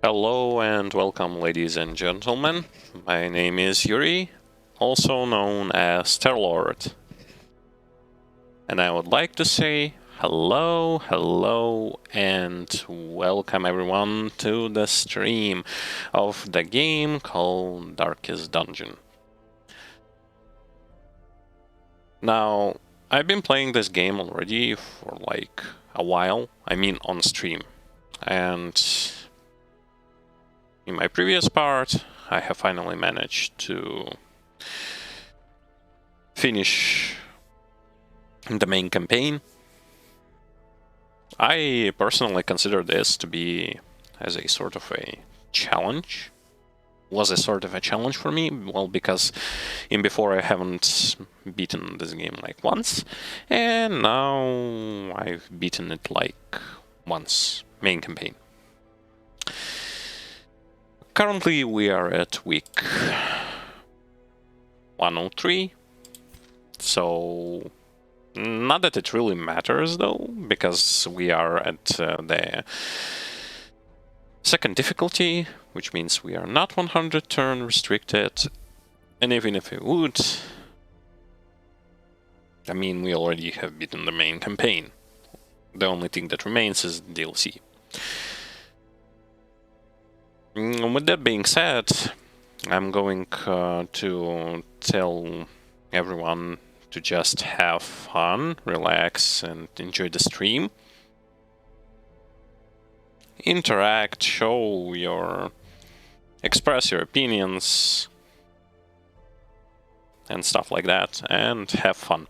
Hello and welcome, ladies and gentlemen. My name is Yuri, also known as Starlord. And I would like to say hello, and welcome everyone to the stream of the game called Darkest Dungeon. Now, I've been playing this game already for like a while, I mean on stream. And in my previous part, I have finally managed to finish the main campaign. I personally consider this to be as a sort of a challenge. Was a sort of a challenge for me, well, because in before I haven't beaten this game like once, and now I've beaten it like once, main campaign. Currently we are at week 103, so not that it really matters though, because we are at the second difficulty, which means we are not 100 turn restricted, and even if we would, I mean, we already have beaten the main campaign. The only thing that remains is DLC. With that being said, I'm going to tell everyone to just have fun, relax, and enjoy the stream. Interact, express your opinions, and stuff like that, and have fun.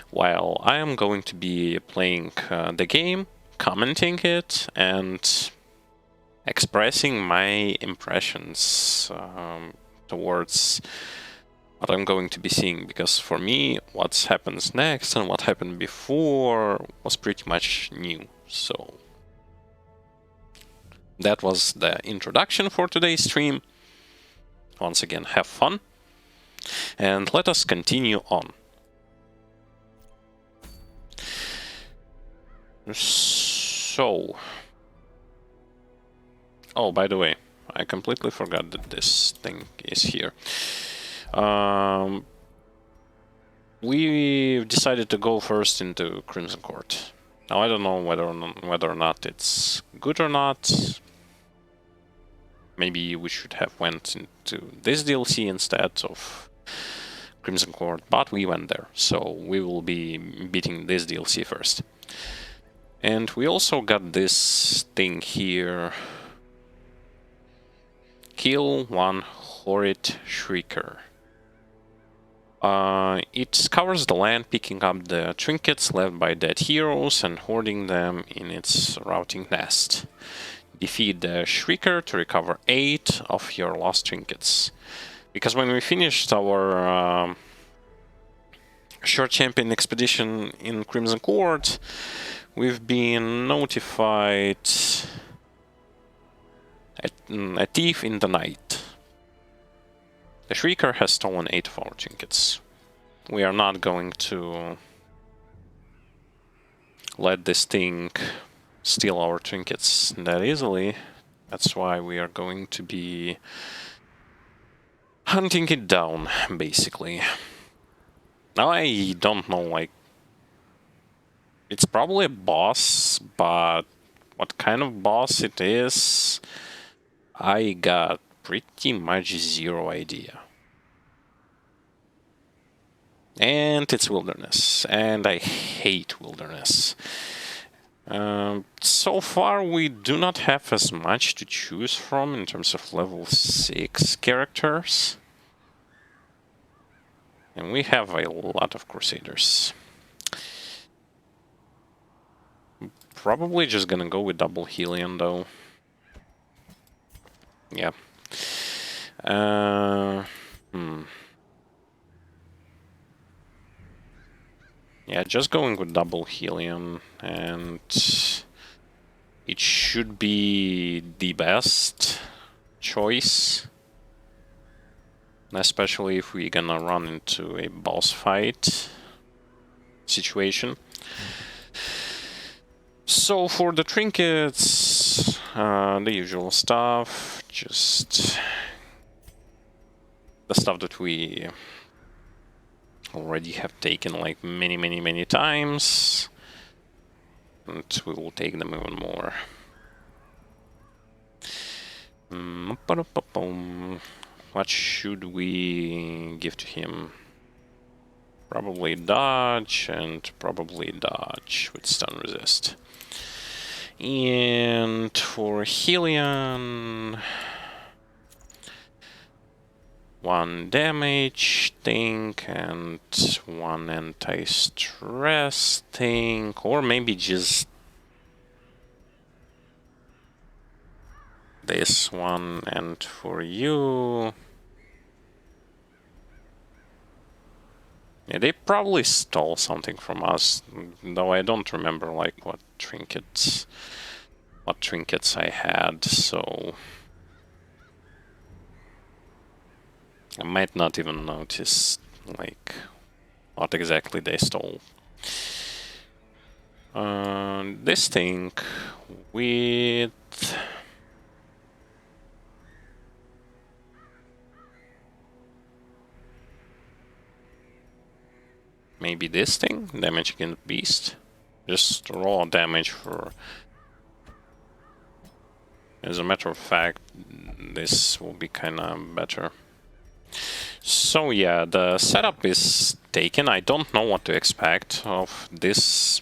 While I am going to be playing the game, commenting it, and expressing my impressions towards what I'm going to be seeing, because for me, what happens next and what happened before was pretty much new. So that was the introduction for today's stream. Once again, have fun, and let us continue on. So, oh, by the way, I completely forgot that this thing is here. We decided to go first into Crimson Court. Now I don't know whether or not it's good or not. Maybe we should have went into this DLC instead of Crimson Court, but we went there, so we will be beating this DLC first. And we also got this thing here. Kill one horrid shrieker. It covers the land, picking up the trinkets left by dead heroes and hoarding them in its routing nest. Defeat the Shrieker to recover 8 of your lost trinkets. Because when we finished our short champion expedition in Crimson Court, we've been notified a thief in the night. The Shrieker has stolen 8 of our trinkets. We are not going to let this thing steal our trinkets that easily. That's why we are going to be hunting it down, basically. Now I don't know, like, it's probably a boss, but what kind of boss it is, I got pretty much zero idea. And it's wilderness, and I hate wilderness. So far we do not have as much to choose from in terms of level 6 characters. And we have a lot of Crusaders. Probably just gonna go with double Helion though. Yeah. Yeah, just going with double Helion, and it should be the best choice. Especially if we're gonna run into a boss fight situation. So for the trinkets, the usual stuff, just the stuff that we already have taken like many times, and we will take them even more. What should we give to him? Probably dodge, and probably dodge with stun resist. And for Helion, 1 damage thing and 1 anti-stress thing, or maybe just this one. And for you, yeah, they probably stole something from us, though I don't remember like what trinkets I had, so I might not even notice like what exactly they stole. This thing with maybe this thing, damage against beast, just raw damage for. As a matter of fact, this will be kinda better. So yeah, the setup is taken. I don't know what to expect of this,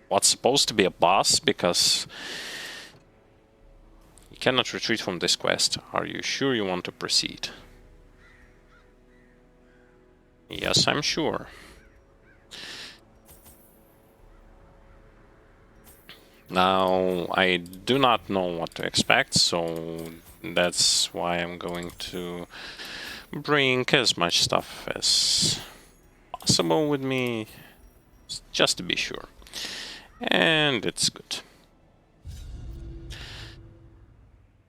what's supposed to be a boss, because you cannot retreat from this quest. Are you sure you want to proceed? Yes, I'm sure. Now, I do not know what to expect, so that's why I'm going to bring as much stuff as possible with me, just to be sure. And it's good.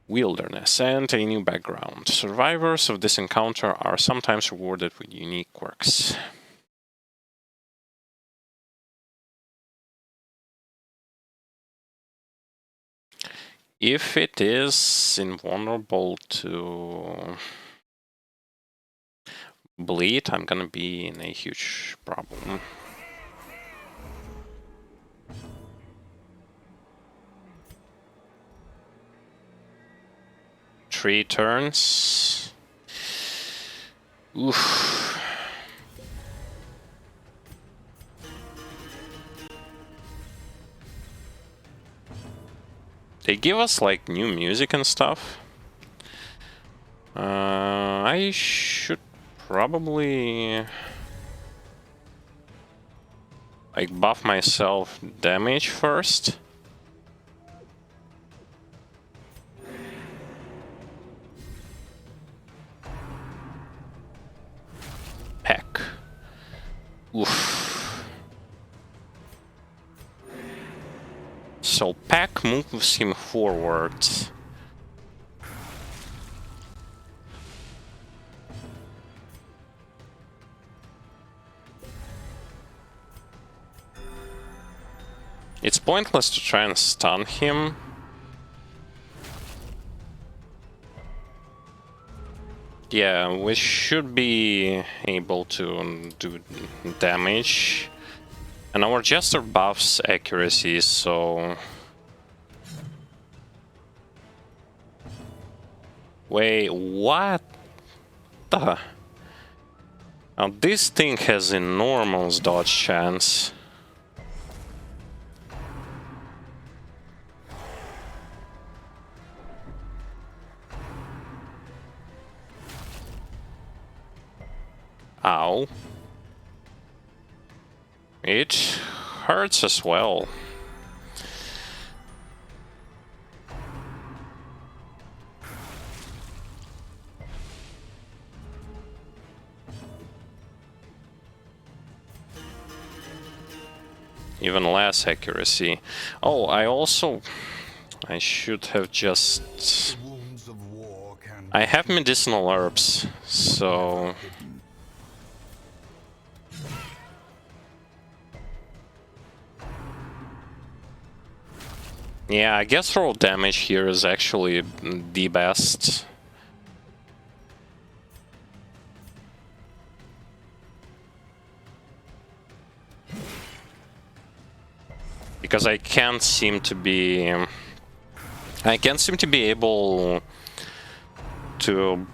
Wilderness and a new background. Survivors of this encounter are sometimes rewarded with unique quirks. If it is invulnerable to bleed, I'm gonna be in a huge problem. Three turns. Oof. They give us like new music and stuff. I should probably like buff myself damage first. Peck. Oof. So Peck moves him forwards. It's pointless to try and stun him. Yeah, we should be able to do damage. And our Jester buffs accuracy, so... Wait, what the... Now this thing has enormous dodge chance. Ow. It hurts as well. Even less accuracy. Oh, I should have just... I have medicinal herbs, so... Yeah, I guess roll damage here is actually the best. Because I can't seem to be... I can't seem to be able to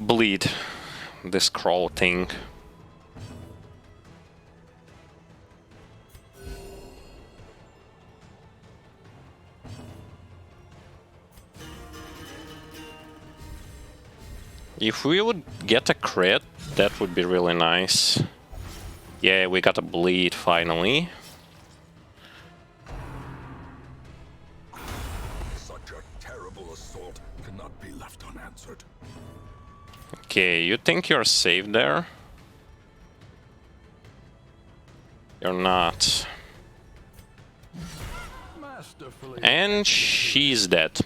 bleed this crawl thing. If we would get a crit, that would be really nice. Yeah, we got a bleed finally. Such a terrible assault cannot be left unanswered. Okay, you think you're safe there? You're not. Masterfully. And she's dead.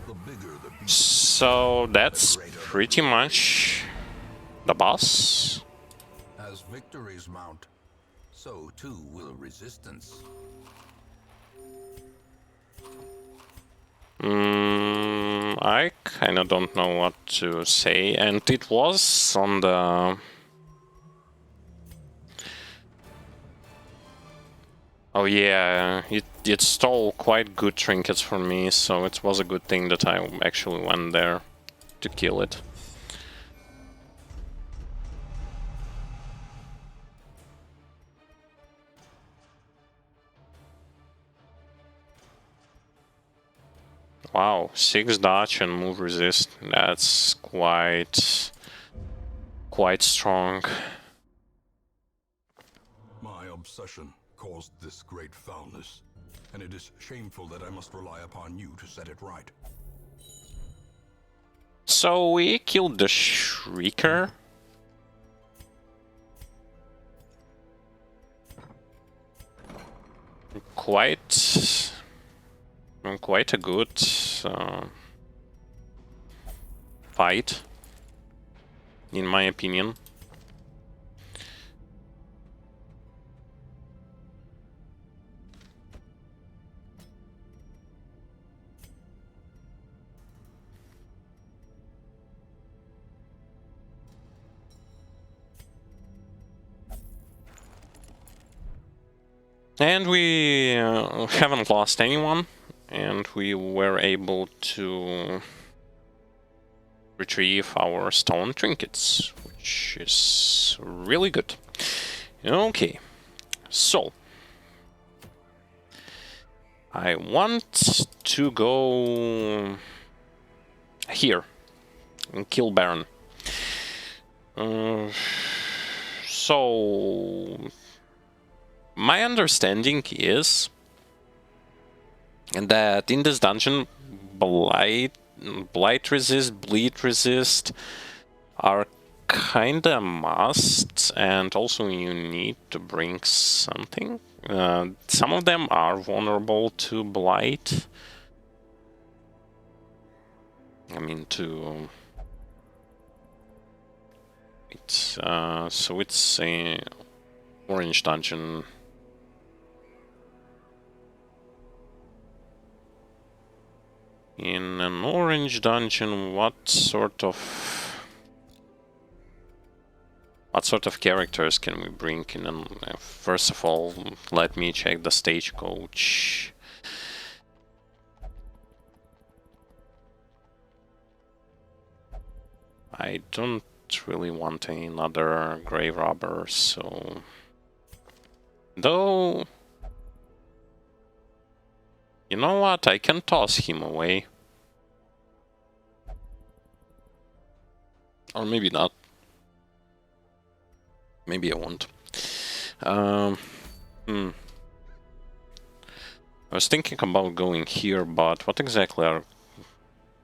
The bigger the beast, So that's pretty much the boss. as victories mount, so too will resistance. I kinda don't know what to say, and it was on the... Oh yeah, it stole quite good trinkets from me, so it was a good thing that I actually went there to kill it. Wow, 6 dodge and move resist. That's quite strong. My obsession caused this great foulness, and it is shameful that I must rely upon you to set it right. So we killed the Shrieker. Quite a good fight, in my opinion. And we haven't lost anyone, and we were able to retrieve our stolen trinkets, which is really good. Okay, so I want to go here and kill Baron. So my understanding is that in this dungeon, blight resist, bleed resist are kinda must, and also you need to bring something. Some of them are vulnerable to blight. I mean to... It's so it's a orange dungeon. In an orange dungeon, what sort of characters can we bring in? First of all, let me check the stagecoach. I don't really want another grave robber, so... Though... You know what? I can toss him away. Or maybe not. Maybe I won't. I was thinking about going here, but what exactly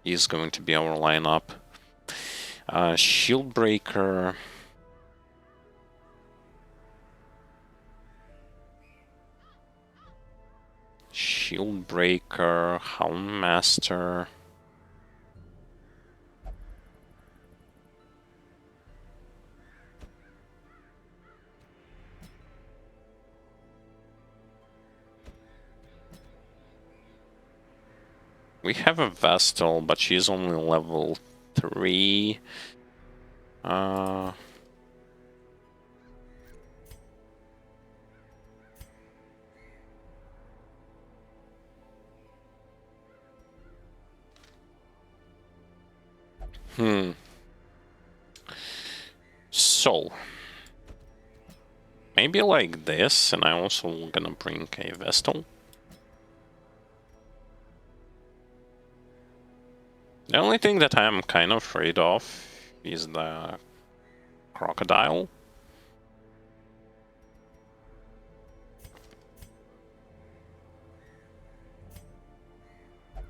is going to be our lineup? Shieldbreaker... Shieldbreaker, Houndmaster... We have a Vestal, but she's only level 3. So, maybe like this, and I also gonna bring a Vestal. The only thing that I'm kind of afraid of is the crocodile.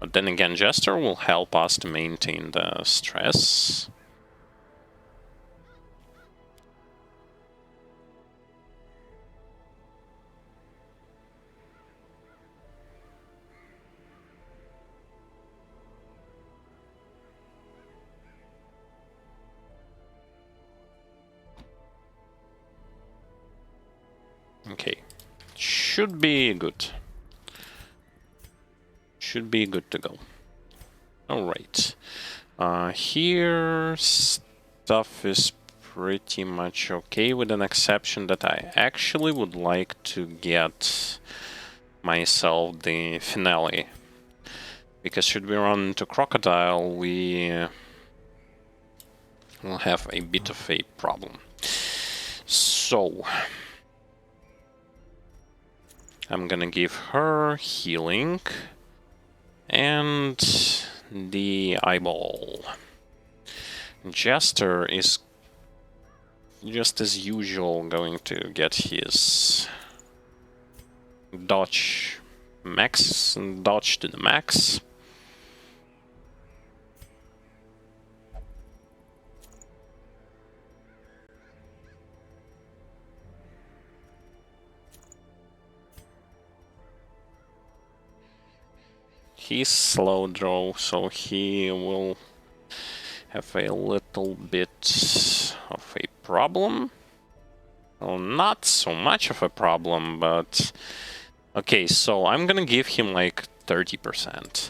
But then again, Jester will help us to maintain the stress. Okay, should be good. Should be good to go. Alright. Here, stuff is pretty much okay, with an exception that I actually would like to get myself the finale. Because should we run into Crocodile, we will have a bit of a problem. So, I'm gonna give her healing and the eyeball. Jester is just as usual going to get his dodge max, dodge to the max. He's slow draw, so he will have a little bit of a problem. Well, not so much of a problem, but... Okay, so I'm gonna give him like 30%.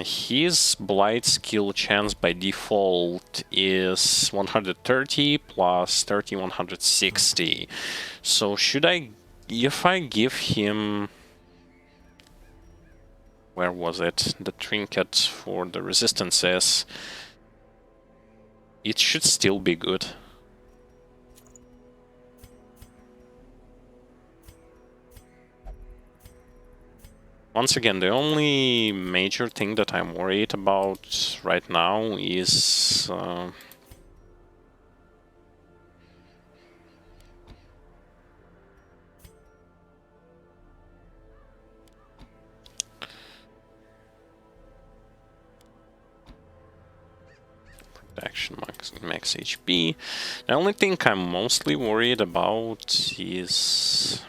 His Blight skill chance by default is 130 plus 30, 160. So should I... If I give him... Where was it? The trinket for the resistances. It should still be good. Once again, the only major thing that I'm worried about right now is... Protection max HP. The only thing I'm mostly worried about is...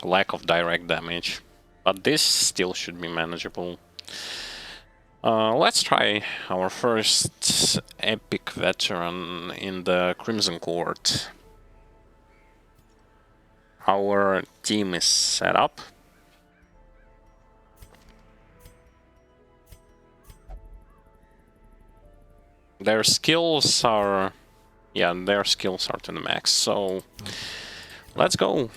lack of direct damage. But this still should be manageable. Let's try our first epic veteran in the Crimson Court. Our team is set up. Their skills are... Yeah, their skills are to the max, so... Let's go!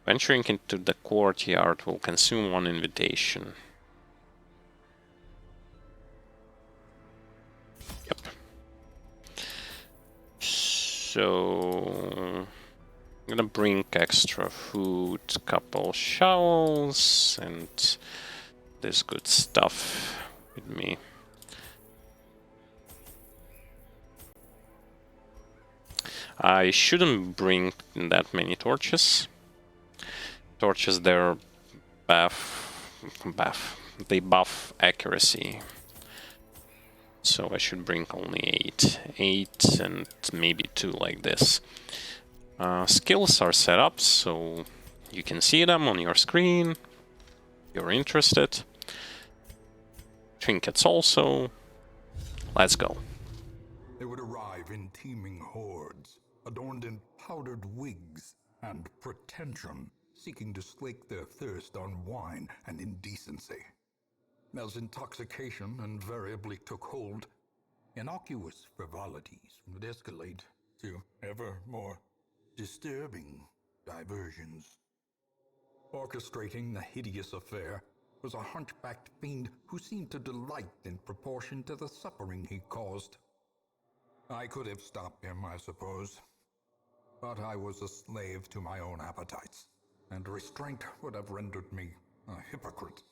Venturing into the courtyard will consume 1 invitation. Yep. So... I'm gonna bring extra food, couple shovels, and this good stuff with me. I shouldn't bring that many torches. Torches, they buff accuracy. So I should bring only 8. 8 and maybe 2 like this. Skills are set up, so you can see them on your screen. If you're interested. Trinkets also. Let's go. They would arrive in teeming hordes, adorned in powdered wigs and pretension, seeking to slake their thirst on wine and indecency. As intoxication invariably took hold, innocuous frivolities would escalate to ever more disturbing diversions. Orchestrating the hideous affair was a hunchbacked fiend who seemed to delight in proportion to the suffering he caused. I could have stopped him, I suppose, but I was a slave to my own appetites, and restraint would have rendered me a hypocrite.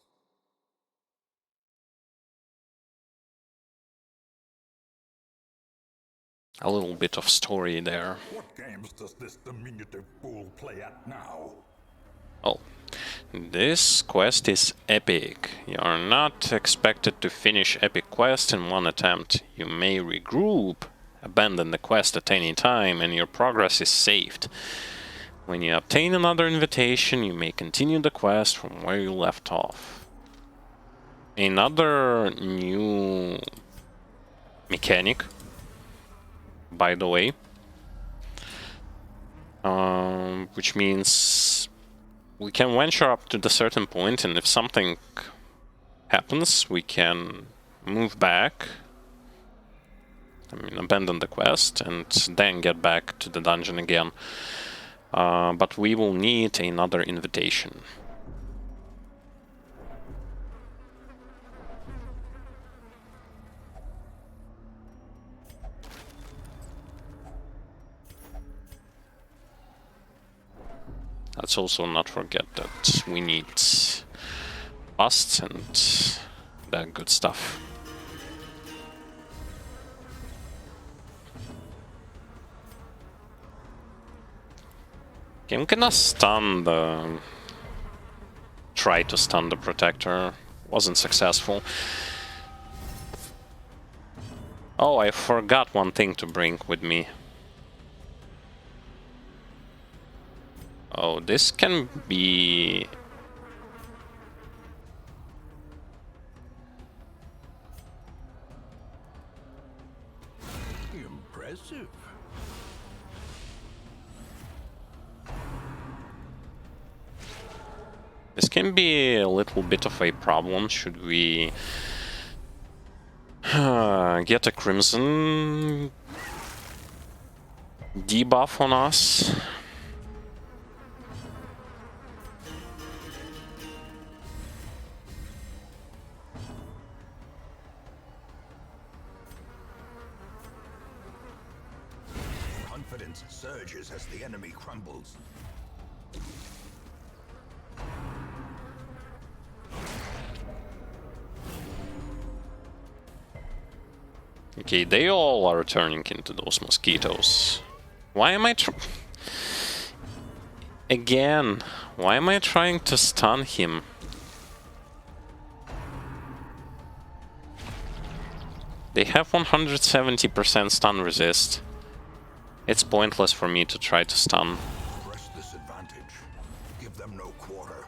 A little bit of story there. What games does this diminutive fool play at now? Oh, this quest is epic. You are not expected to finish epic quest in one attempt. You may regroup, abandon the quest at any time, and your progress is saved. When you obtain another invitation, you may continue the quest from where you left off. Another new mechanic, by the way, which means we can venture up to the certain point, and if something happens, we can move back, abandon the quest, and then get back to the dungeon again. But we will need another invitation. Let's also not forget that we need busts and that good stuff. Okay, I'm gonna stun the... try to stun the Protector. Wasn't successful. Oh, I forgot one thing to bring with me. Oh, this can be... Impressive. This can be a little bit of a problem should we get a Crimson debuff on us. Confidence surges as the enemy crumbles. Okay, they all are turning into those mosquitoes. Why am I again, why am I trying to stun him? They have 170% stun resist. It's pointless for me to try to stun. Press this advantage. Give them no quarter.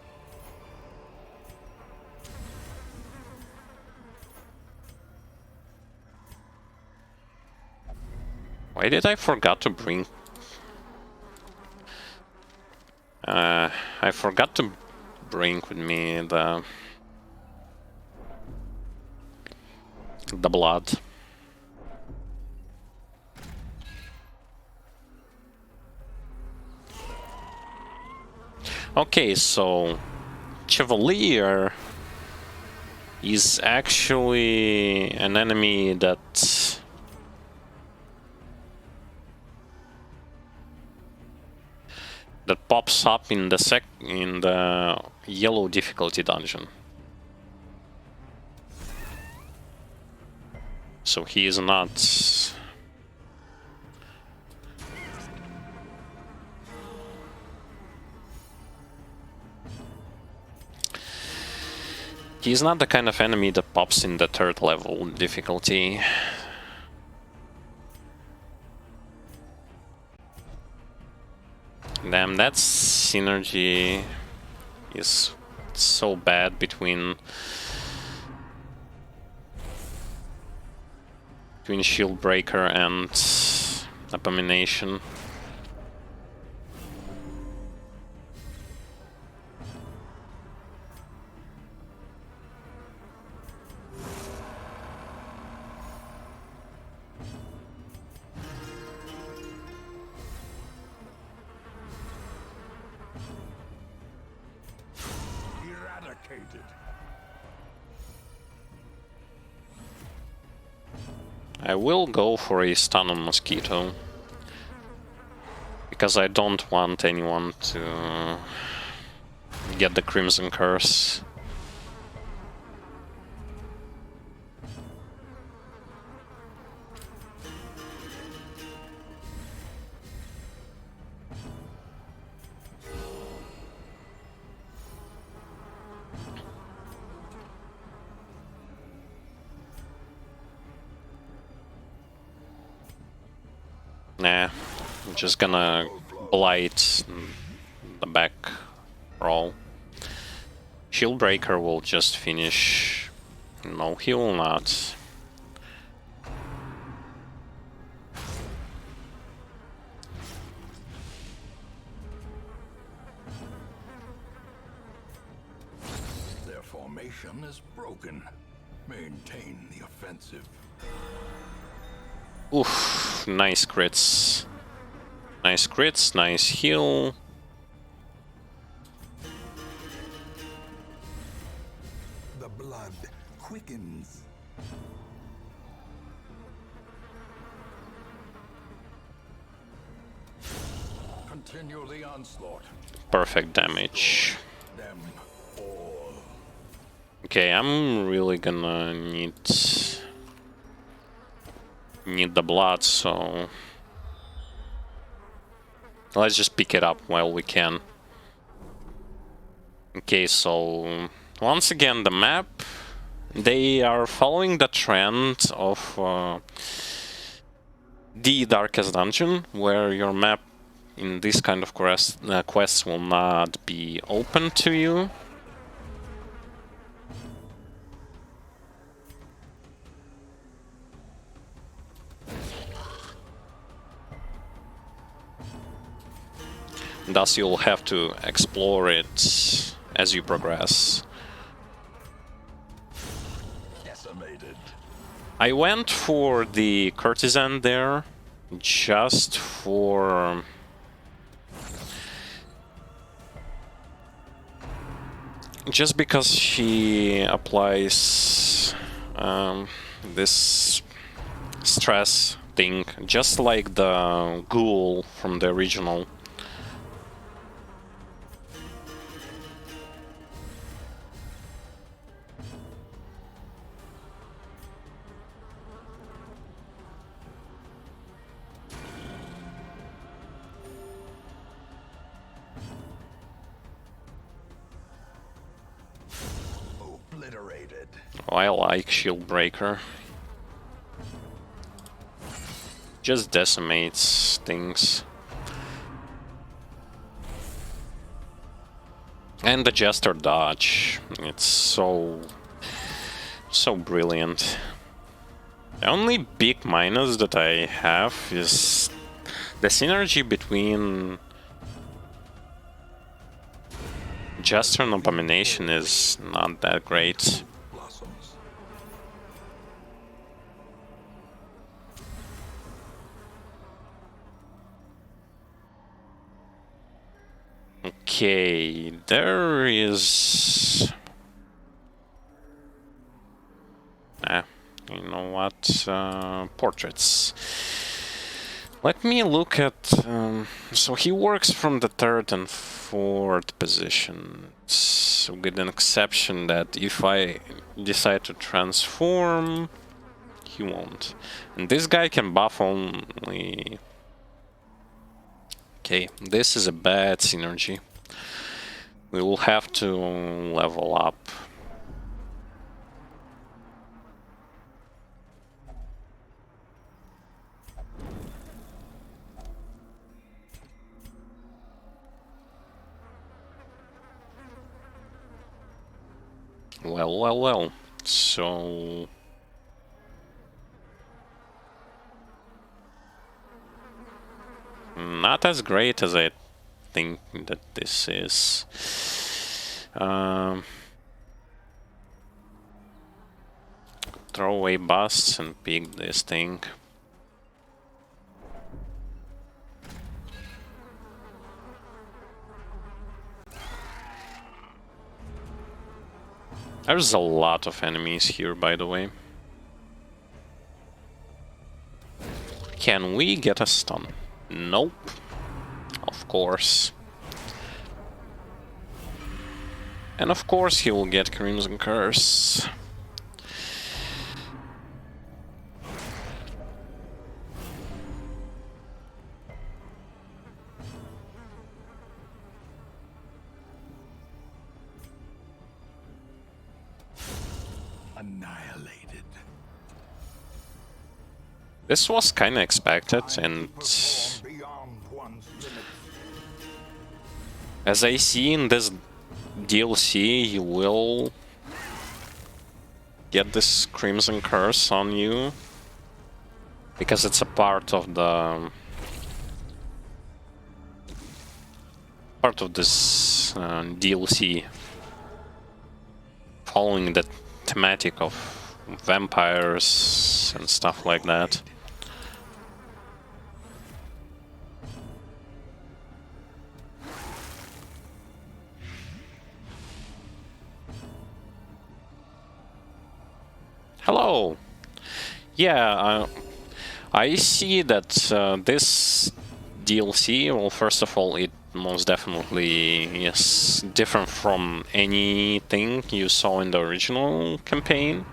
Why did I forgot to bring... I forgot to bring with me the blood. Okay, so Chevalier is actually an enemy that pops up in the yellow difficulty dungeon. So he is not... He's not the kind of enemy that pops in the 3rd level difficulty. Damn, that synergy is so bad between Shield Breaker and Abomination. Decimated. I will go for a stun on Mosquito. Because I don't want anyone to get the Crimson Curse. Nah, I'm just gonna blight the back roll. Shield Breaker will just finish. No, he will not. Their formation is broken. Maintain the offensive. Oof, nice crits. Nice crits, nice heal. The blood quickens. Continue the onslaught. Perfect damage. Them all. Okay, I'm really gonna need the blood, so let's just pick it up while we can. Okay, so once again the map, they are following the trend of the Darkest Dungeon, where your map in this kind of quests will not be open to you. Thus you'll have to explore it as you progress. Decimated. I went for the courtesan there just because she applies this stress thing, just like the ghoul from the original. Obliterated. I like Shield Breaker. Just decimates things. And the Jester dodge. It's so brilliant. The only big minus that I have is the synergy between Jester and Abomination is not that great. Blossoms. Okay, there is... you know what? Portraits. Let me look at... so he works from the 3rd and 4th position. So with an exception that if I decide to transform, he won't. And this guy can buff only... Okay, this is a bad synergy. We will have to level up. Well. So... not as great as I think that this is. Throw away busts and pick this thing. There's a lot of enemies here, by the way. Can we get a stun? Nope. Of course. And of course he will get Crimson Curse. Annihilated. This was kinda expected, and Beyond one's limits. as I see in this DLC, you will get this Crimson Curse on you, because it's a part of the this DLC, following the thematic of vampires and stuff like that. Hello. Yeah, I see that this DLC, well, first of all, it most definitely is different from anything you saw in the original campaign.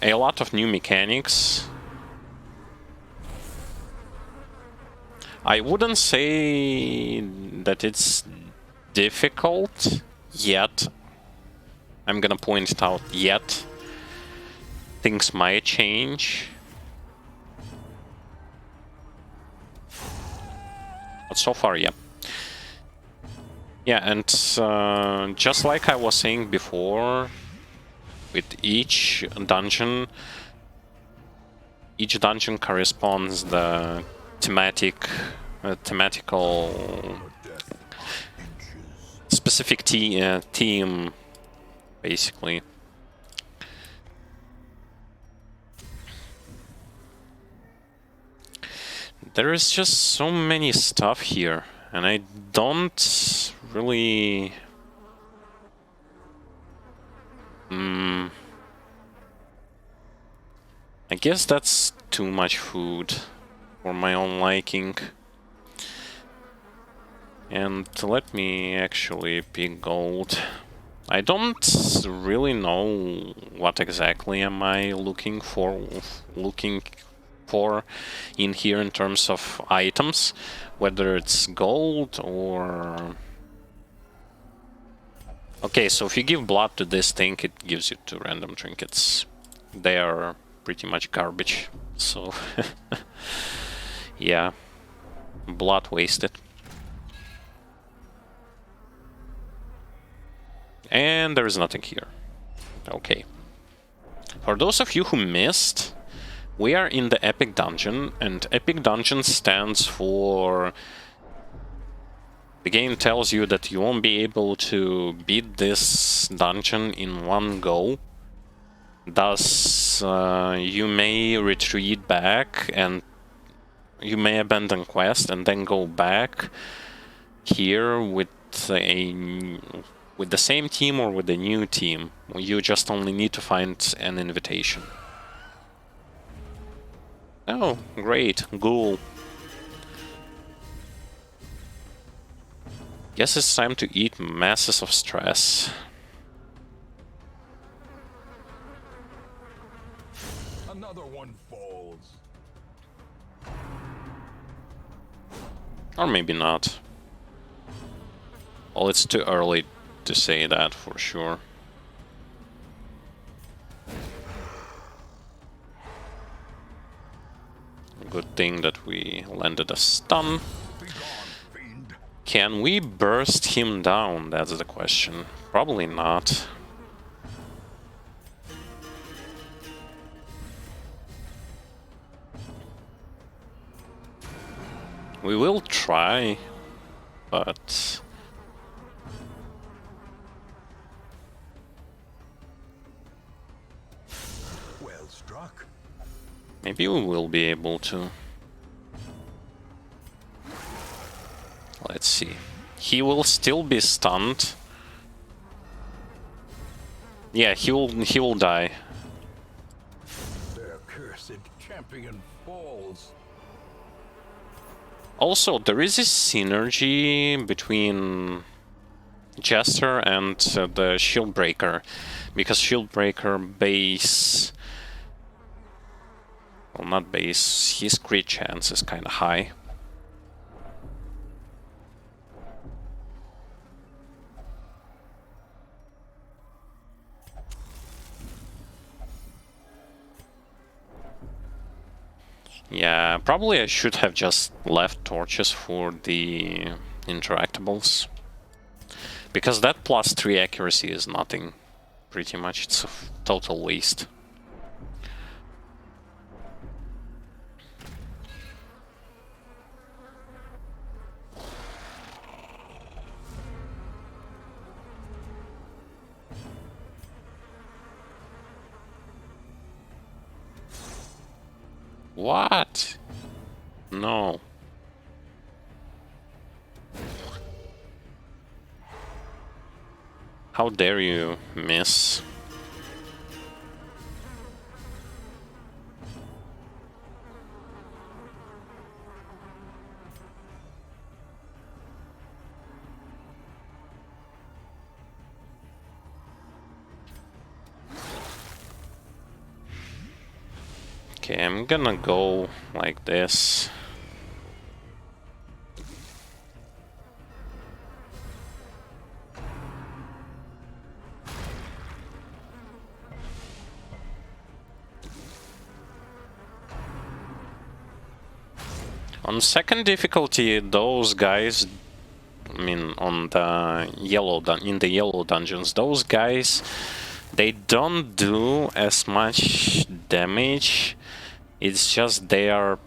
A lot of new mechanics. I wouldn't say that it's difficult yet. I'm gonna point it out yet. Things might change. But so far, yeah. Yeah, and just like I was saying before, with each dungeon corresponds the thematical specific theme, basically. There is just so many stuff here, and I don't really... I guess that's too much food for my own liking. And let me actually pick gold. I don't really know what exactly am I looking for in here in terms of items, whether it's gold or... Okay, so if you give blood to this thing, it gives you 2 random trinkets. They are pretty much garbage, so yeah, blood wasted. And there is nothing here. Okay. For those of you who missed, we are in the Epic Dungeon, and Epic Dungeon stands for... The game tells you that you won't be able to beat this dungeon in one go. Thus, you may retreat back, and you may abandon quest and then go back here with the same team or with a new team. You just only need to find an invitation. Oh, great, ghoul. Guess it's time to eat masses of stress. Another one falls. Or maybe not. Well, it's too early to say that for sure. Good thing that we landed a stun. Can we burst him down? That's the question. Probably not. We will try, but... Well struck. Maybe we will be able to. Let's see. He will still be stunned Yeah, he will die. Their cursed champion falls. Also, there is a synergy between Jester and the Shieldbreaker, because Shieldbreaker base... Well, not base, his crit chance is kinda high. Yeah, probably I should have just left torches for the interactables. Because that plus 3 accuracy is nothing, pretty much. It's a total waste. What? No. How dare you miss? Okay, I'm gonna go like this. On second difficulty, those guys, I mean, on the in the yellow dungeons, those guys, they don't do as much damage. It's just they are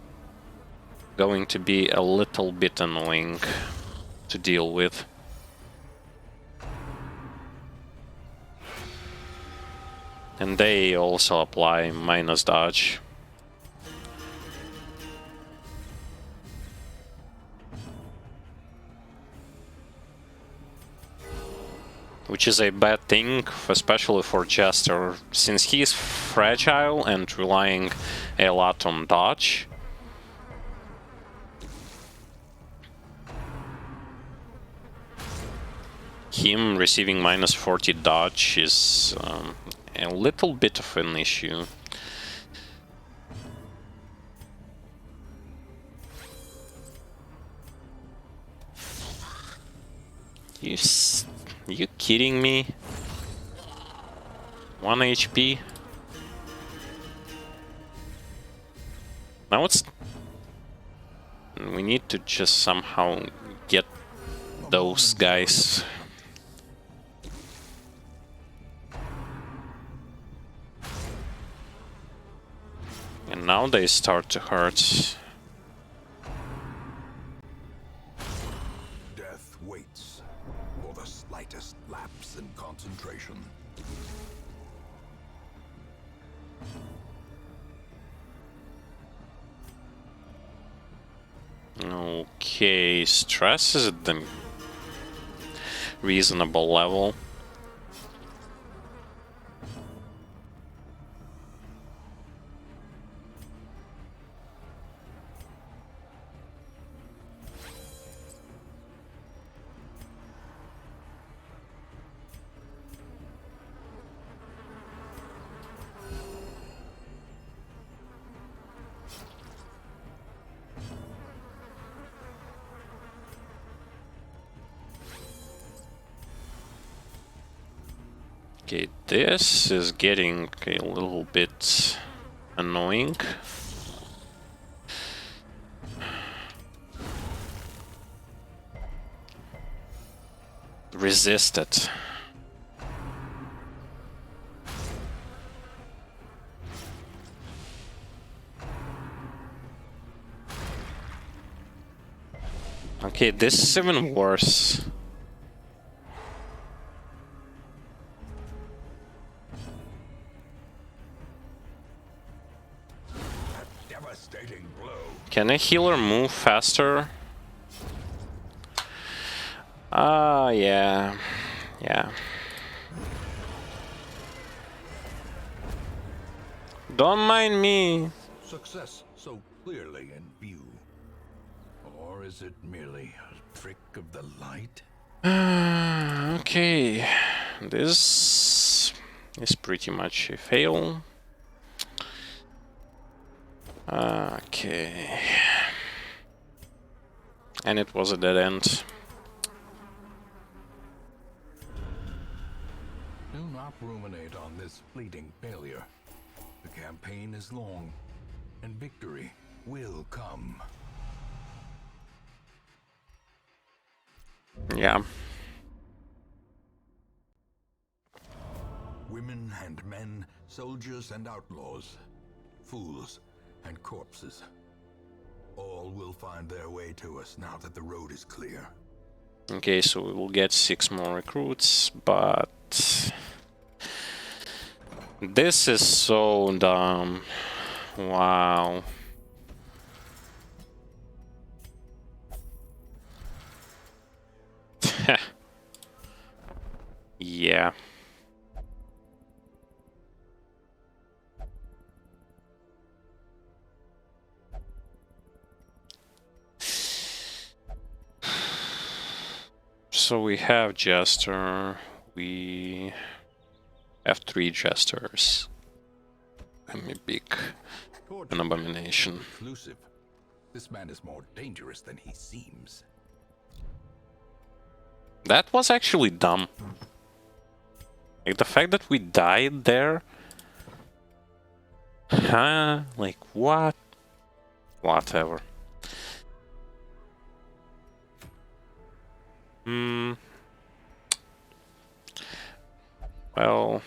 going to be a little bit annoying to deal with. And they also apply minus dodge. Which is a bad thing, especially for Jester, since he is fragile and relying a lot on dodge. Him receiving minus 40 dodge is a little bit of an issue. You kidding me? 1 HP? Now it's... We need to just somehow get those guys. And now they start to hurt. Death waits for the slightest lapse in concentration. Okay, stress is at the reasonable level. Okay, this is getting a little bit annoying. Resist it. Okay, this is even worse. Devastating blow. Can a healer move faster? Yeah. Don't mind me. Success so clearly in view. Or is it merely a trick of the light? Okay, this is pretty much a fail. Okay. And it was a dead end. Do not ruminate on this fleeting failure. The campaign is long, and victory will come. Yeah. Women and men, soldiers and outlaws, fools and corpses. All will find their way to us now that the road is clear. Okay, so we will get 6 more recruits, but this is so dumb. Wow. Yeah. So we have Jester, we have 3 Jesters. Let me pick an abomination. Exclusive. This man is more dangerous than he seems. That was actually dumb. Like the fact that we died there. Huh? Like what? Whatever. Well,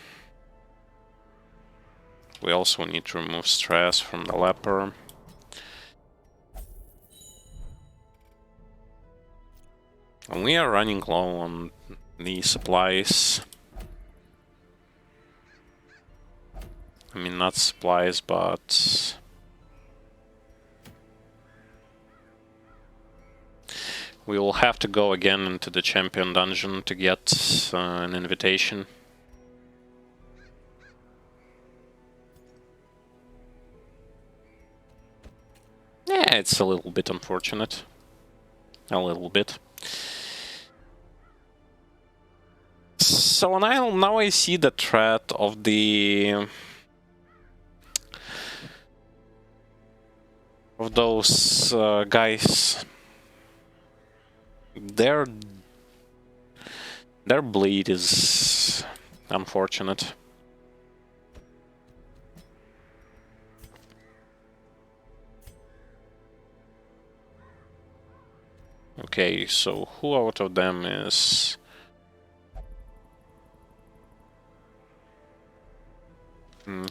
we also need to remove stress from the leper. And we are running low on the supplies. I mean, not supplies, but we will have to go again into the champion dungeon to get an invitation. Yeah, it's a little bit unfortunate. A little bit. So now I see the threat of those guys. Their bleed is unfortunate. Okay, so who out of them is...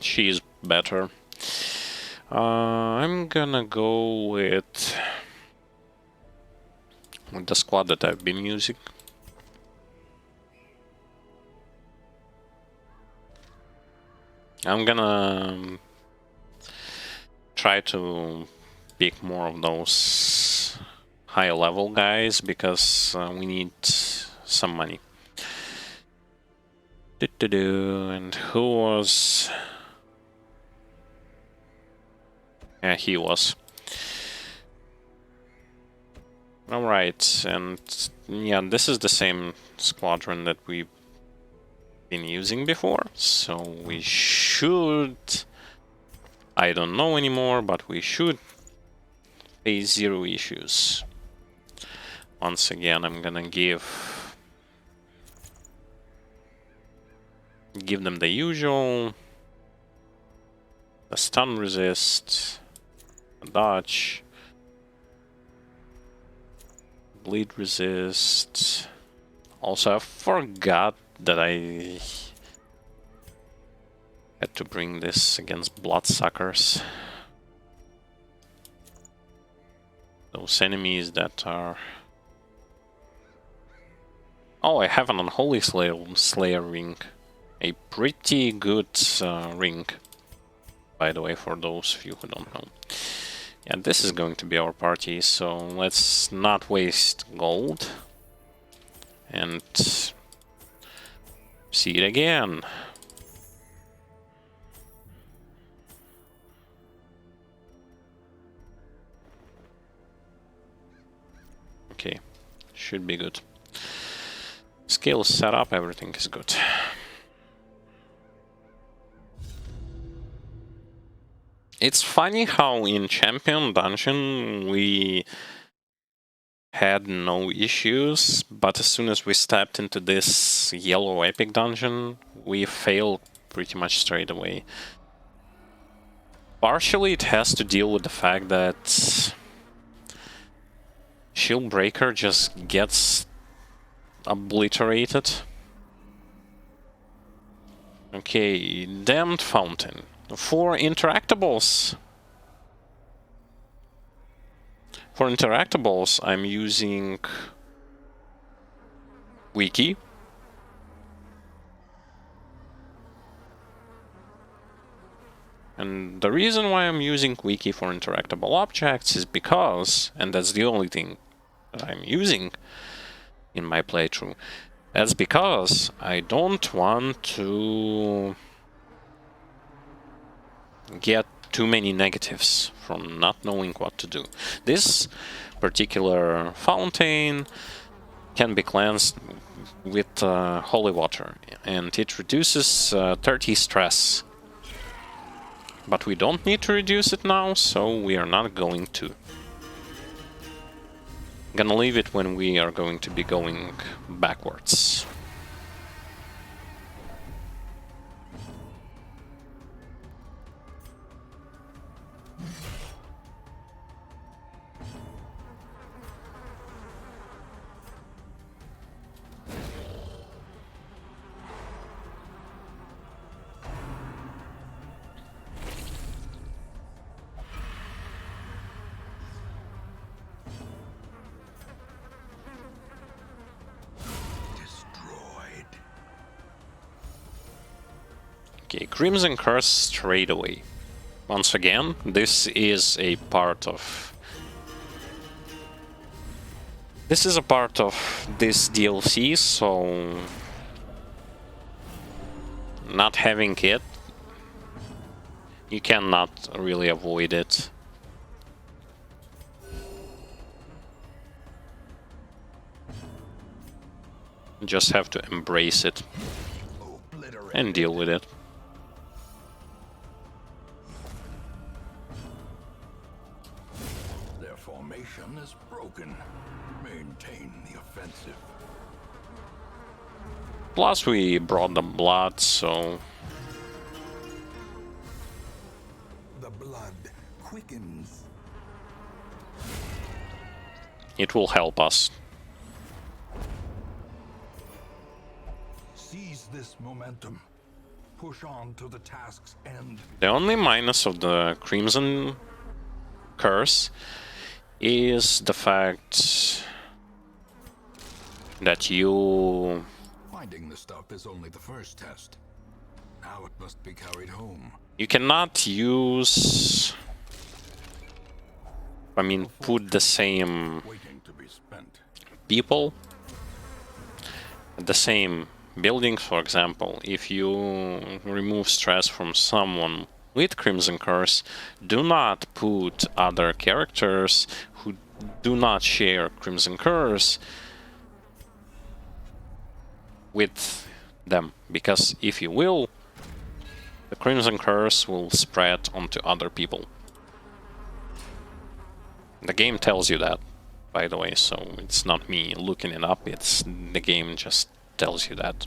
she's better. I'm gonna go with the squad that I've been using. I'm gonna try to pick more of those high level guys because we need some money. And who was... yeah, he was. Alright, and yeah, this is the same squadron that we've been using before, so we should... I don't know anymore, but we should face 0 issues. Once again, I'm gonna give them the usual. The stun resist, the dodge, bleed resist. Also, I forgot that I had to bring this against bloodsuckers. Those enemies that are... oh, I have an Unholy Slayer ring. A pretty good ring, by the way, for those of you who don't know. Yeah, this is going to be our party, so let's not waste gold. And see it again. Okay, should be good. Skills set up, everything is good. It's funny how in Champion Dungeon we had no issues, but as soon as we stepped into this yellow epic dungeon, we failed pretty much straight away. Partially it has to deal with the fact that Shield Breaker just gets obliterated. Okay, Damned Fountain. For interactables, I'm using Wiki. And the reason why I'm using Wiki for interactable objects is because, and that's the only thing that I'm using in my playthrough, that's because I don't want to get too many negatives from not knowing what to do. This particular fountain can be cleansed with holy water, and it reduces 30 stress. But we don't need to reduce it now, so we are not going to. Gonna leave it when we are going to be going backwards. Okay, Crimson Curse straight away. Once again, this is a part of... This is a part of this DLC, so... Not having it, you cannot really avoid it. You just have to embrace it and deal with it. Their formation is broken. Maintain the offensive. Plus we brought the blood, so... The blood quickens. It will help us. Seize this momentum. Push on to the task's end. The only minus of the Crimson Curse is the fact that you... Finding the stuff is only the first test. Now it must be carried home. You cannot use... I mean, put the same Waiting to be spent. people at the same buildings, for example. If you remove stress from someone with Crimson Curse, do not put other characters who do not share Crimson Curse with them, because if you will, the Crimson Curse will spread onto other people. The game tells you that, by the way, so it's not me looking it up, it's the game just tells you that.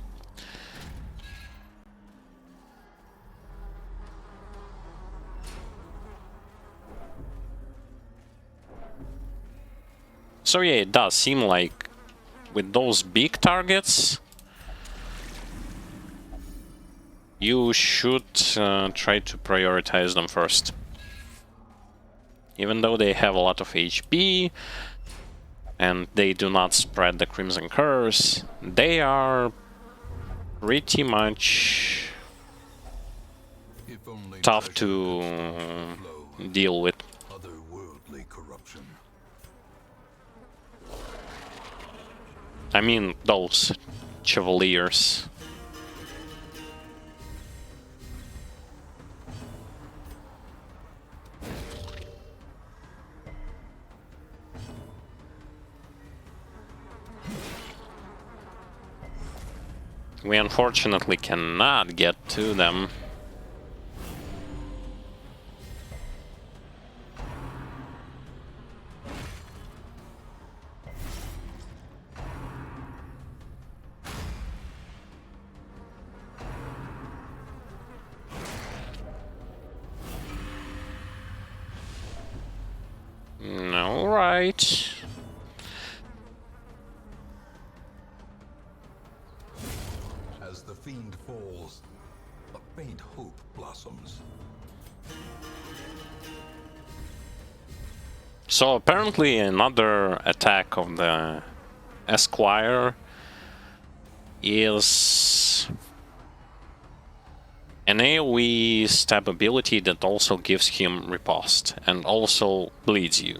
So yeah, it does seem like with those big targets, you should try to prioritize them first. Even though they have a lot of HP and they do not spread the Crimson Curse, they are pretty much tough to deal with. Otherworldly corruption. I mean, those Chevaliers. We unfortunately cannot get to them. All right. As the fiend falls, a faint hope blossoms. So apparently another attack of the Esquire is an AoE stab ability that also gives him riposte and also bleeds you.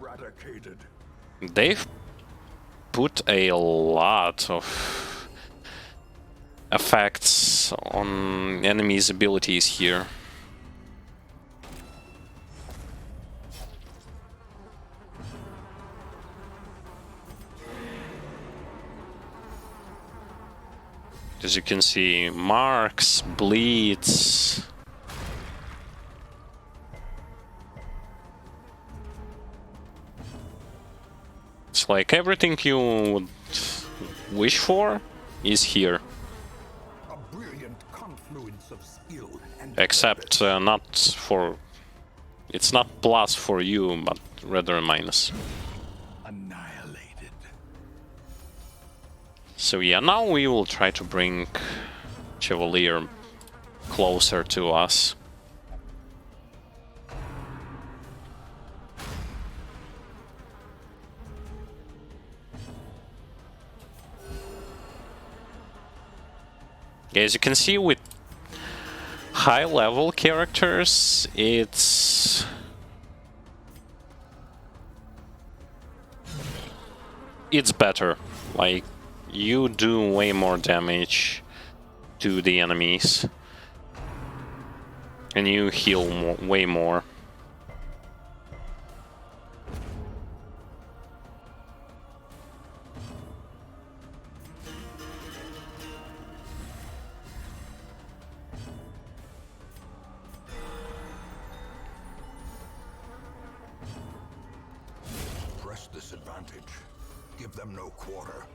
Eradicated. They've put a lot of effects on enemies' abilities here. As you can see, marks, bleeds. It's like everything you would wish for is here. A brilliant confluence of skill and Except not for... It's not plus for you, but rather a minus. annihilated. So yeah, now we will try to bring Chevalier closer to us. As you can see, with high-level characters, it's better. Like, you do way more damage to the enemies, and you heal way more. Press this advantage. Give them no quarter.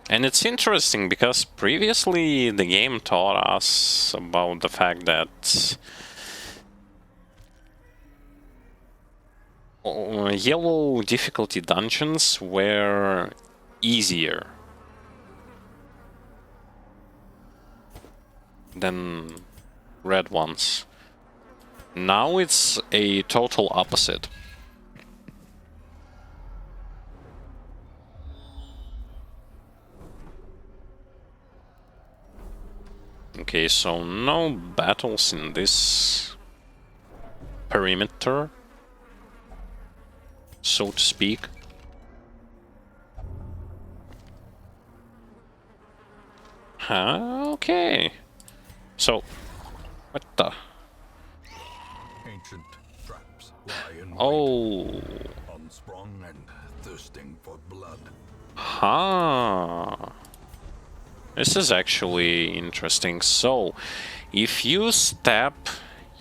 And it's interesting because previously the game taught us about the fact that yellow difficulty dungeons were easier than red ones. Now it's a total opposite. Okay, so no battles in this perimeter, so to speak. Okay. So, what the? Ancient traps lie in wait, Oh. unsprung and thirsting for blood. Huh. This is actually interesting. So, if you step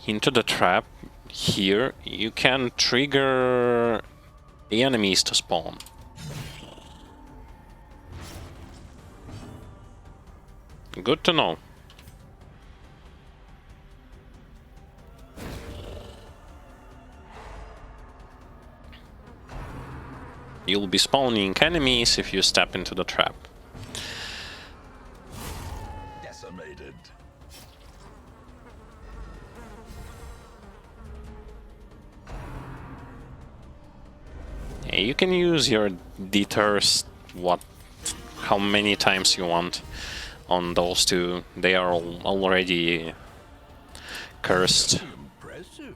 into the trap here, you can trigger the enemies to spawn. Good to know. You'll be spawning enemies if you step into the trap. Decimated. You can use your deters how many times you want on those two. They are already cursed. Impressive.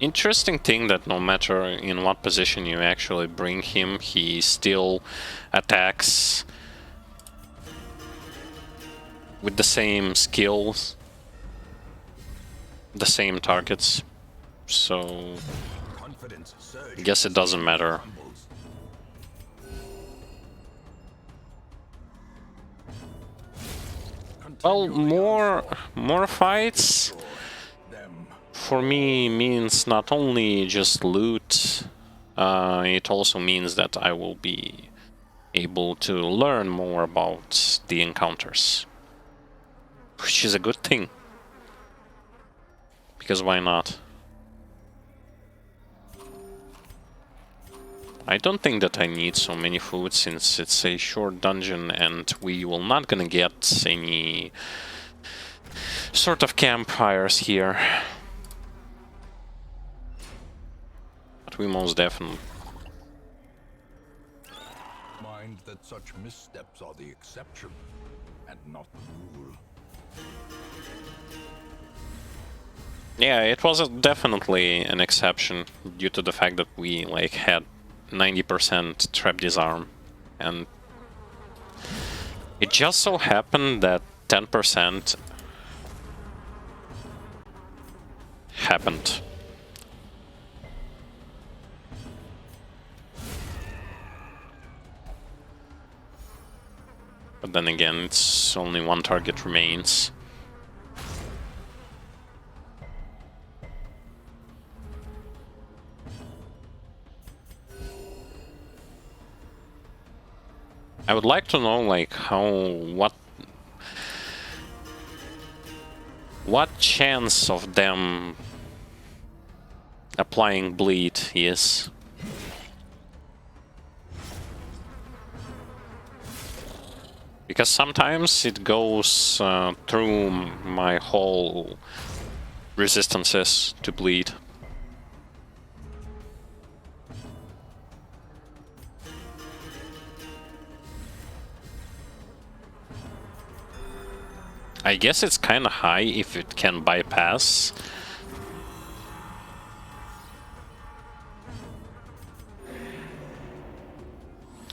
Interesting thing that no matter in what position you actually bring him, he still attacks with the same skills, the same targets. So I guess it doesn't matter. Well, more fights for me means not only just loot, it also means that I will be able to learn more about the encounters, which is a good thing, because why not? I don't think that I need so many food since it's a short dungeon and we will not gonna get any sort of campfires here. But we most definitely. Mind that such missteps are the exception and not the rule. Yeah, it was definitely an exception due to the fact that we like had 90% trap disarm, and it just so happened that 10% happened. But then again, it's only one target remains. I would like to know, like, what chance of them applying bleed is. Because sometimes it goes through my whole resistances to bleed. I guess it's kinda high if it can bypass.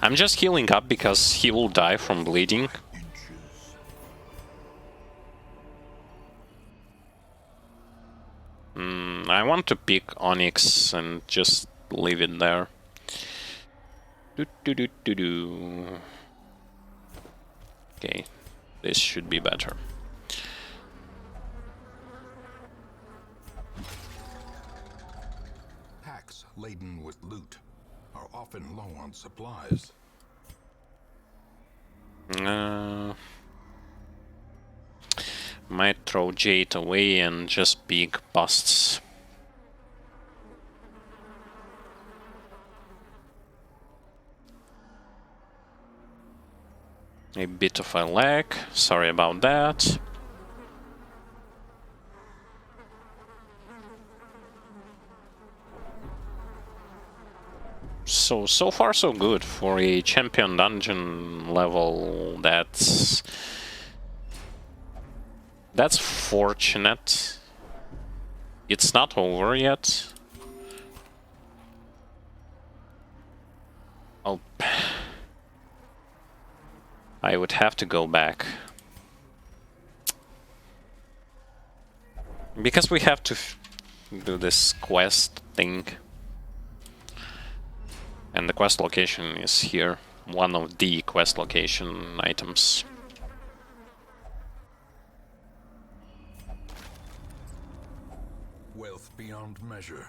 I'm just healing up because he will die from bleeding. I want to pick Onyx and just leave it there. Okay, this should be better. Packs laden with loot are often low on supplies. Might throw Jade away and just big busts. A bit of a lag, sorry about that. So far so good for a champion dungeon level. That's fortunate. It's not over yet. Oh, I would have to go back. Because we have to do this quest thing. And the quest location is here. One of the quest location items. Wealth beyond measure,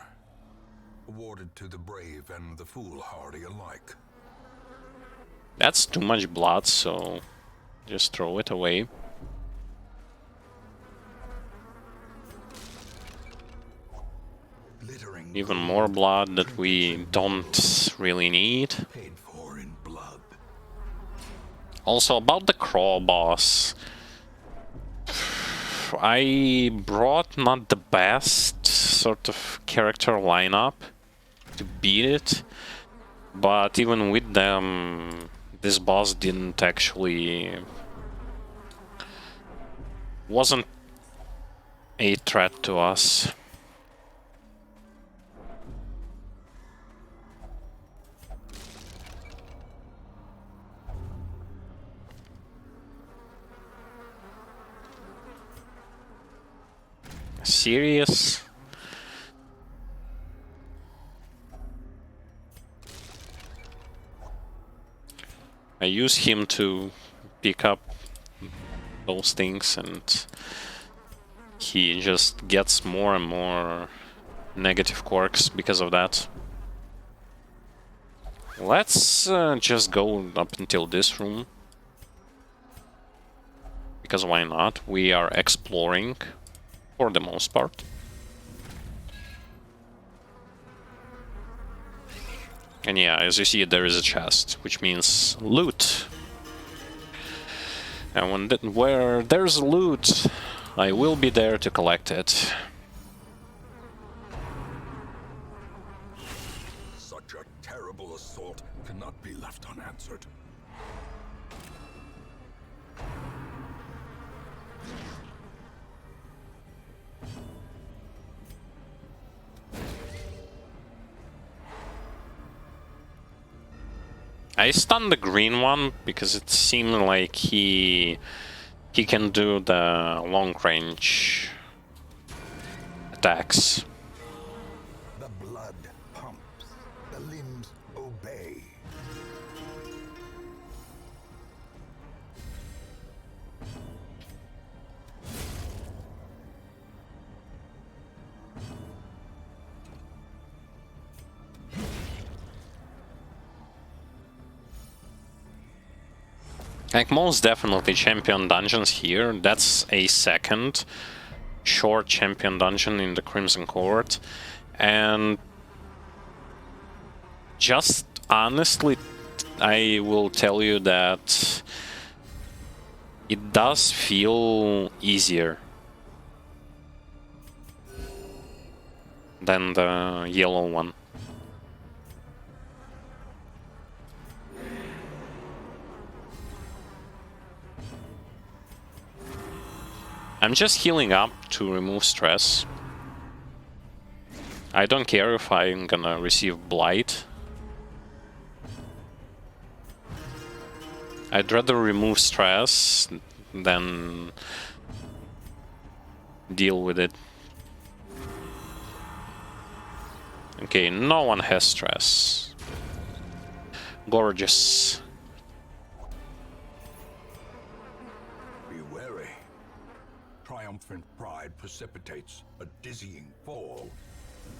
awarded to the brave and the foolhardy alike. That's too much blood, so just throw it away. Even more blood that we don't really need. Paid for in blood. Also, about the Craw boss. I brought not the best sort of character lineup to beat it, but even with them, this boss didn't actually... wasn't a threat to us. serious? I use him to pick up those things, and he just gets more and more negative quirks because of that. Let's just go up until this room. Because why not? We are exploring for the most part. And yeah, as you see, there is a chest, which means loot. And where there's loot, I will be there to collect it. Such a terrible assault cannot be left unanswered. I stunned the green one because it seemed like he can do the long range attacks. The blood pumps, the limbs obey. Like, most definitely champion dungeons here. That's a second short champion dungeon in the Crimson Court. And just honestly, I will tell you that it does feel easier than the yellow one. I'm just healing up to remove stress. I don't care if I'm gonna receive Blight. I'd rather remove stress than deal with it. Okay, no one has stress. Gorgeous. Triumphant pride precipitates a dizzying fall.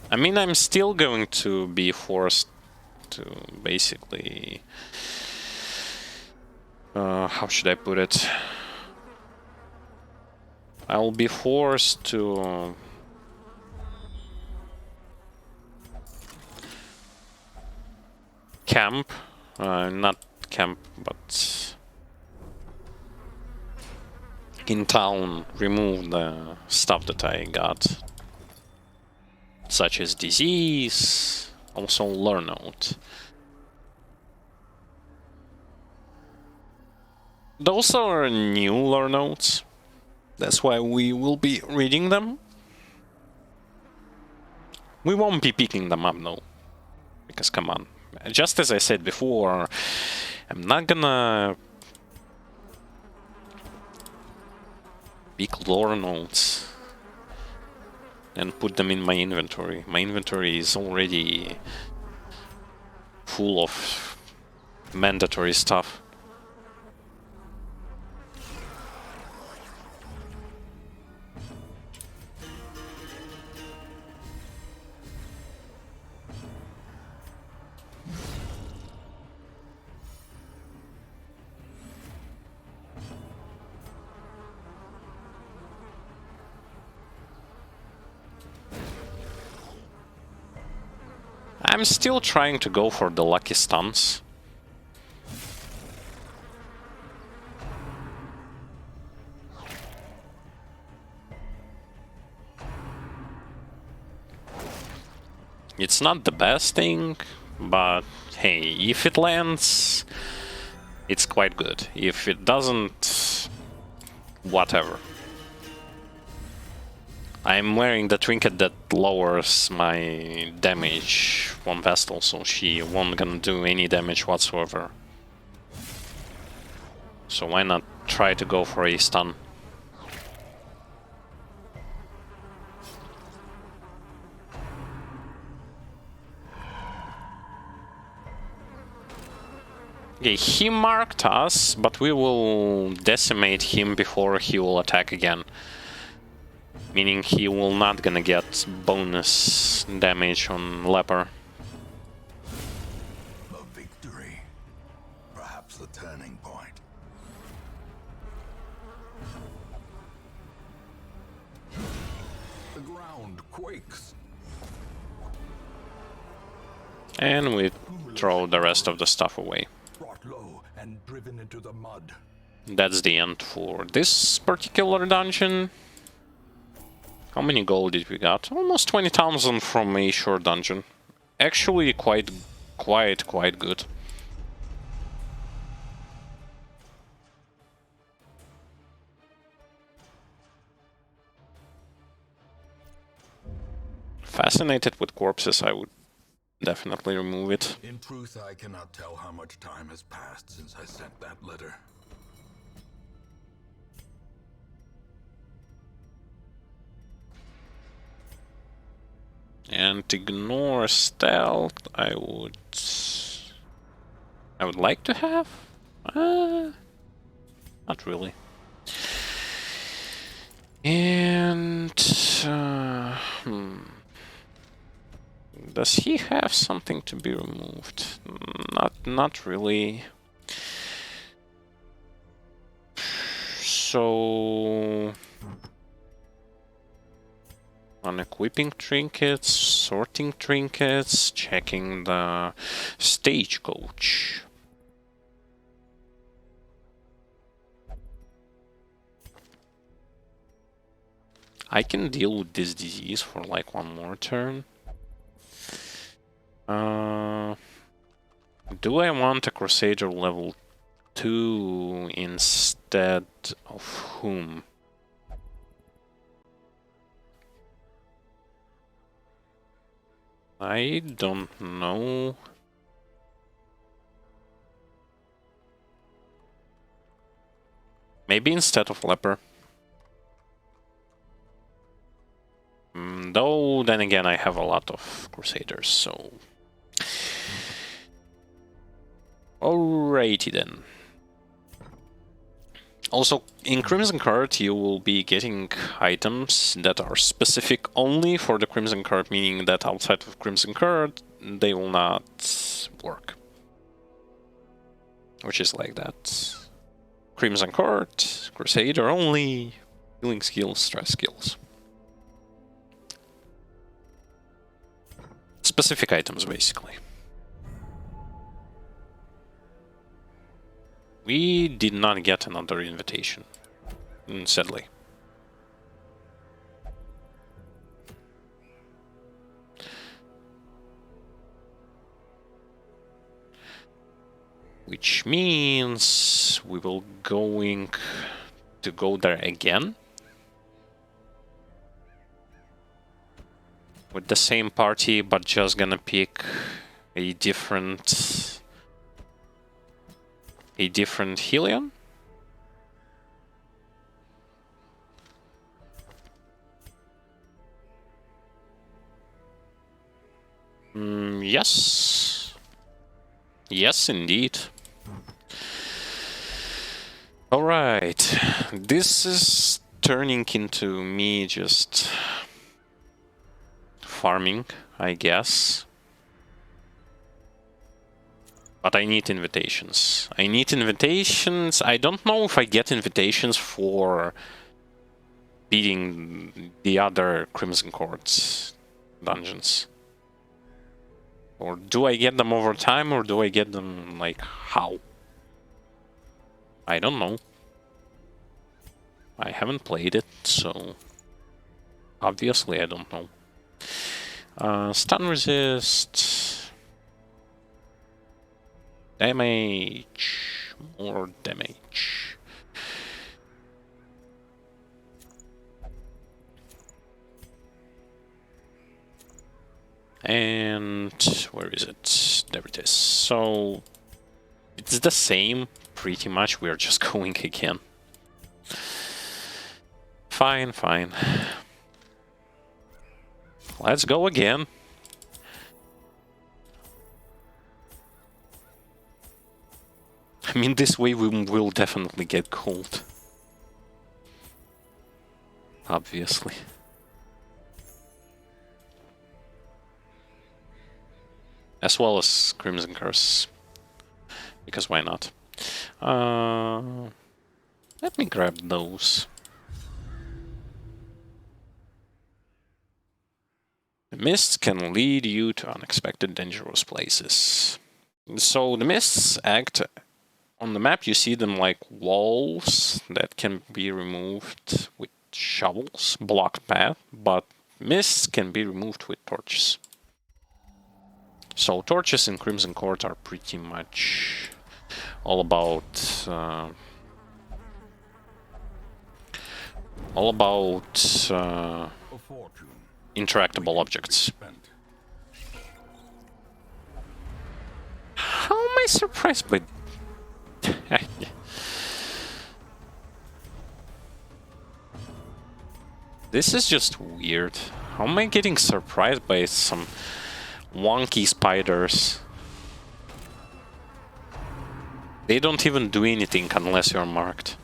I mean, I'm still going to be forced to basically... how should I put it? I'll be forced to... camp. Not camp, but... in town, remove the stuff that I got, such as disease, also lore note. Those are new lore notes, that's why we will be reading them. We won't be picking them up though, because come on, just as I said before, I'm not gonna pick lore notes and put them in my inventory. My inventory is already full of mandatory stuff. I'm still trying to go for the lucky stunts. It's not the best thing, but hey, if it lands, it's quite good. If it doesn't, whatever. I'm wearing the trinket that lowers my damage from Vestal, so she won't gonna do any damage whatsoever. So why not try to go for a stun? Okay, he marked us, but we will decimate him before he will attack again. Meaning he will not gonna get bonus damage on Leper. A victory. Perhaps the turning point. The ground quakes. And we throw the rest of the stuff away. Brought low and driven into the mud. That's the end for this particular dungeon. How many gold did we got? Almost 20,000 from a short dungeon. Actually quite good. Fascinated with corpses, I would definitely remove it. In truth, I cannot tell how much time has passed since I sent that letter. And ignore stealth, I would like to have? Not really. And does he have something to be removed? Not really. So unequipping trinkets, sorting trinkets, checking the stagecoach. I can deal with this disease for like one more turn. Do I want a Crusader level 2 instead of whom? I don't know. Maybe instead of Leper. Though, then again, I have a lot of Crusaders, so... Alrighty then. Also, in Crimson Card, you will be getting items that are specific only for the Crimson Card, meaning that outside of Crimson Card, they will not work. Which is like that. Crimson Card, Crusader only, healing skills, stress skills. Specific items, basically. We did not get another invitation, sadly. Which means we will going to go there again. With the same party, but just gonna pick a different Helion. Yes. Yes, indeed. Alright. This is turning into me just farming, I guess. But I need invitations. I need invitations. I don't know if I get invitations for beating the other Crimson Courts dungeons. Or do I get them over time, or do I get them, like, how? I don't know. I haven't played it, so... Obviously I don't know. Stun resist... Damage... More damage... And where is it? There it is. So it's the same, pretty much. We're just going again. Fine, fine. Let's go again. I mean, this way we will definitely get cold. Obviously. As well as Crimson Curse. Because why not? Let me grab those. The mists can lead you to unexpected dangerous places. So the mists act on the map. You see them like walls that can be removed with shovels, blocked path, but mists can be removed with torches. So torches in Crimson Court are pretty much all about interactable objects. How am I surprised by... This is just weird. How am I getting surprised by some wonky spiders? They don't even do anything unless you're marked.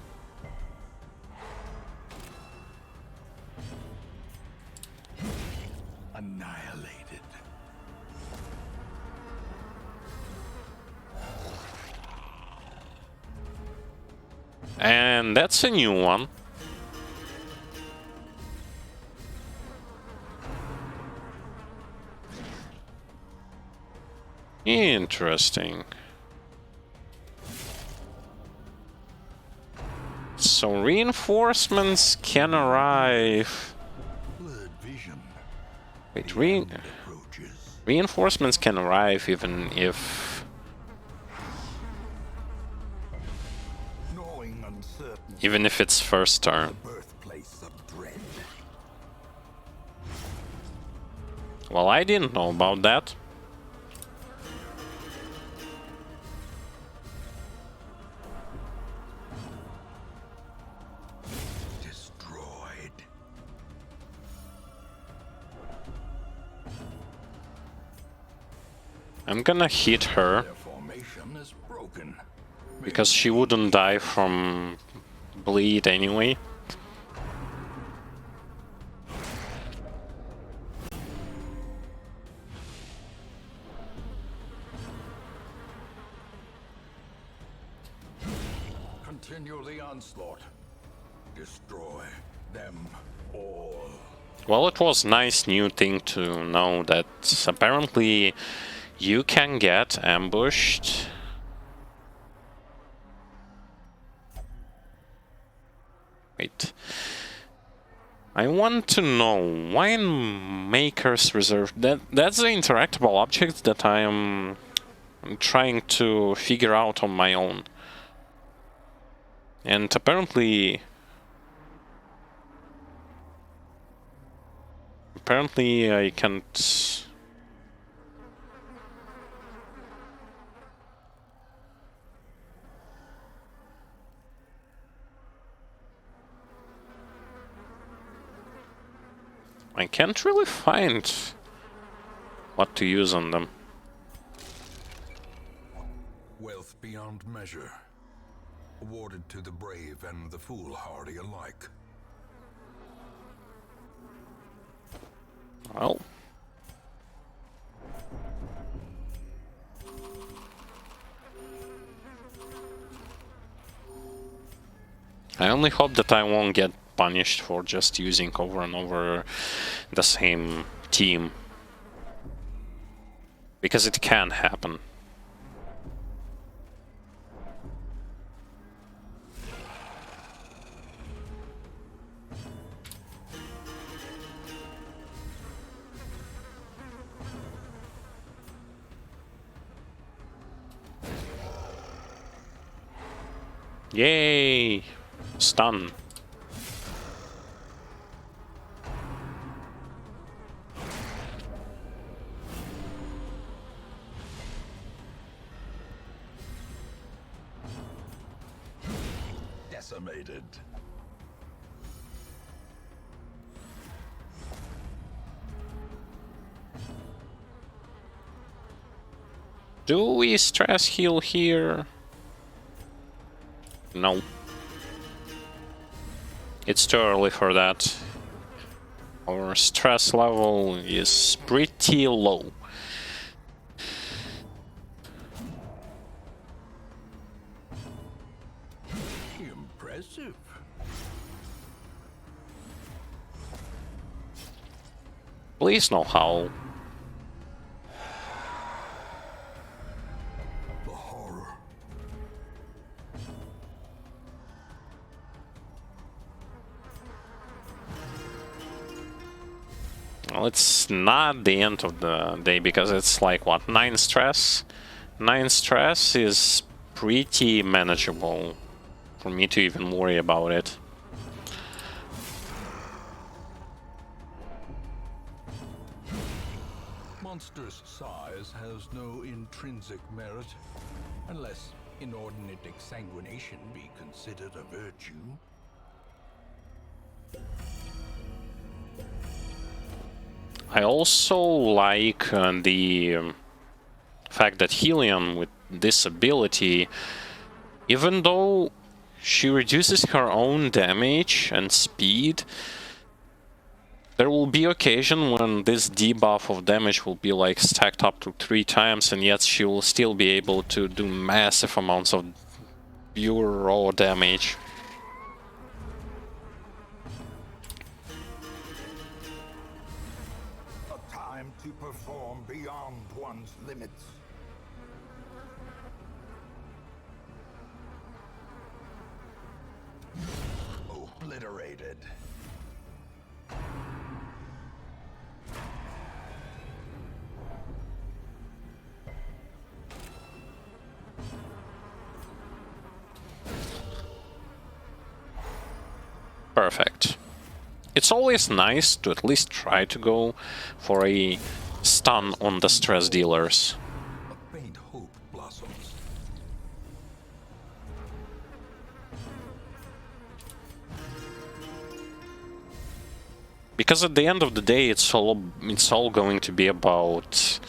Annihilated. And that's a new one. Interesting. So reinforcements can arrive. Blurred vision. Wait, Approaches. reinforcements can arrive even if... Gnawing uncertainty. Even if it's first turn. Birthplace of dread. Well, I didn't know about that. Destroyed. I'm gonna hit her Their formation is broken. because she wouldn't die from bleed anyway. Continue the onslaught. Destroy them all. Well, it was nice new thing to know that apparently you can get ambushed. Wait. I want to know why in Maker's Reserve that's the interactable object that I am trying to figure out on my own. And apparently I can't. I can't really find what to use on them. Wealth beyond measure. Awarded to the brave and the foolhardy alike. Well. I only hope that I won't get punished for just using over and over the same team. Because it can happen. Yay! Stun. Decimated. Do we stress heal here? No. It's too early for that. Our stress level is pretty low. Impressive. Please no howl. The horror. Well, it's not the end of the day because it's like, what, 9 stress? 9 stress is pretty manageable for me to even worry about it. Monstrous size has no intrinsic merit, unless inordinate exsanguination be considered a virtue. I also like the fact that Helion, with this ability, even though she reduces her own damage and speed, there will be occasion when this debuff of damage will be like stacked up to 3 times, and yet she will still be able to do massive amounts of pure raw damage. A time to perform beyond one's limits. Obliterated. Perfect. It's always nice to at least try to go for a stun on the stress dealers. A faint hope blossoms. Because at the end of the day, it's all going to be about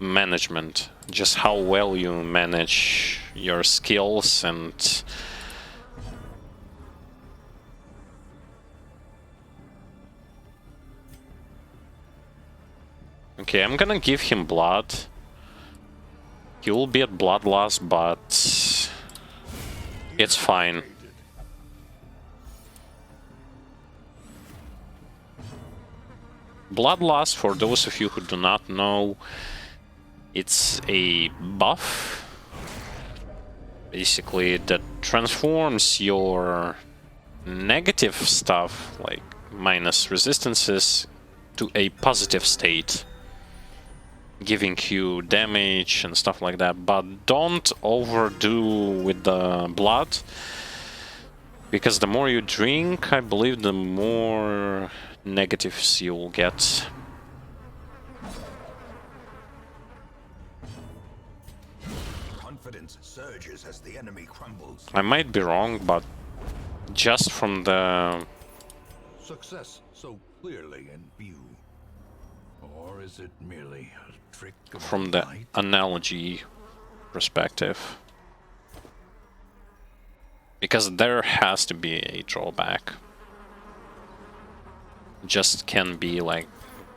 management, just how well you manage your skills and okay, I'm gonna give him blood. He will be at bloodlust, but it's fine. Bloodlust, for those of you who do not know, it's a buff, basically, that transforms your negative stuff, like minus resistances, to a positive state, giving you damage and stuff like that. But don't overdo with the blood, because the more you drink, I believe the more negatives you'll get. Confidence surges as the enemy crumbles. I might be wrong, but just from the Success so clearly in view. Or is it merely a trick of from the light? analogy perspective, because there has to be a drawback. Just can be like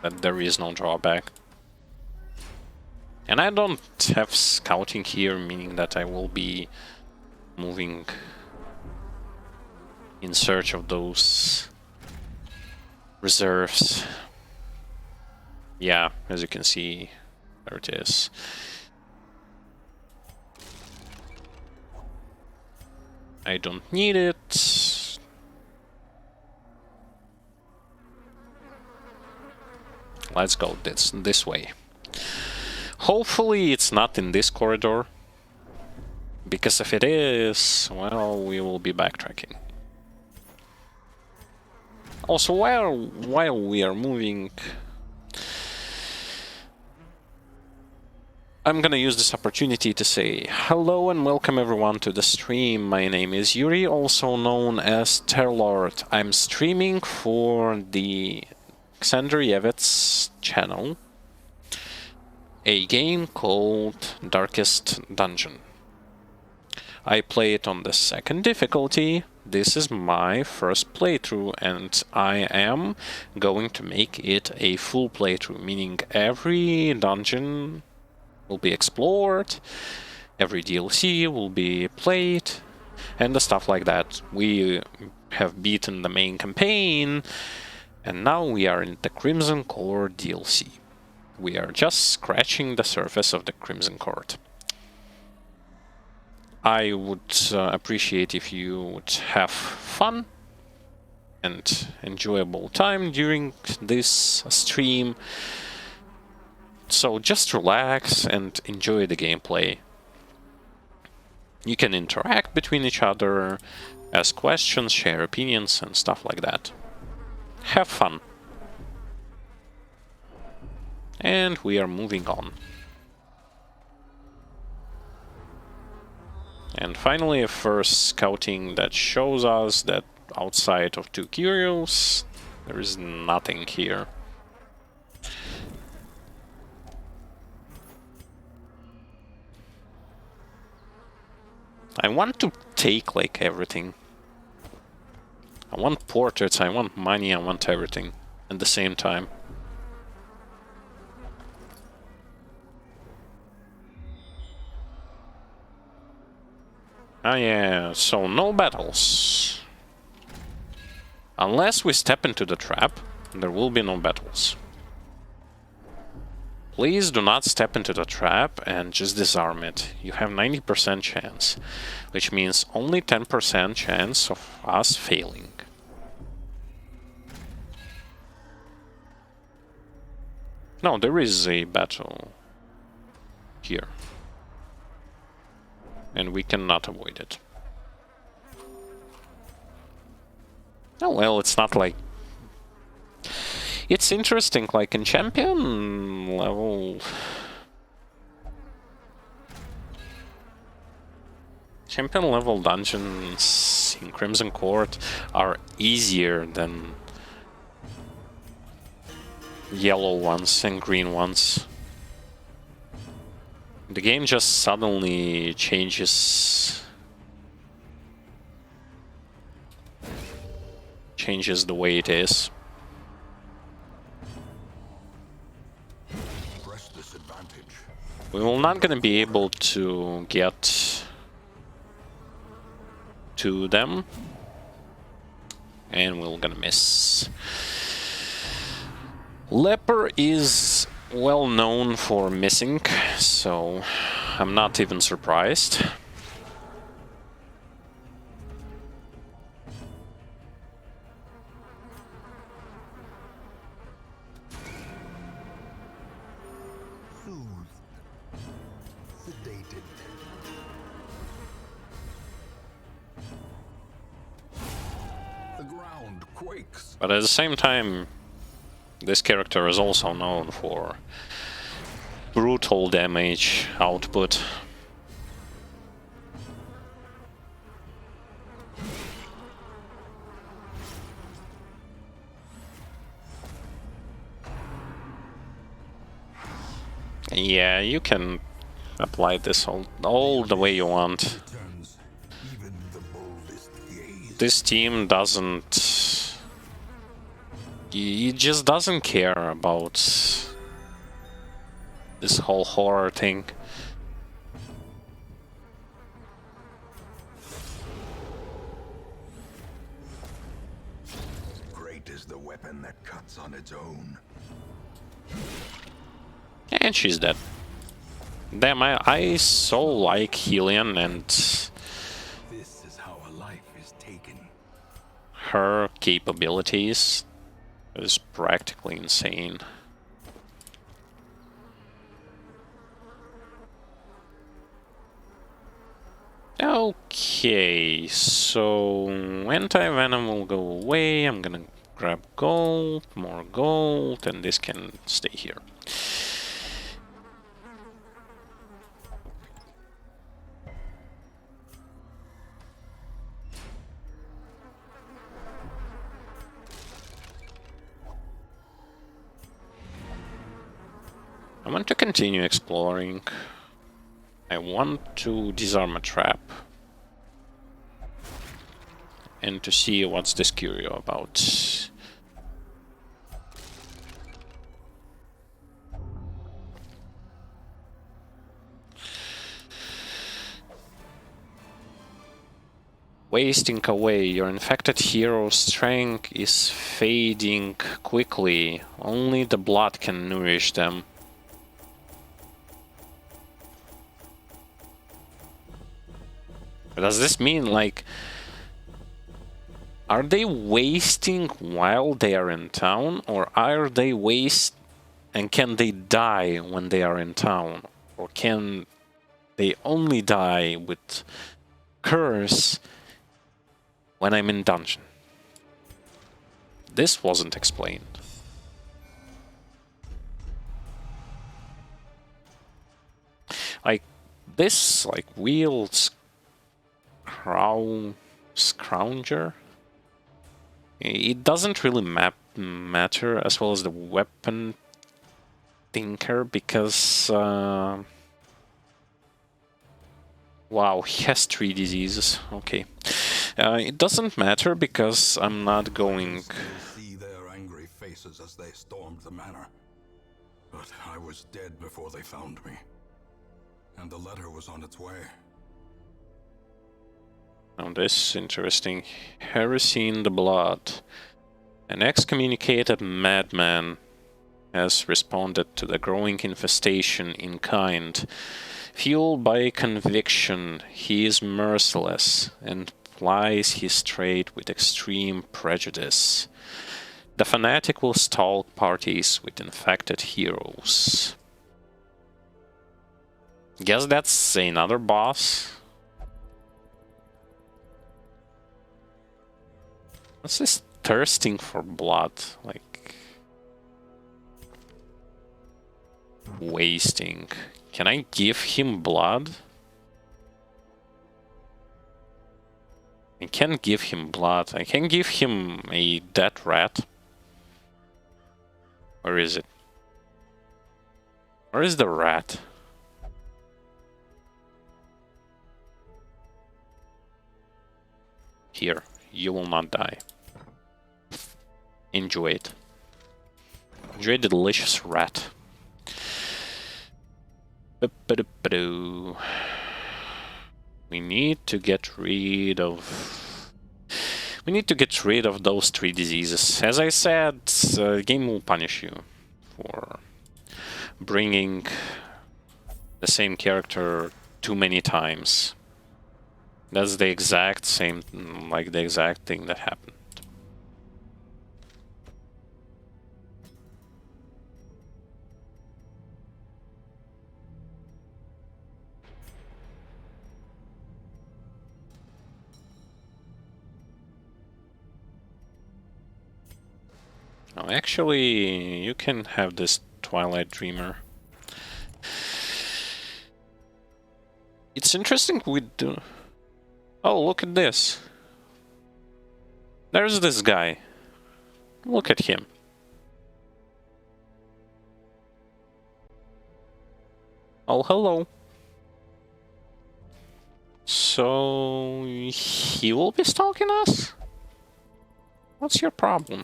that there is no drawback. And I don't have scouting here, meaning that I will be moving in search of those reserves. Yeah, as you can see, there it is. I don't need it. Let's go this way. Hopefully it's not in this corridor, because if it is, well, we will be backtracking. Also, while we are moving, I'm gonna use this opportunity to say hello and welcome everyone to the stream. My name is Yuri, also known as Terrorlord. I'm streaming for the Xander Yevets channel a game called Darkest Dungeon. I play it on the second difficulty. This is my first playthrough, and I am going to make it a full playthrough, meaning every dungeon will be explored, every DLC will be played, and the stuff like that. We have beaten the main campaign, and now we are in the Crimson Court DLC. We are just scratching the surface of the Crimson Court. I would appreciate if you would have fun and enjoyable time during this stream. So just relax and enjoy the gameplay. You can interact between each other, ask questions, share opinions, and stuff like that. Have fun. And we are moving on. And finally, a first scouting that shows us that outside of Two Curios, there is nothing here. I want to take, like, everything. I want portraits, I want money, I want everything at the same time. Ah yeah, so no battles. Unless we step into the trap, there will be no battles. Please do not step into the trap and just disarm it. You have 90% chance, which means only 10% chance of us failing. No, there is a battle here. And we cannot avoid it. Oh well, it's not like... It's interesting, like in champion level... Champion level dungeons in Crimson Court are easier than yellow ones and green ones. The game just suddenly changes the way it is. Press this advantage. We will not gonna be able to get to them, and we're gonna miss. Leper is well known for missing, so I'm not even surprised. Soothed. Sedated. The ground quakes. But at the same time, this character is also known for brutal damage output. Yeah, you can apply this all the way you want. Turns even the boldest gaze. This team doesn't... It just doesn't care about this whole horror thing. Great is the weapon that cuts on its own. And she's dead. Damn, I so like Helion, and This is how a life is taken. her capabilities is practically insane. Okay, so anti-venom will go away. I'm gonna grab gold, more gold, and this can stay here. I want to continue exploring. I want to disarm a trap. and to see what's this curio about. Wasting away, your infected hero's strength is fading quickly. Only the blood can nourish them. Does this mean, like, are they wasting while they are in town, or are they and can they die when they are in town? Or can they only die with curse when I'm in dungeon? This wasn't explained. Like, this, like, wields Scrounger? It doesn't really matter, as well as the weapon Tinker, because wow, he has 3 diseases. Okay, it doesn't matter because I'm not going. See their angry faces as they stormed the manor, but I was dead before they found me, and the letter was on its way. Now this is interesting. Heresy in the blood. An excommunicated madman has responded to the growing infestation in kind. Fueled by conviction, he is merciless and plies his trade with extreme prejudice. The fanatic will stalk parties with infected heroes. Guess that's another boss. What's this thirsting for blood? Like, wasting. Can I give him blood? I can't give him blood. I can give him a dead rat. Where is it? Where is the rat? Here, you will not die. Enjoy it. Enjoy the delicious rat. We need to get rid of... We need to get rid of those 3 diseases. As I said, the game will punish you for bringing the same character too many times. That's the exact same, like the exact thing that happened. Oh, actually, you can have this Twilight Dreamer. It's interesting we do... Oh, look at this. There's this guy. Look at him. Oh, hello. So... he will be stalking us? What's your problem?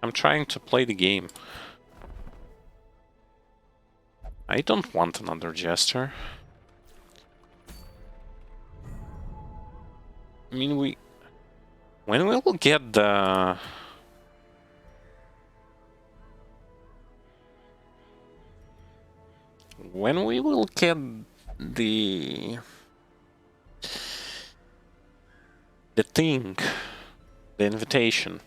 I'm trying to play the game. I don't want another jester. I mean, when we will get the... When we will get the thing, the invitation,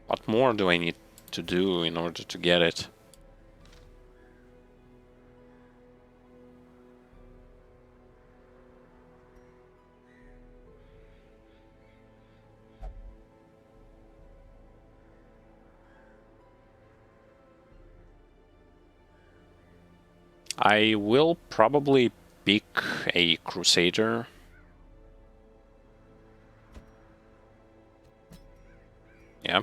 what more do I need to do in order to get it? I will probably pick a Crusader. Yeah.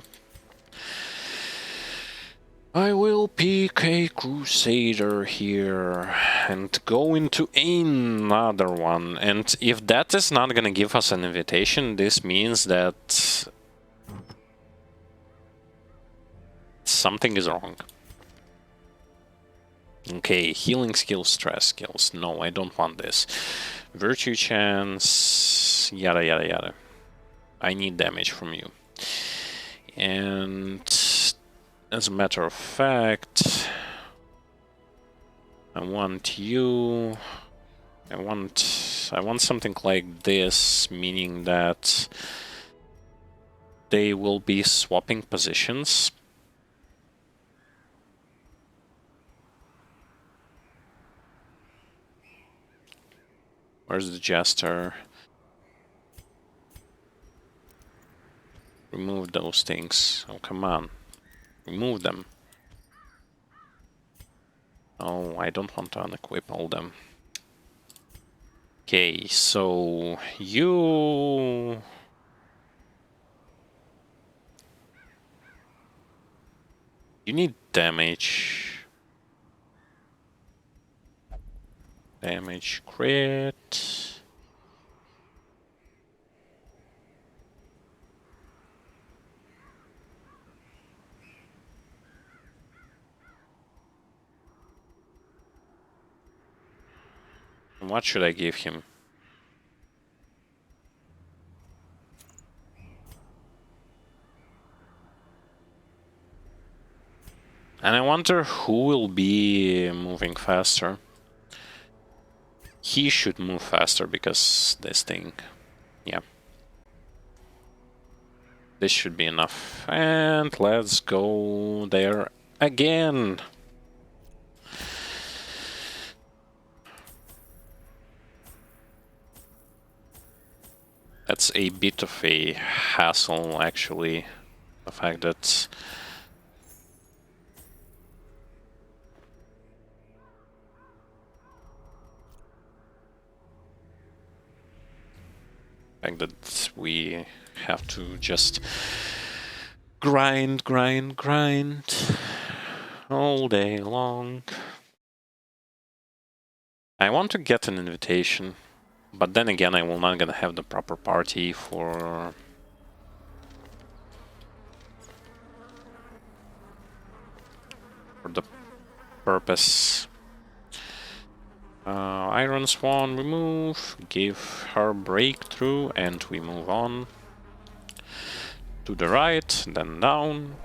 I will pick a Crusader here and go into another one. And if that is not gonna give us an invitation, this means that something is wrong. Okay, healing skills, stress skills. No, I don't want this. Virtue chance, yada yada yada. I need damage from you. And as a matter of fact, I want you. I want something like this, meaning that they will be swapping positions. Where's the Jester? Remove those things. Oh, come on. Remove them. Oh, I don't want to unequip all them. Okay, so you... You need damage. Damage crit. What should I give him? And I wonder who will be moving faster. He should move faster because this thing... Yeah. This should be enough. And let's go there again. That's a bit of a hassle, actually. The fact that... that we have to just grind all day long. I want to get an invitation, but then again I will not gonna have the proper party for the purpose. Iron Swan remove, give her breakthrough, and we move on. To the right, then down.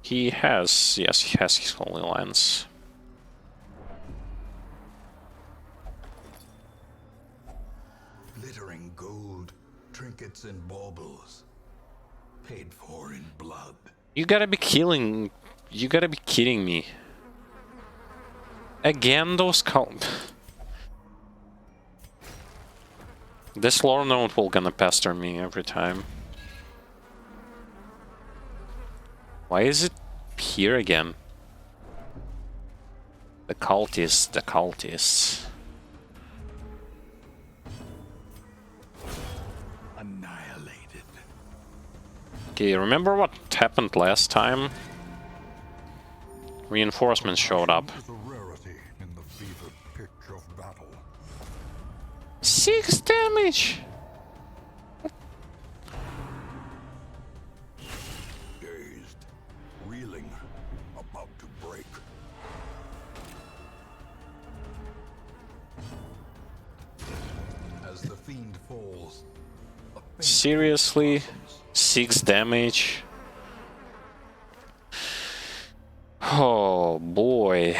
He has, yes, he has his Holy Lance. Glittering gold, trinkets and baubles, paid for in blood. You gotta be kidding me. Again, those This lore node will gonna pester me every time. Why is it here again? The cultists. Annihilated. Okay, remember what happened last time? Reinforcements showed up. Is a rarity in the fevered pitch of battle. 6 damage! Dazed, reeling, about to break. As the fiend falls, a faint Seriously? blossoms. 6 damage? Oh boy.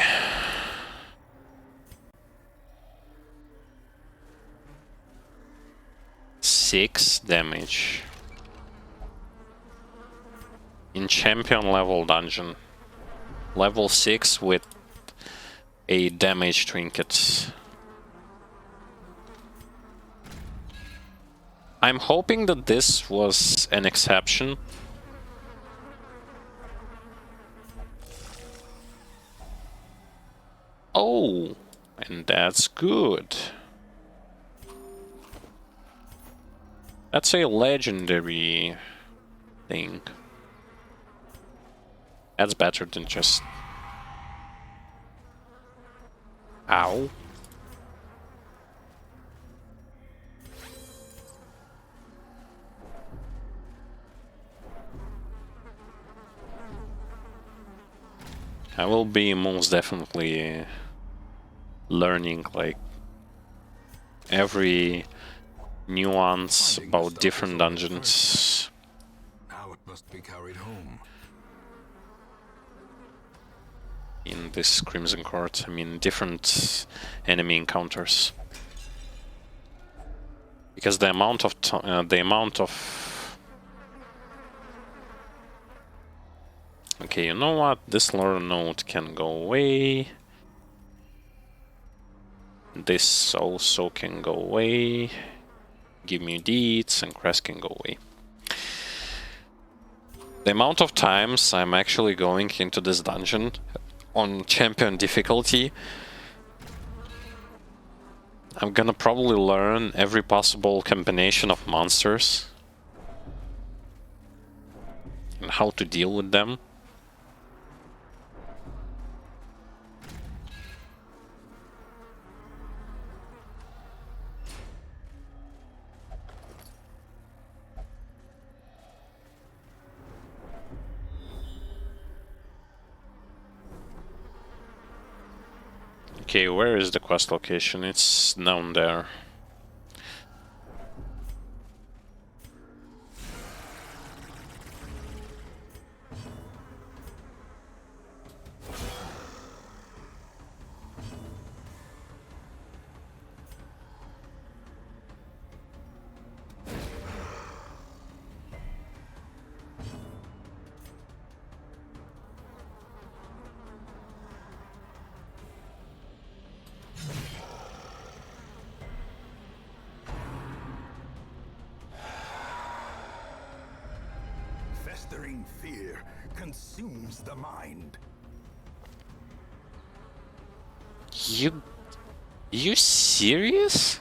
Six damage. In champion level dungeon. Level 6 with a damage trinket. I'm hoping that this was an exception. Oh, and that's good. That's a legendary thing. That's better than just... Ow. I will be most definitely learning like every nuance about different dungeons. Now it must be carried home. In this Crimson Court, I mean different enemy encounters. Because the amount of okay, you know what? This lore node can go away. This also can go away. Give me deeds, and Crest can go away. The amount of times I'm actually going into this dungeon on champion difficulty, I'm gonna probably learn every possible combination of monsters and how to deal with them. Okay, where is the quest location? It's down there. Festering fear consumes the mind. You serious?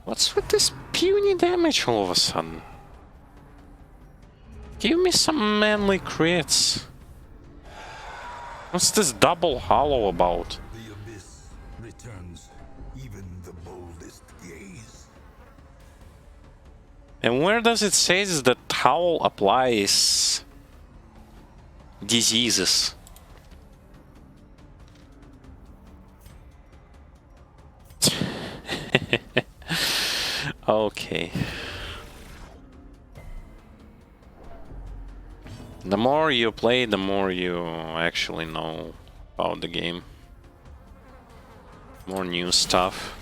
What's with this puny damage all of a sudden? Give me some manly crits. What's this double hollow about? The abyss returns even the boldest gaze. And where does it say that howl applies diseases? Okay. The more you play, the more you actually know about the game. More new stuff.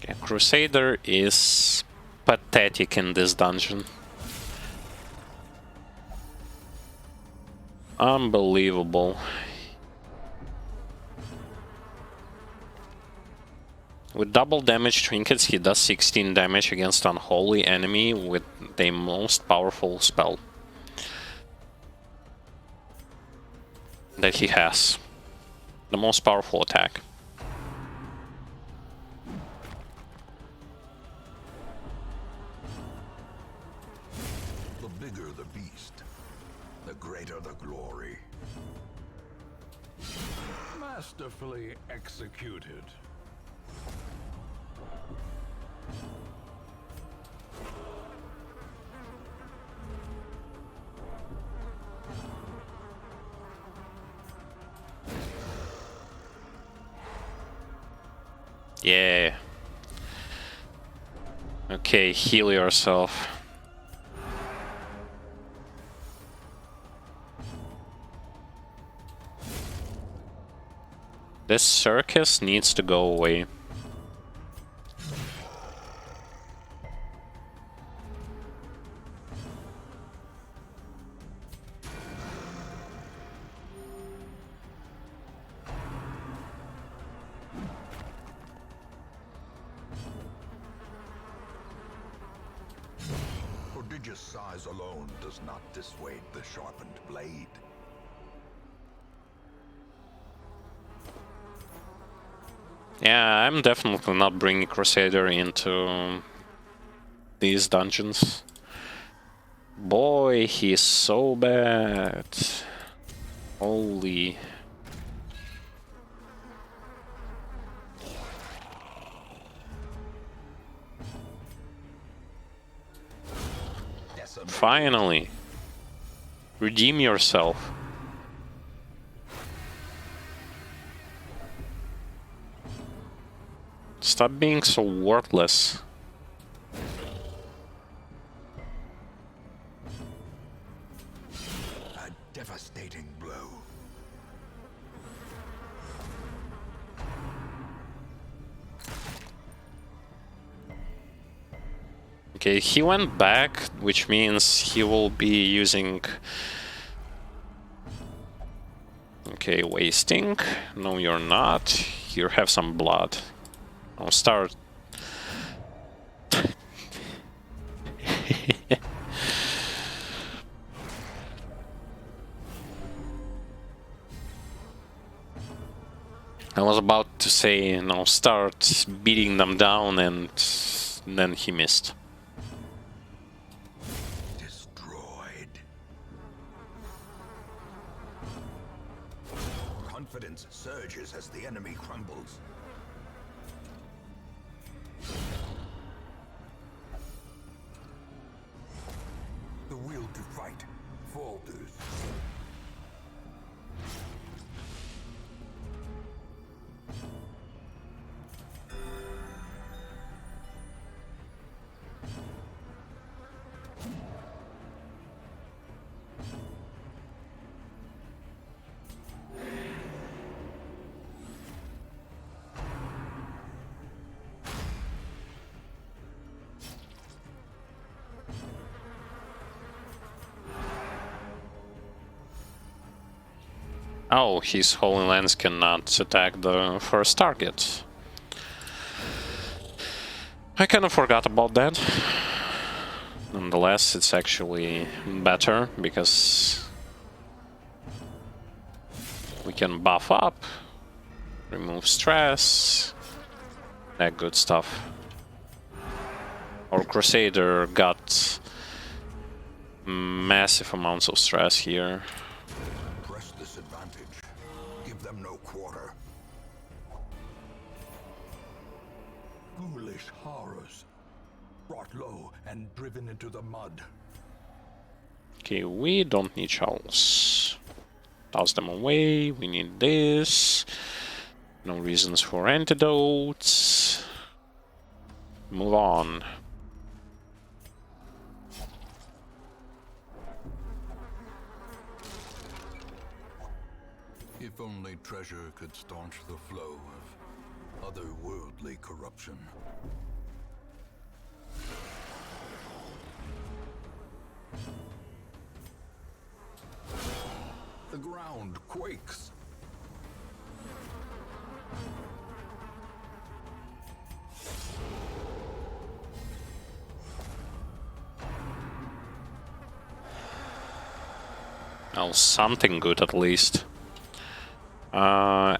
Okay, Crusader is pathetic in this dungeon. Unbelievable. With double damage trinkets, he does 16 damage against unholy enemy with the most powerful spell that he has. The most powerful attack. The bigger the beast, the greater the glory. Masterfully executed. Yeah. Okay, heal yourself. This circus needs to go away. Prodigious size alone does not dissuade the sharpened blade. Yeah, I'm definitely not bringing Crusader into these dungeons. Boy, he's so bad. Holy. Finally. Redeem yourself. Stop being so worthless. A devastating blow. Okay, he went back, which means he will be using... Okay, wasting. No, you're not. Here, have some blood. I'll start. I was about to say, start beating them down, and then he missed. Destroyed. Confidence surges as the enemy crumbles. The will to fight falters. Oh, his Holy Lance cannot attack the first target. I kind of forgot about that. Nonetheless, it's actually better, because we can buff up, remove stress, that good stuff. Our Crusader got massive amounts of stress here. Press this advantage. Give them no quarter. Ghoulish horrors. Brought low and driven into the mud. Okay, we don't need shovels. Toss them away, we need this. No reasons for antidotes. Move on. If only treasure could staunch the flow of otherworldly corruption. The ground quakes. Oh, something good at least.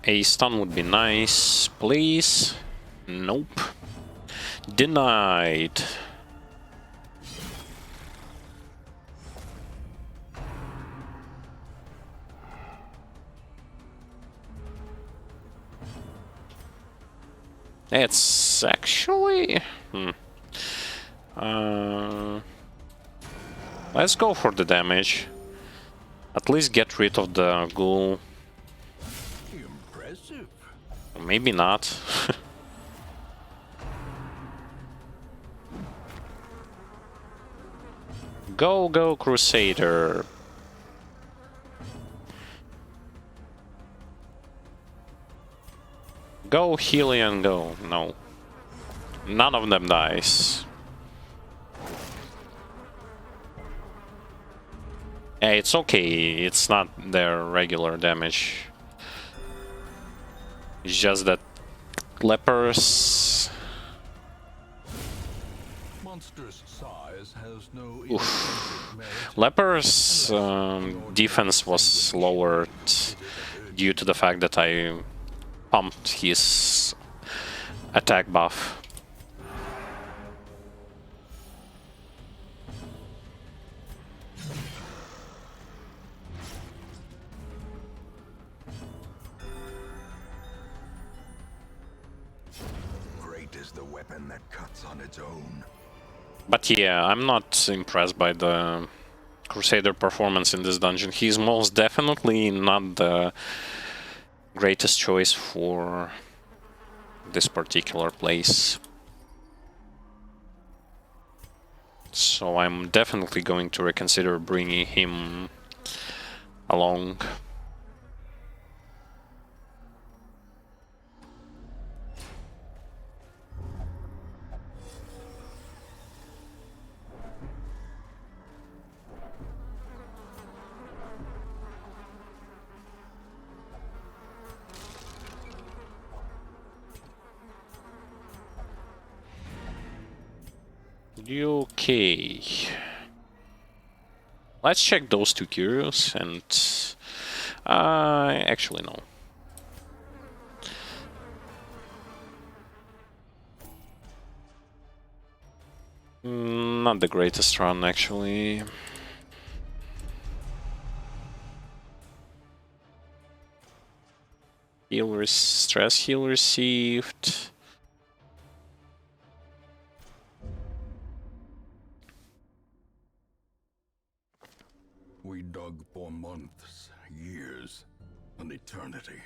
A stun would be nice, please. Nope. Denied. It's actually... let's go for the damage. At least get rid of the ghoul. Impressive. Maybe not. Go, go, Crusader. Go, Helion, go. No. None of them dies. Yeah, it's okay. It's not their regular damage. It's just that lepers... Monstrous size has was no Oof. intrinsic merit. Leper's defense was lowered due to the fact that I pumped his attack buff. Great is the weapon that cuts on its own. But yeah, I'm not impressed by the Crusader performance in this dungeon. He's most definitely not the greatest choice for this particular place. So I'm definitely going to reconsider bringing him along. Okay. Let's check those two curios and actually no. Not the greatest run actually. Stress heal received. We dug for months, years, an eternity,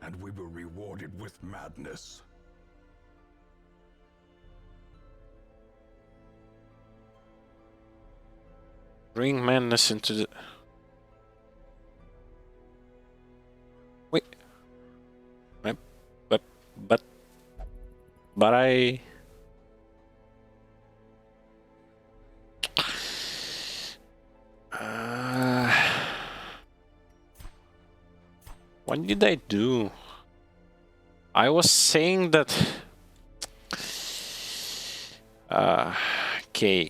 and we were rewarded with madness. Bring madness into the... Wait. But I... What did I do? I was saying that... K.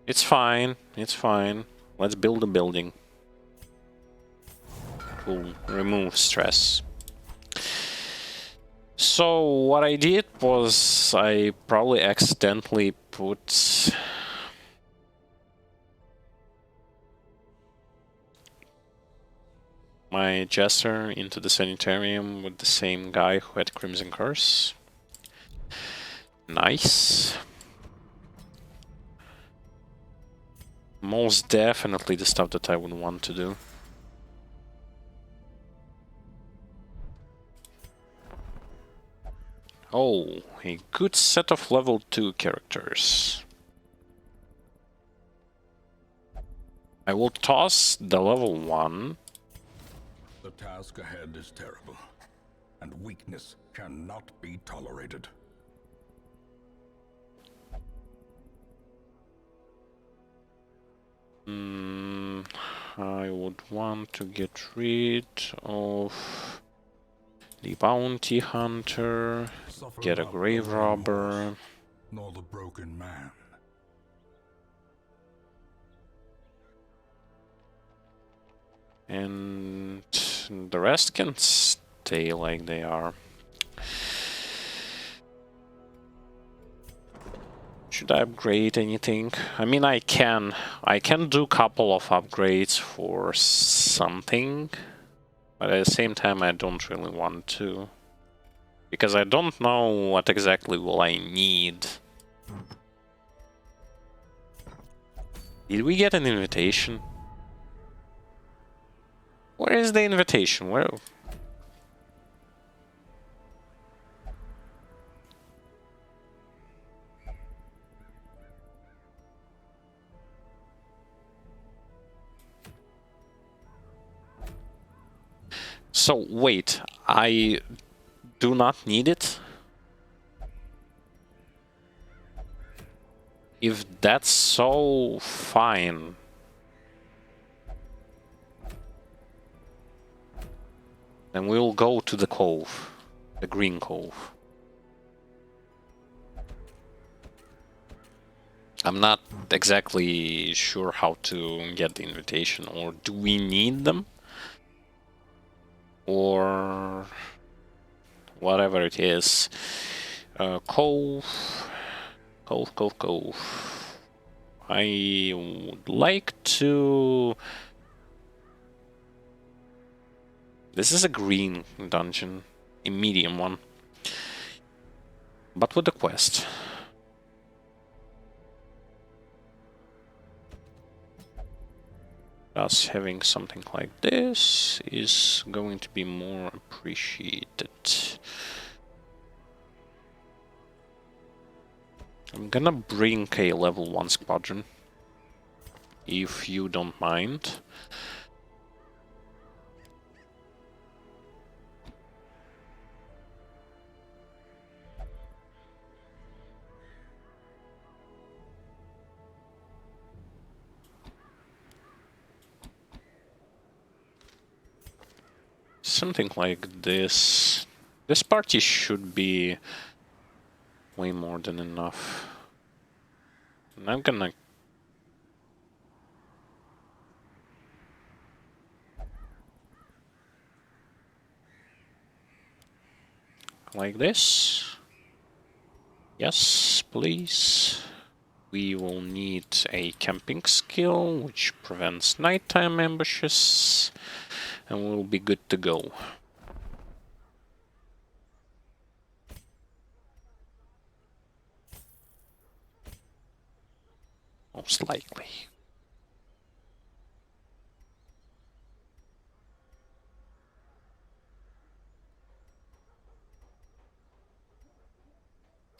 It's fine. It's fine. Let's build a building. Cool. Remove stress. So what I did was I probably accidentally put my Jester into the sanitarium with the same guy who had Crimson Curse. Nice. Most definitely the stuff that I would want to do. Oh, a good set of level 2 characters. I will toss the level 1. The task ahead is terrible, and weakness cannot be tolerated. I would want to get rid of the Bounty Hunter, get a Grave Robber, nor the broken man. and the rest can stay like they are. Should I upgrade anything? I mean, I can do a couple of upgrades for something, but at the same time I don't really want to, because I don't know what exactly will I need. Did we get an invitation? Where is the invitation? Where? So wait, I do not need it? If that's so, fine. Then we'll go to the cove, the green cove. I'm not exactly sure how to get the invitation, or do we need them? Or whatever it is. Cove. I would like to... This is a green dungeon, a medium one. But with the quest. Us having something like this is going to be more appreciated. I'm gonna bring a level 1 squadron, if you don't mind. Something like this. This party should be way more than enough. And I'm gonna... like this. Yes, please. We will need a camping skill, which prevents nighttime ambushes, and we'll be good to go. Most likely.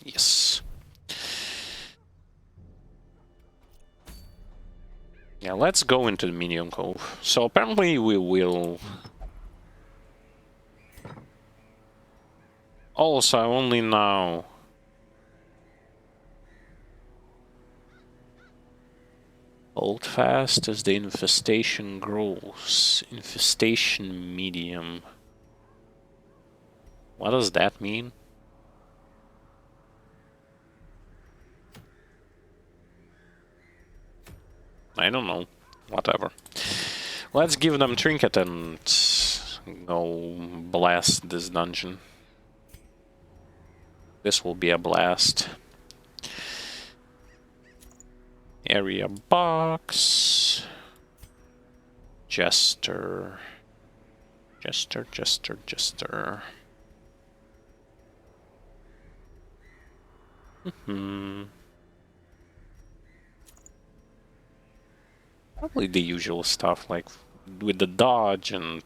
Yes. Yeah, let's go into the medium cove. So apparently we will... Also, only now... Hold fast as the infestation grows. Infestation medium. What does that mean? I don't know. Whatever. Let's give them trinket and go blast this dungeon. This will be a blast. Area box. Jester. Jester. Probably the usual stuff, like with the dodge and...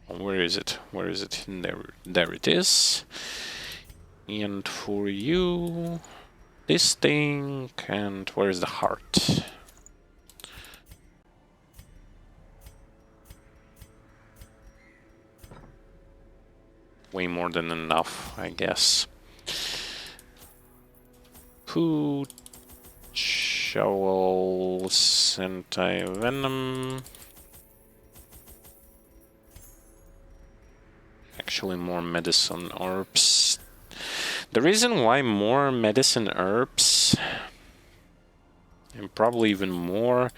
Where is it? Where is it? There it is. And for you, this thing, and where is the heart? Way more than enough, I guess. Food, shovels, anti-venom. Actually, more medicine herbs. The reason why more medicine herbs, and probably even more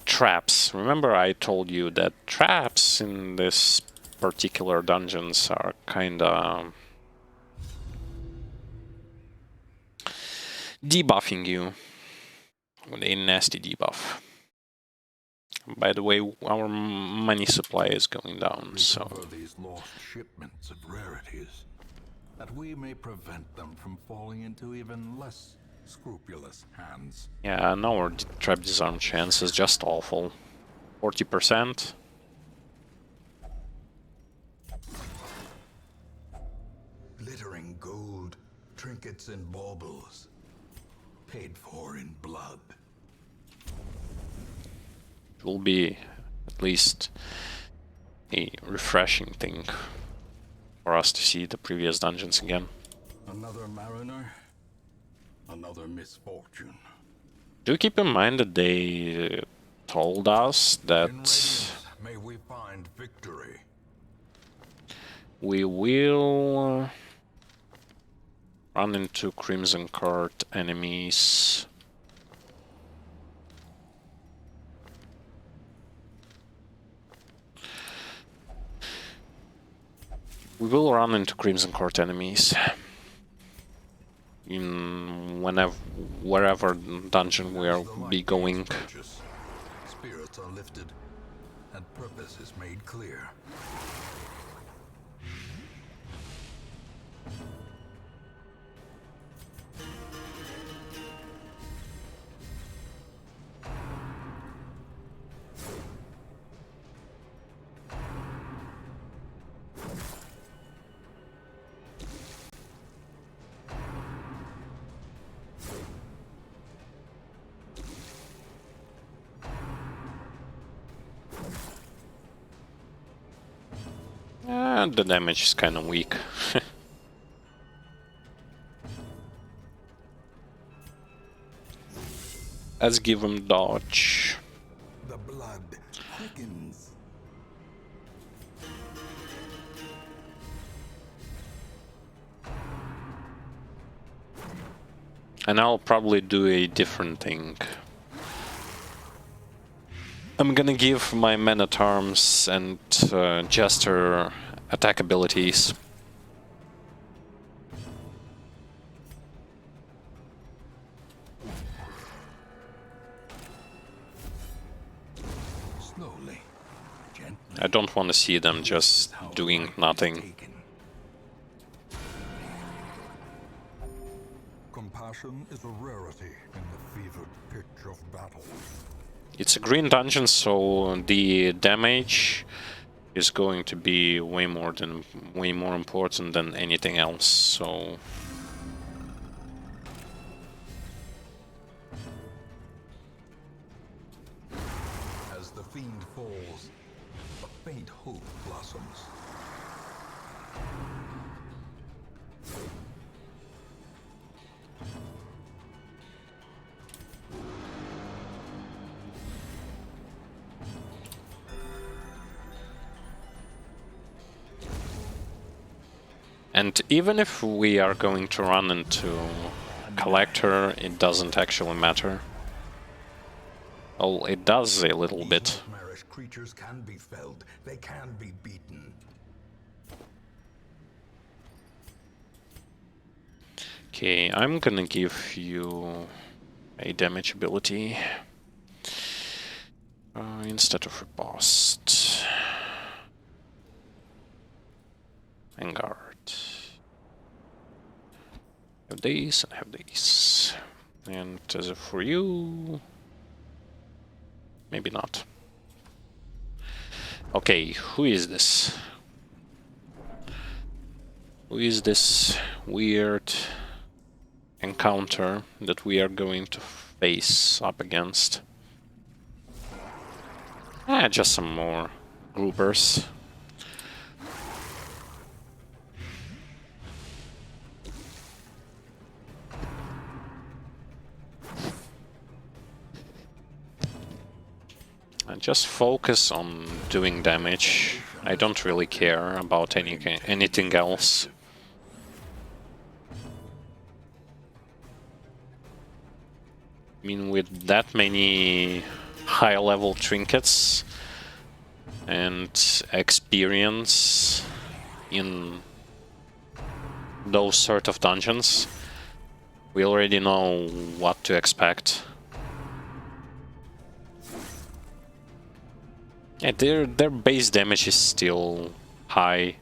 traps. Remember I told you that traps in this particular dungeons are kinda debuffing you with a nasty debuff. By the way, our money supply is going down, so... these lost shipments of rarities, that we may prevent them from falling into even less scrupulous hands. Yeah, now our trap disarm chance is just awful. 40%. Glittering gold, trinkets and baubles, paid for in blood. It will be at least a refreshing thing for us to see the previous dungeons again. Another mariner, another misfortune. Do keep in mind that they told us In that Radiance, may we find victory. we will run into Crimson Court enemies. We will run into Crimson Court enemies in wherever dungeon we'll be going. Spirits are lifted, and purpose is made clear. And the damage is kind of weak. Let's give him dodge. The blood quickens. And I'll probably do a different thing. I'm gonna give my Men-at-Arms and Jester attack abilities. Slowly, gently. I don't want to see them just doing nothing. Compassion is a rarity in the fevered pitch of battle. It's a green dungeon, so the damage is going to be way more important than anything else. So As the fiend falls, a faint hope blossoms. and even if we are going to run into Collector, it doesn't actually matter. Oh, it does a little bit. Nightmarish creatures can be felled. They can be beaten. Okay, I'm gonna give you a damage ability instead of Riposte. Vanguard. Have these and have these. And as for you, maybe not. Okay, who is this? Who is this weird encounter that we are going to face up against? Just some more groupers. And just focus on doing damage. I don't really care about anything else. I mean, with that many high-level trinkets and experience in those sort of dungeons, we already know what to expect. Yeah, their base damage is still high.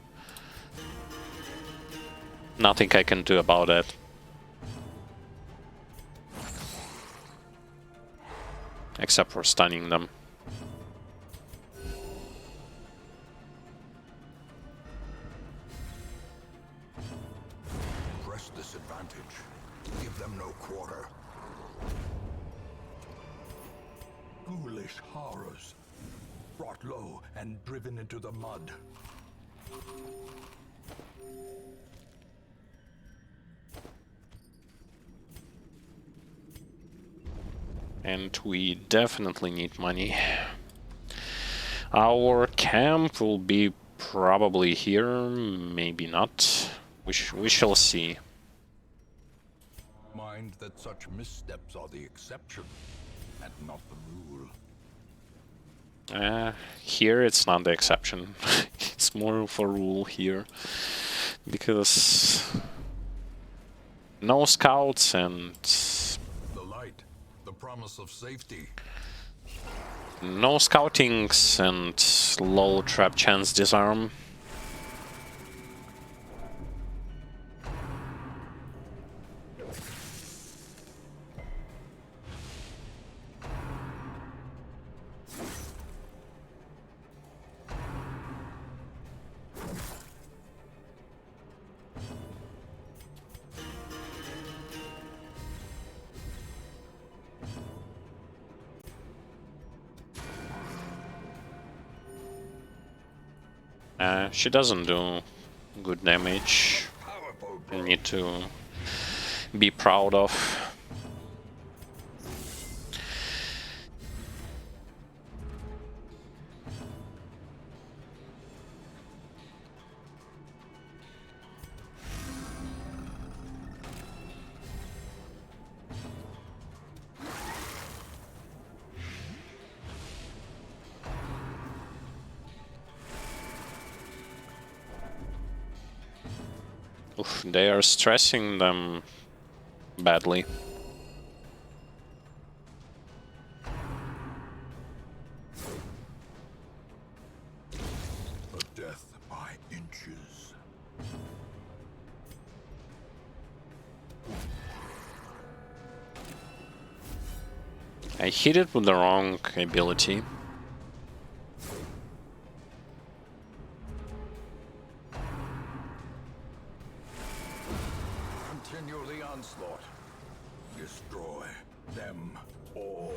Nothing I can do about it. Except for stunning them. Press this advantage. Give them no quarter. Ghoulish horrors. Brought low and driven into the mud. And we definitely need money. Our camp will be probably here, maybe not. We shall see. Mind that such missteps are the exception, and not the rule. Here it's not the exception. It's more of a rule here. Because no scouts and The light, the promise of safety. no scoutings and low trap chance disarm. She doesn't do good damage. You need to be proud of. Oof, they are stressing them badly. A death by inches. I hit it with the wrong ability. Continue the onslaught. Destroy them all.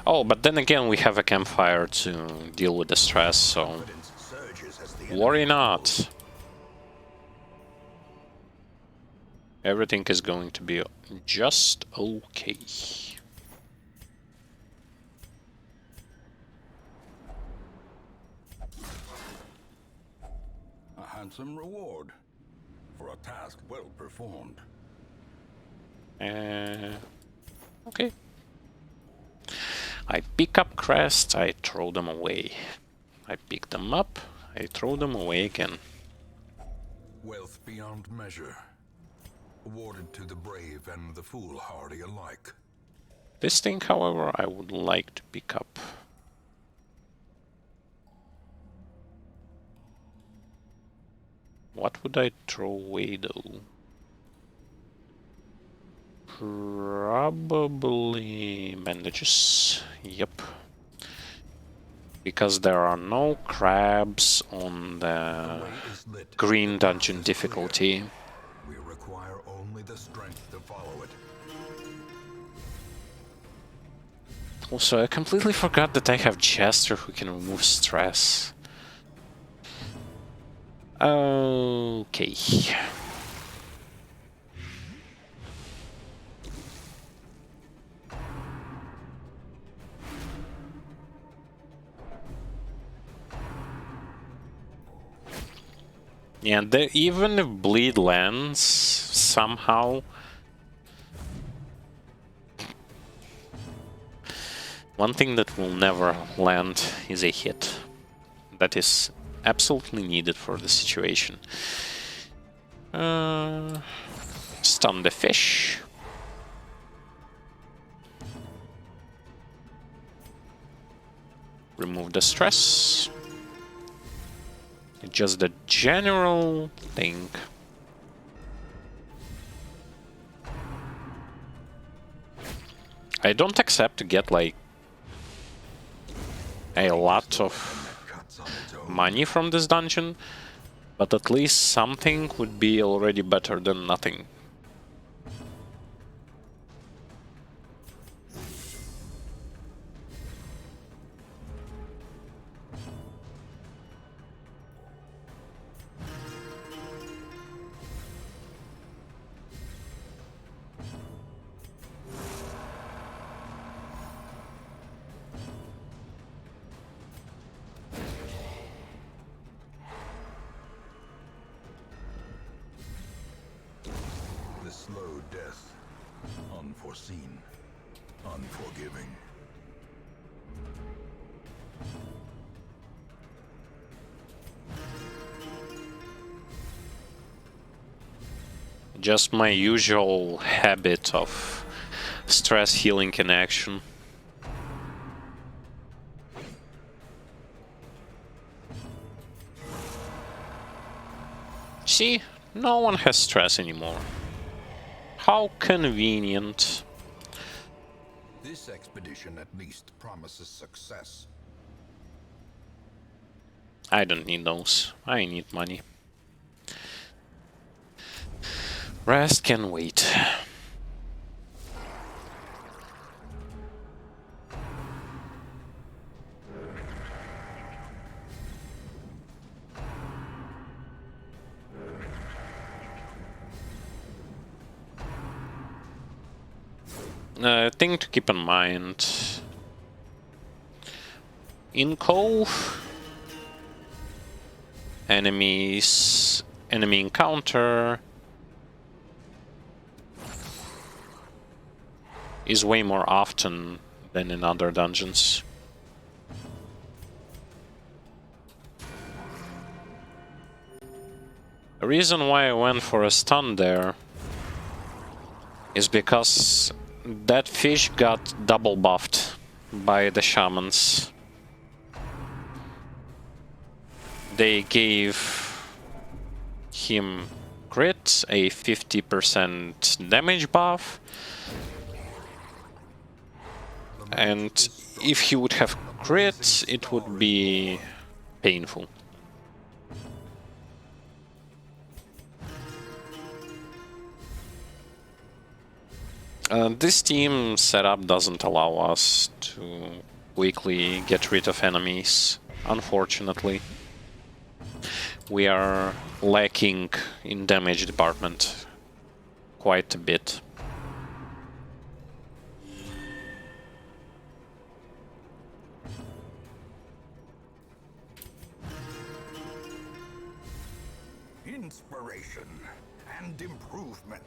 Oh, but then again we have a campfire to deal with the stress, so Confidence surges as the worry enemy not. Everything is going to be just okay. A handsome reward for a task well performed. Okay. I pick up crests, I throw them away. I pick them up, I throw them away again. Wealth beyond measure, awarded to the brave and the foolhardy alike. This thing, however, I would like to pick up. What would I throw away, though? Probably bandages. Yep. Because there are no crabs on the green dungeon difficulty. We require only the strength to follow it. Also, I completely forgot that I have Jester who can remove stress. Okay. Yeah, even if bleed lands somehow, one thing that will never land is a hit. That is absolutely needed for the situation. Stun the fish. Remove the stress. Just the general thing. I don't accept to get like a lot of money from this dungeon, but at least something would be already better than nothing. unforeseen, unforgiving. Just my usual habit of stress healing in action. See, no one has stress anymore. How convenient. This expedition at least promises success. I don't need those. I need money. Rest can wait. Thing to keep in mind. In Cove, enemy encounter is way more often than in other dungeons. The reason why I went for a stun there is because that fish got double buffed by the shamans. They gave him crit, a 50% damage buff, and if he would have crit, it would be painful. This team setup doesn't allow us to quickly get rid of enemies, unfortunately. We are lacking in damage department quite a bit. Inspiration and improvement.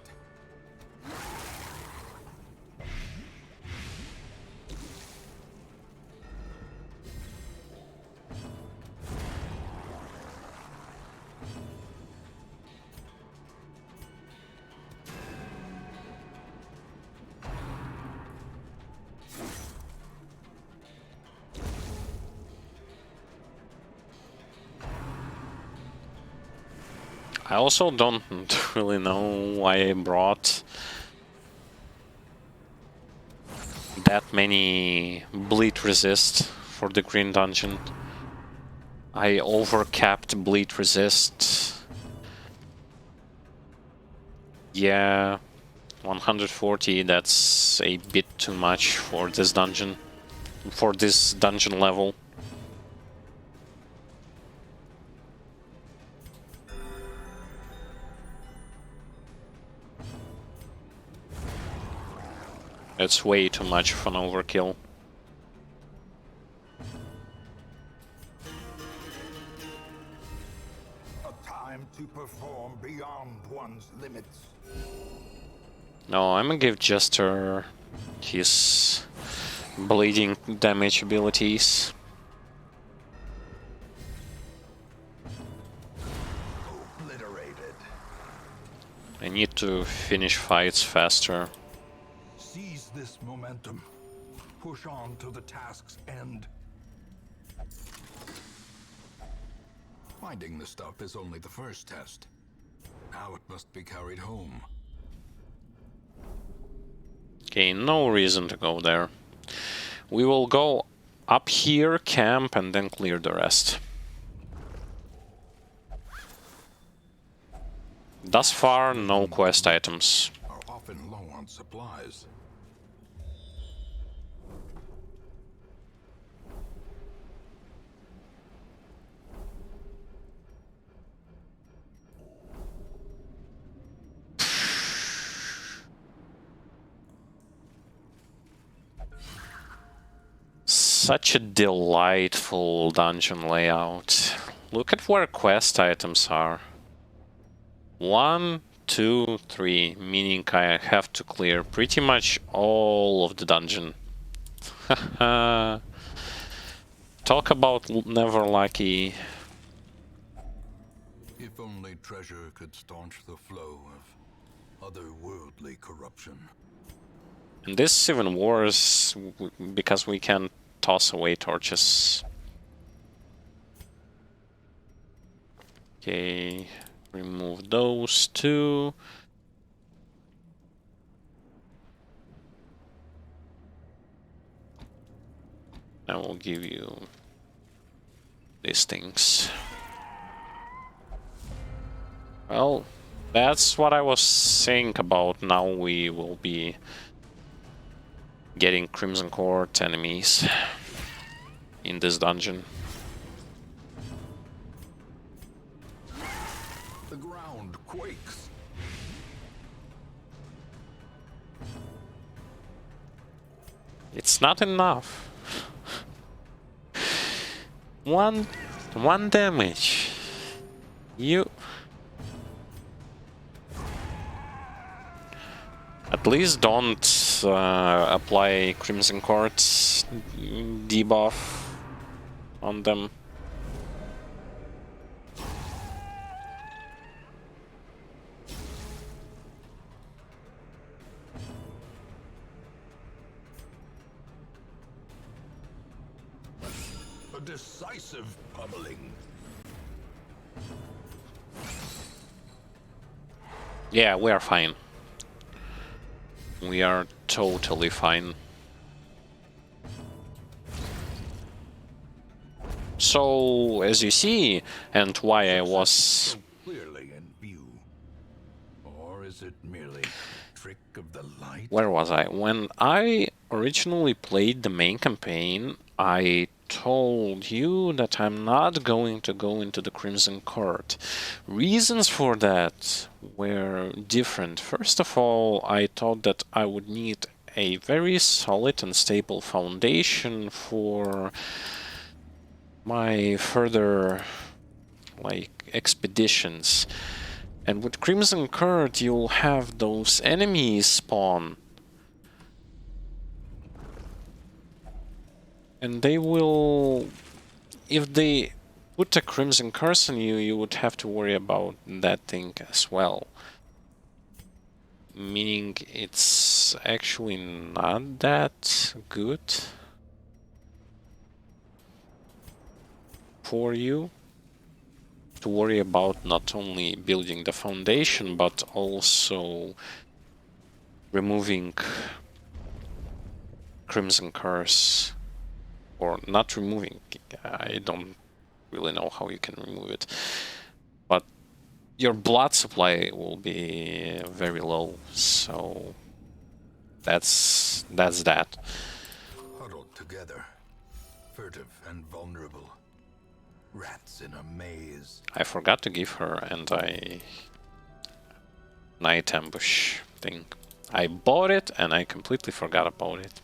I also don't really know why I brought that many bleed resist for the green dungeon. I overcapped bleed resist. Yeah, 140, that's a bit too much for this dungeon, for this dungeon level. It's way too much of an overkill. A time to perform beyond one's limits. No, I'm gonna give Jester his bleeding damage abilities. Obliterated. I need to finish fights faster. Seize this momentum. Push on to the task's end. Finding the stuff is only the first test. Now it must be carried home. Okay, no reason to go there. We will go up here, camp, and then clear the rest. Thus far, no quest items. Are often low on supplies. Such a delightful dungeon layout. Look at where quest items are. 1, 2, 3, meaning I have to clear pretty much all of the dungeon. Talk about never lucky. If only treasure could staunch the flow of otherworldly corruption. And this is even worse because we can toss away torches. Okay, remove those two. I will give you these things. Well, that's what I was saying about. Now we will be getting Crimson Court enemies in this dungeon. The ground quakes. It's not enough. One damage. You at least don't apply Crimson Court's debuff on them. A decisive pummeling. Yeah, we are fine. We are totally fine. So, as you see, and why I was... So clearly in view. Or is it merely a trick of the light? Where was I? When I originally played the main campaign, I told you that I'm not going to go into the Crimson Court. Reasons for that were different. First of all, I thought that I would need a very solid and stable foundation for my further expeditions. And with Crimson Court you'll have those enemies spawn. And they will... If they put a Crimson Curse on you, you would have to worry about that thing as well. Meaning it's actually not that good for you to worry about not only building the foundation, but also removing Crimson Curse. Or not removing, I don't really know how you can remove it. But your blood supply will be very low, so that's that. Huddled together, furtive and vulnerable. Rats in a maze. I forgot to give her night ambush thing. I bought it and I completely forgot about it.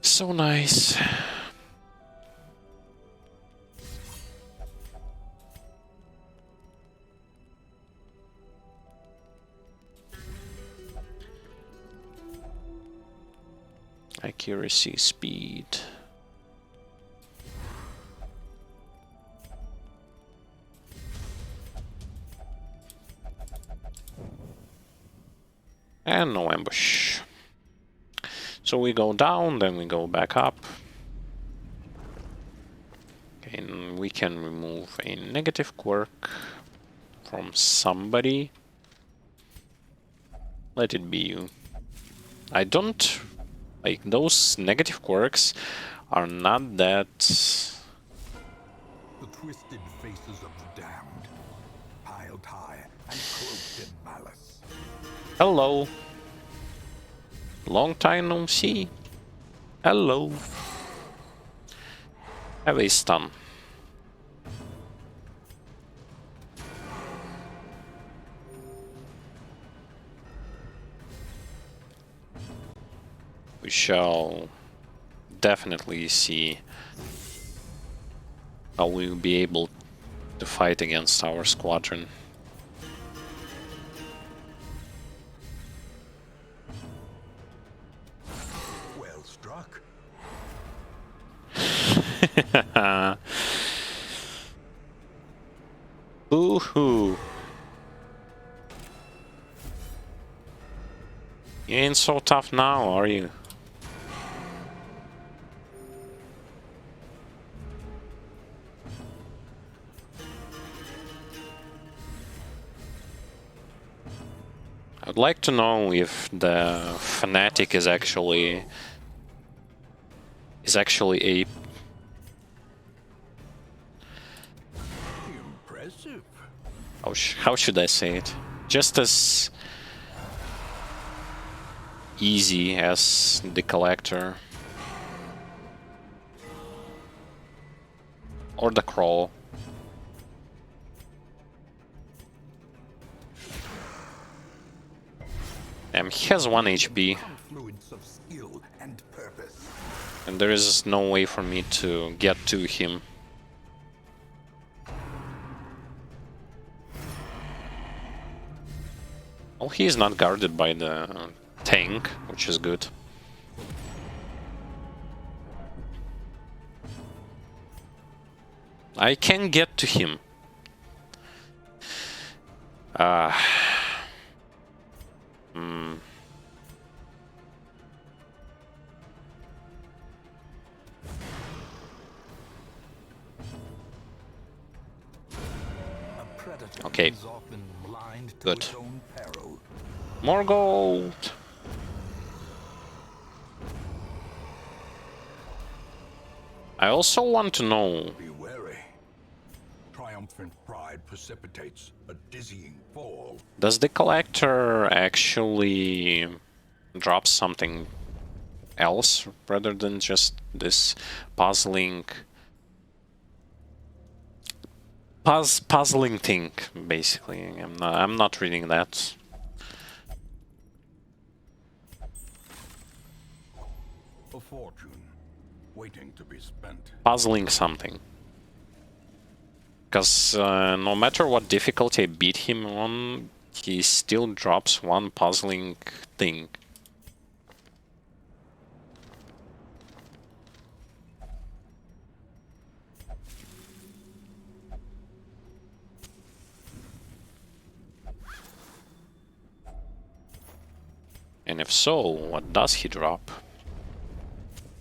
So nice. Accuracy, speed. And no ambush. So we go down, then we go back up. Okay, and we can remove a negative quirk from somebody. Let it be you. I don't... like, those negative quirks are not that... The twisted faces of the damned, piled high and cloaked in malice. Hello. Long time no see. Hello. Have a stun. We shall definitely see how we'll be able to fight against our squadron. Boo-hoo. You ain't so tough now, are you? I'd like to know if the fanatic is actually a Impressive. how should I say it? Just as easy as the collector or the crawl. He has 1 HP, Confluence of skill and purpose. and there is no way for me to get to him. Well, he is not guarded by the tank, which is good. I can get to him. A predator Okay. is often blind to Good. its own peril. More gold! I also want to know, Be wary. Triumphant pride precipitates a dizzying fall. does the collector actually drop something else rather than just this puzzling puzzling thing, basically? I'm not reading that. A fortune waiting to be spent. Puzzling something. Because no matter what difficulty I beat him on, he still drops one puzzling thing. And if so, what does he drop?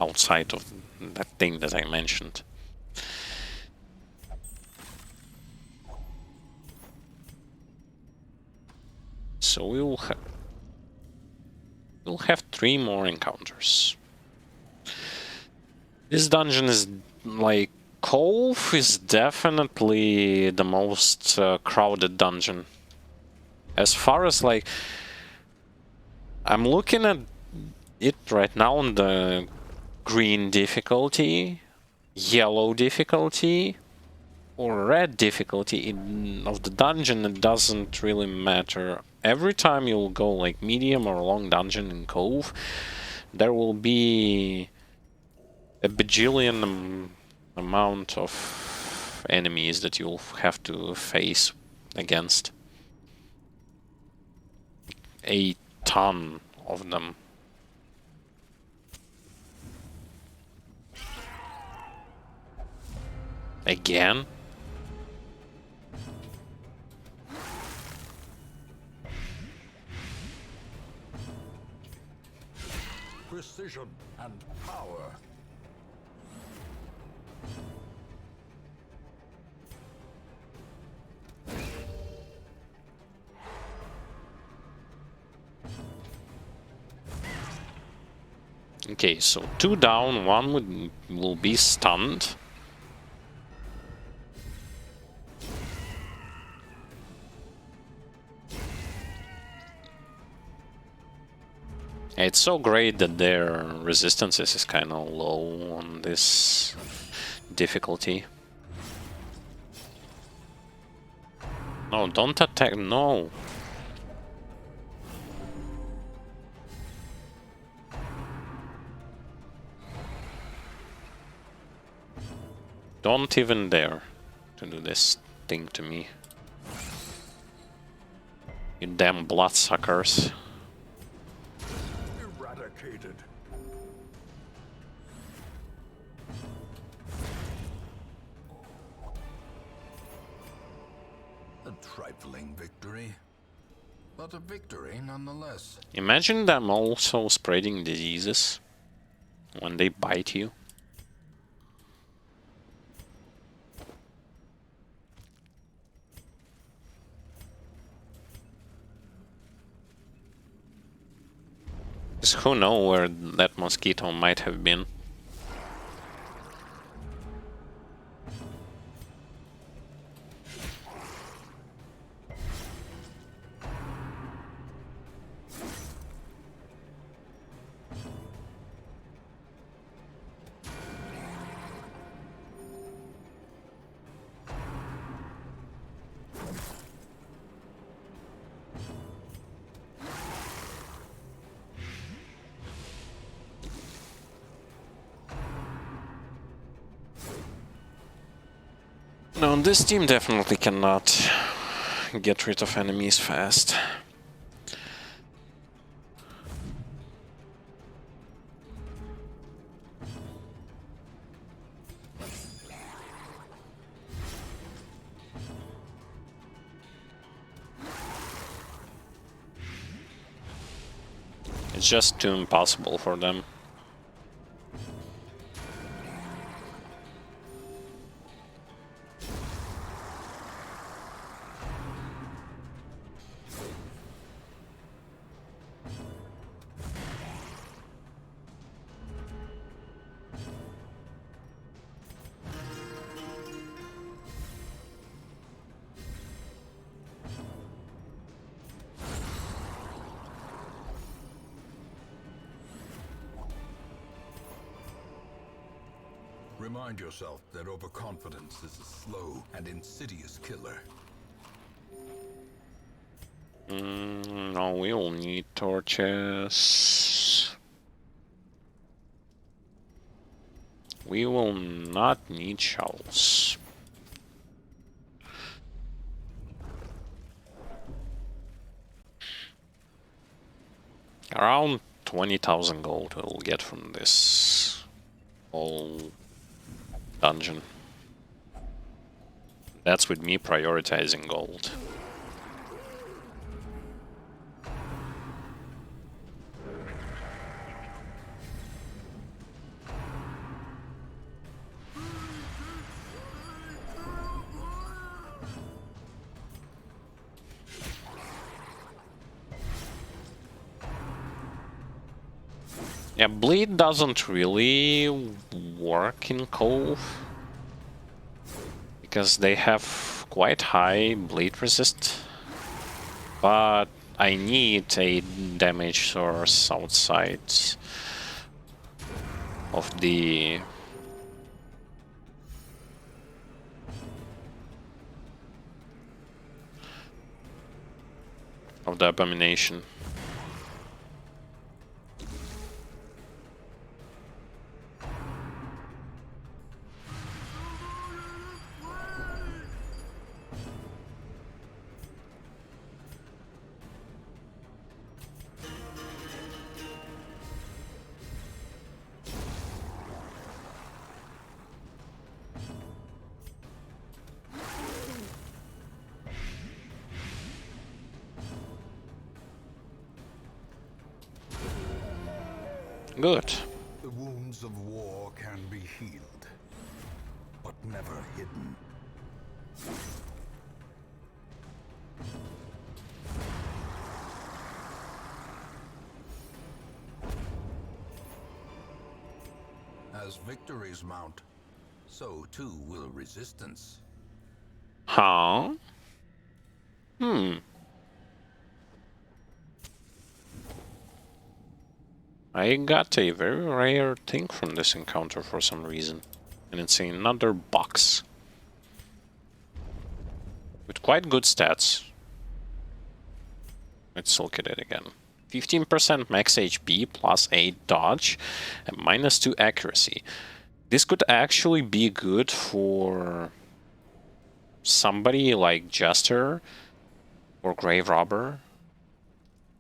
Outside of that thing that I mentioned. So we'll have 3 more encounters. This dungeon is like Cove is definitely the most crowded dungeon. As far as like I'm looking at it right now on the green difficulty, yellow difficulty, or red difficulty of the dungeon, it doesn't really matter. Every time you'll go like medium or long dungeon in Cove, there will be a bajillion amount of enemies that you'll have to face against. A ton of them. Again? Precision and power. Okay, so 2 down, 1 will be stunned. It's so great that their resistances is kind of low on this difficulty. No, don't attack, no! Don't even dare to do this thing to me. You damn bloodsuckers. Eradicated. trifling victory, but a victory nonetheless. Imagine them also spreading diseases when they bite you. Because who knows where that mosquito might have been. No, this team definitely cannot get rid of enemies fast. It's just too impossible for them. Remind yourself that overconfidence is a slow and insidious killer. No, we will need torches. We will not need shovels. Around 20,000 gold we'll get from this whole dungeon. That's with me prioritizing gold. Yeah, bleed doesn't really work in Cove because they have quite high bleed resist, but I need a damage source outside of the abomination. Good. The wounds of war can be healed, but never hidden. As victories mount, so too will resistance. Huh? I got a very rare thing from this encounter for some reason. And it's another box. With quite good stats. Let's look at it again. 15% max HP, plus 8 dodge, and minus 2 accuracy. This could actually be good for somebody like Jester or Grave Robber.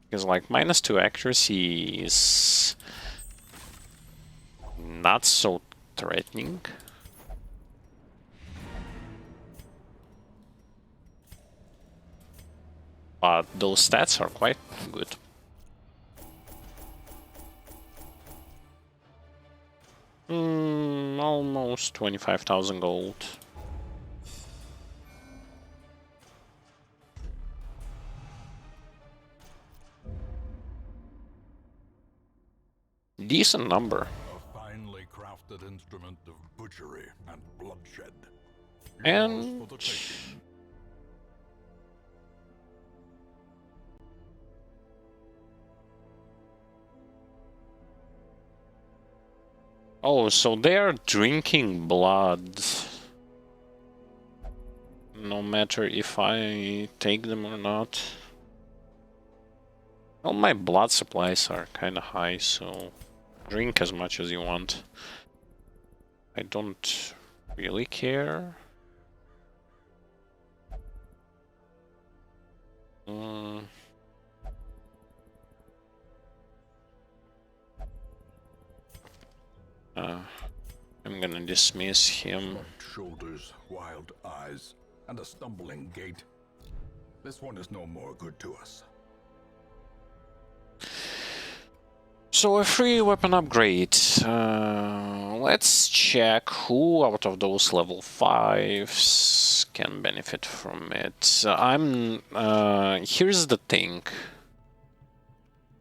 Because like minus 2 accuracy is not so threatening. but those stats are quite good. Almost 25,000 gold. Decent number. A finely crafted instrument of butchery and bloodshed. And Yours for the taking. oh, so they're drinking blood. No matter if I take them or not. Well, my blood supplies are kind of high, so drink as much as you want. I don't really care. I'm gonna dismiss him. Soft shoulders, wild eyes, and a stumbling gait. This one is no more good to us. So a free weapon upgrade. Let's check who out of those level 5s can benefit from it. Here's the thing.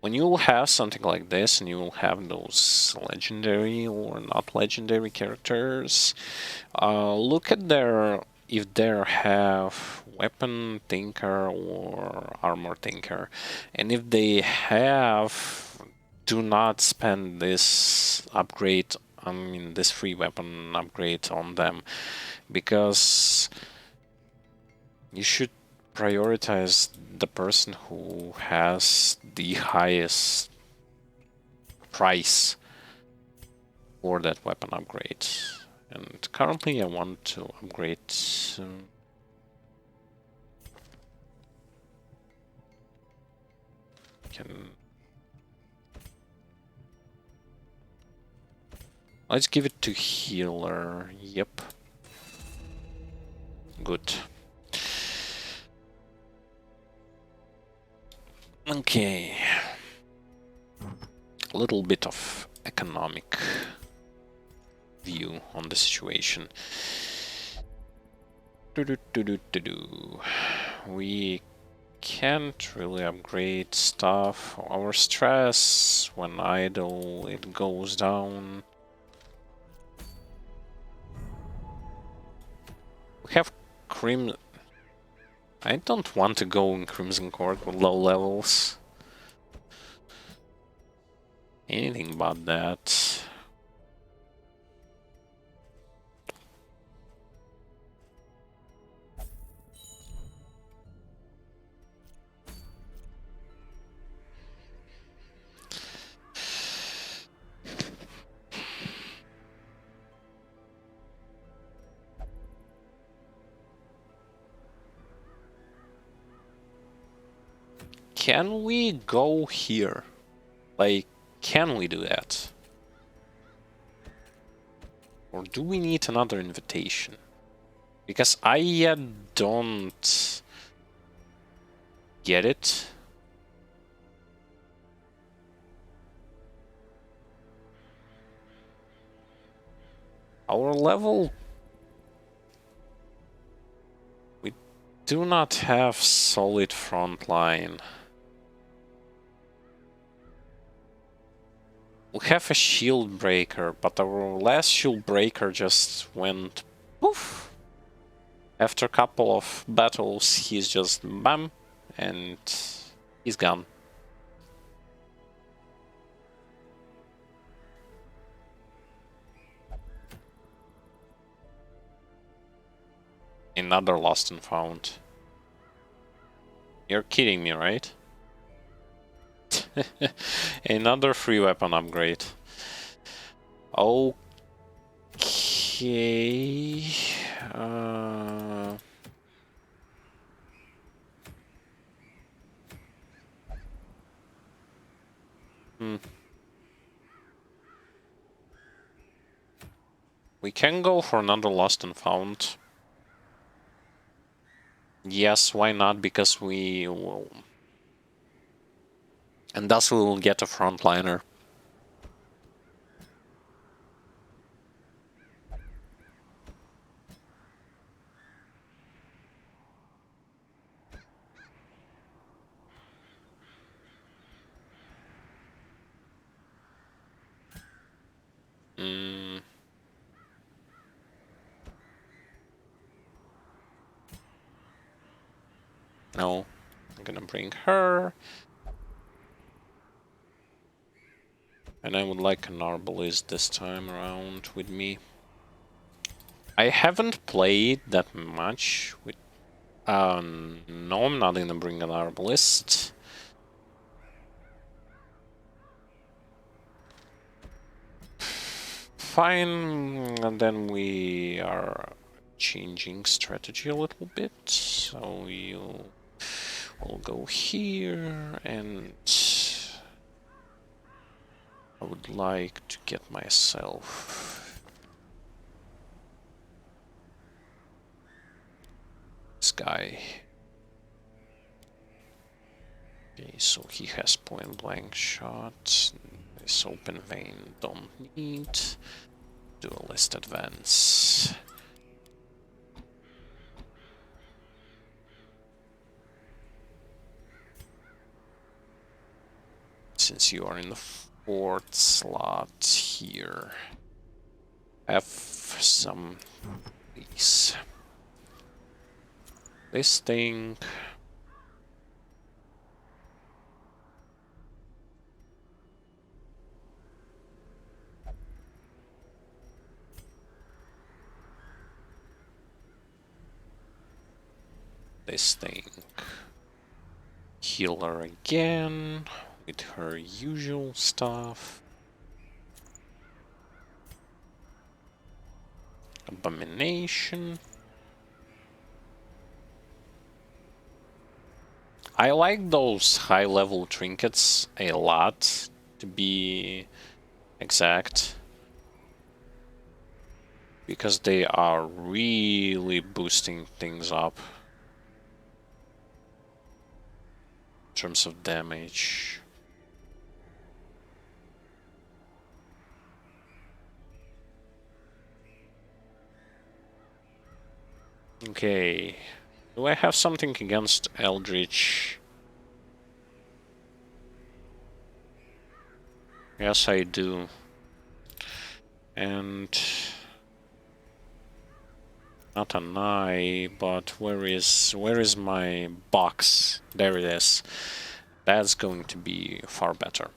When you have something like this and you will have those legendary or not legendary characters, look at if they have weapon thinker or armor thinker, and if they have, do not spend this upgrade, this free weapon upgrade on them, because you should prioritize the person who has the highest price for that weapon upgrade. And currently I want to upgrade let's give it to healer. Yep. Good. Okay. A little bit of economic view on the situation. We can't really upgrade stuff. Our stress, when idle, it goes down. We have Crimson. I don't want to go in Crimson Court with low levels. Anything but that. Can we go here? Like, can we do that? Or do we need another invitation? Because I yet don't get it. Our level... we do not have solid front line. We have a shield breaker, but our last shield breaker just went poof. After a couple of battles, he's just bam, and he's gone. Another lost and found. You're kidding me, right? Another free weapon upgrade. Okay. We can go for another lost and found. Yes, why not? Because we will... And thus we will get a frontliner. Mm. No, I'm gonna bring her. And I would like an Arbalist this time around with me. I haven't played that much with... no, I'm not gonna bring an Arbalist. Fine, and then we are changing strategy a little bit. So we'll go here, and I would like to get myself this guy. Okay, so he has point blank shot. This open vein don't need. Duelist advance. Since you are in the fourth slot here, have some please. This thing. This thing. Heal her again with her usual stuff. Abomination. I like those high-level trinkets a lot, to be exact. Because they are really boosting things up. In terms of damage. Okay. Do I have something against Eldritch? Yes, I do. And not an eye, but where is my box? There it is. That's going to be far better.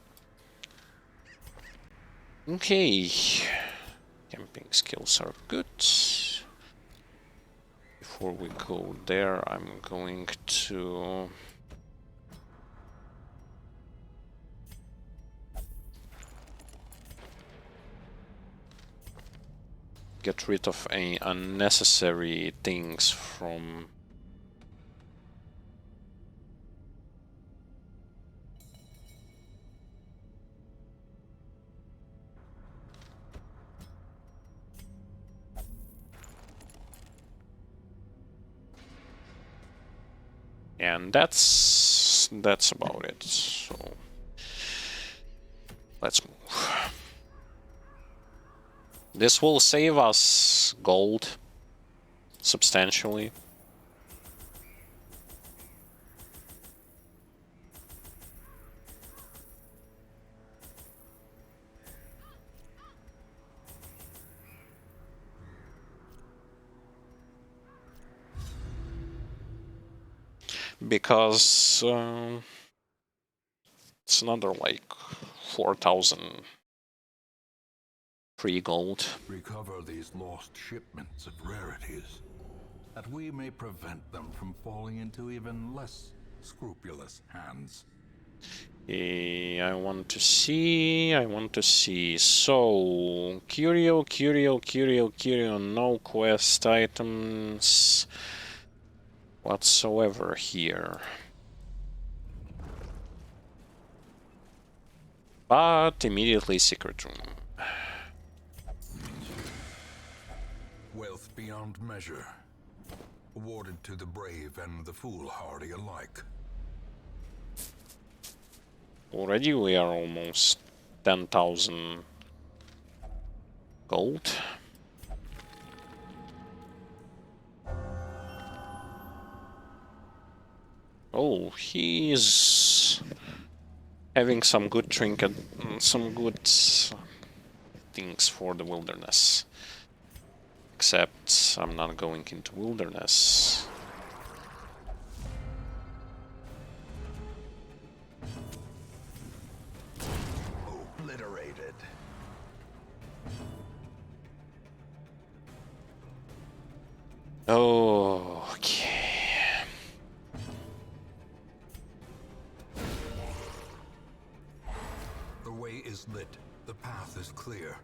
Okay. Camping skills are good. Before we go there, I'm going to get rid of any unnecessary things from... And that's about it. So let's move. This will save us gold substantially. Because it's another like 4,000 free gold. Recover these lost shipments of rarities, that we may prevent them from falling into even less scrupulous hands. I want to see. So, curio, no quest items whatsoever here. But immediately secret room. Wealth beyond measure. awarded to the brave and the foolhardy alike. Already we are almost 10,000 gold. Oh, he's having some good trinket, some good things for the wilderness. Except I'm not going into wilderness. Obliterated. Okay. The way is lit. The path is clear.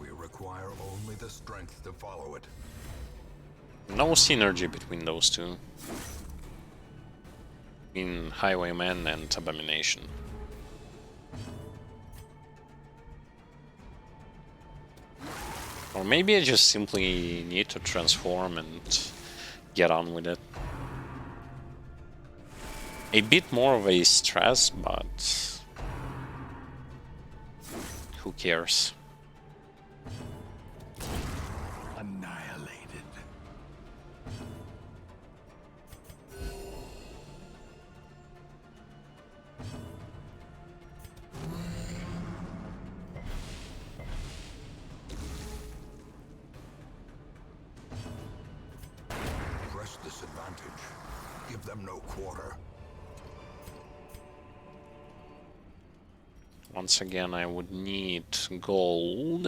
We require only the strength to follow it. No synergy between those two. In Highwayman and Abomination. Or maybe I just simply need to transform and get on with it. A bit more of a stress, but who cares? Annihilated. Press this advantage. Give them no quarter. Once again, I would need gold.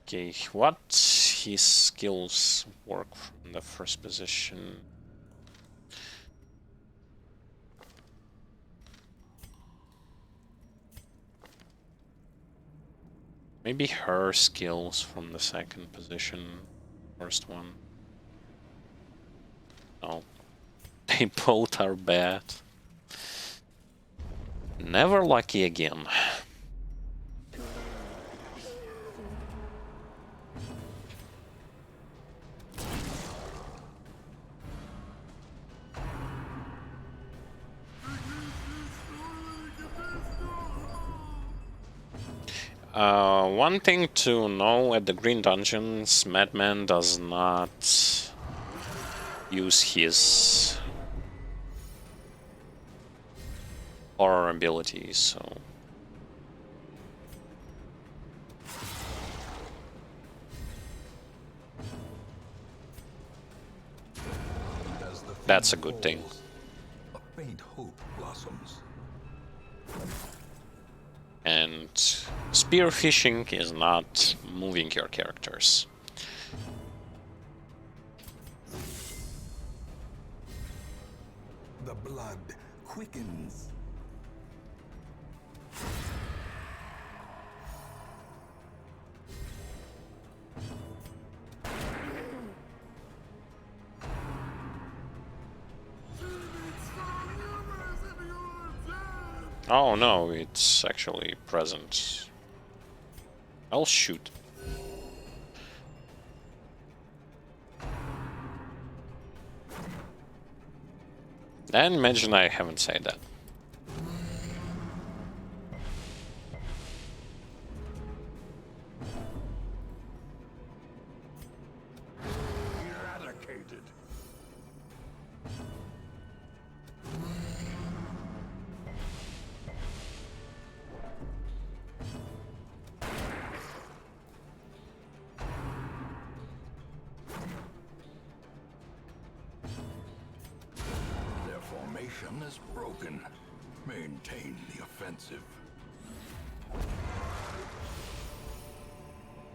Okay, what his skills work from the first position? Maybe her skills from the second position, first one. No, they both are bad. Never lucky again. One thing to know at the Green Dungeons, Madman does not use his horror abilities, so... That's a good thing. A faint hope blossoms. And spearfishing is not moving your characters. The blood quickens. Oh no, it's actually present. I'll shoot. And imagine I haven't said that. Eradicated. Their formation is broken. Maintain the offensive.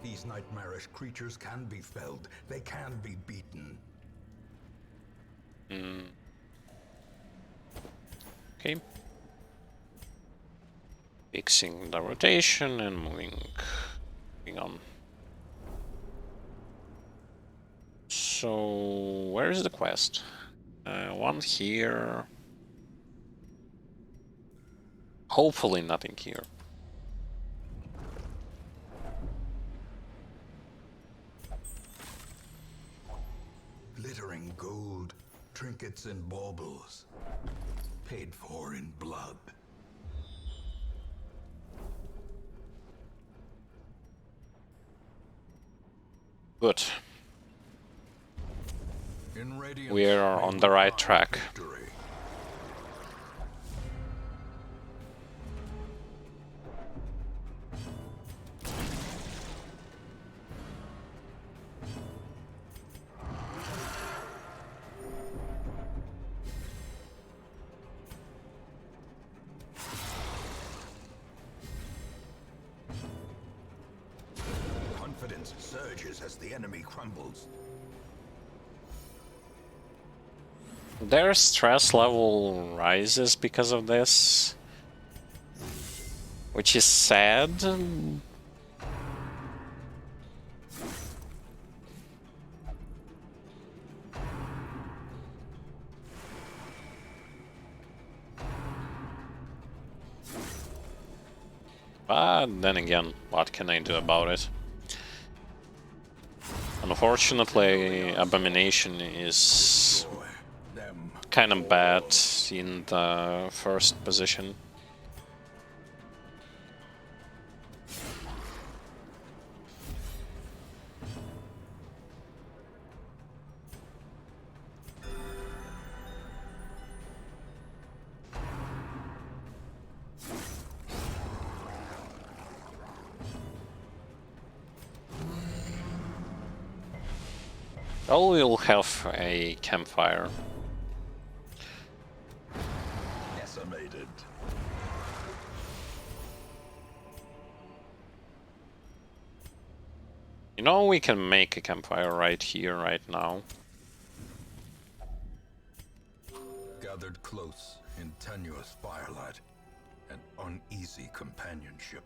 These nightmarish creatures can be felled. They can be beaten. Okay. Fixing the rotation and moving on. So, where is the quest? One here. Hopefully nothing here. gold, trinkets and baubles, paid for in blood. Good. In Radiance, We are on the right track. victory. Confidence surges as the enemy crumbles. Their stress level rises because of this, which is sad. But then again, what can I do about it? Unfortunately, Abomination is Destroy them. kind of bad in the first position. Oh, we'll have a campfire. Decimated. You know, we can make a campfire right here, right now. Gathered close in tenuous firelight and uneasy companionship.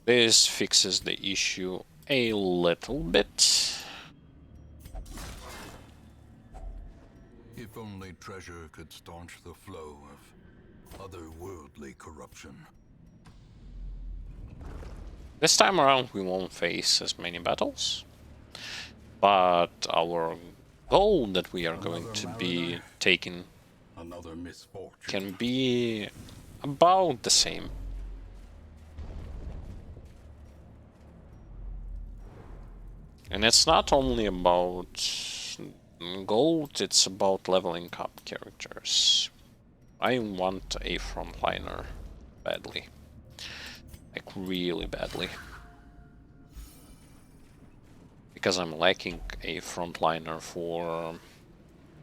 This fixes the issue a little bit. If only treasure could staunch the flow of otherworldly corruption. This time around we won't face as many battles, but our goal that we are going to be taking Another misfortune. can be about the same. And it's not only about gold, it's about leveling up characters. I want a frontliner badly. Like, really badly. Because I'm lacking a frontliner for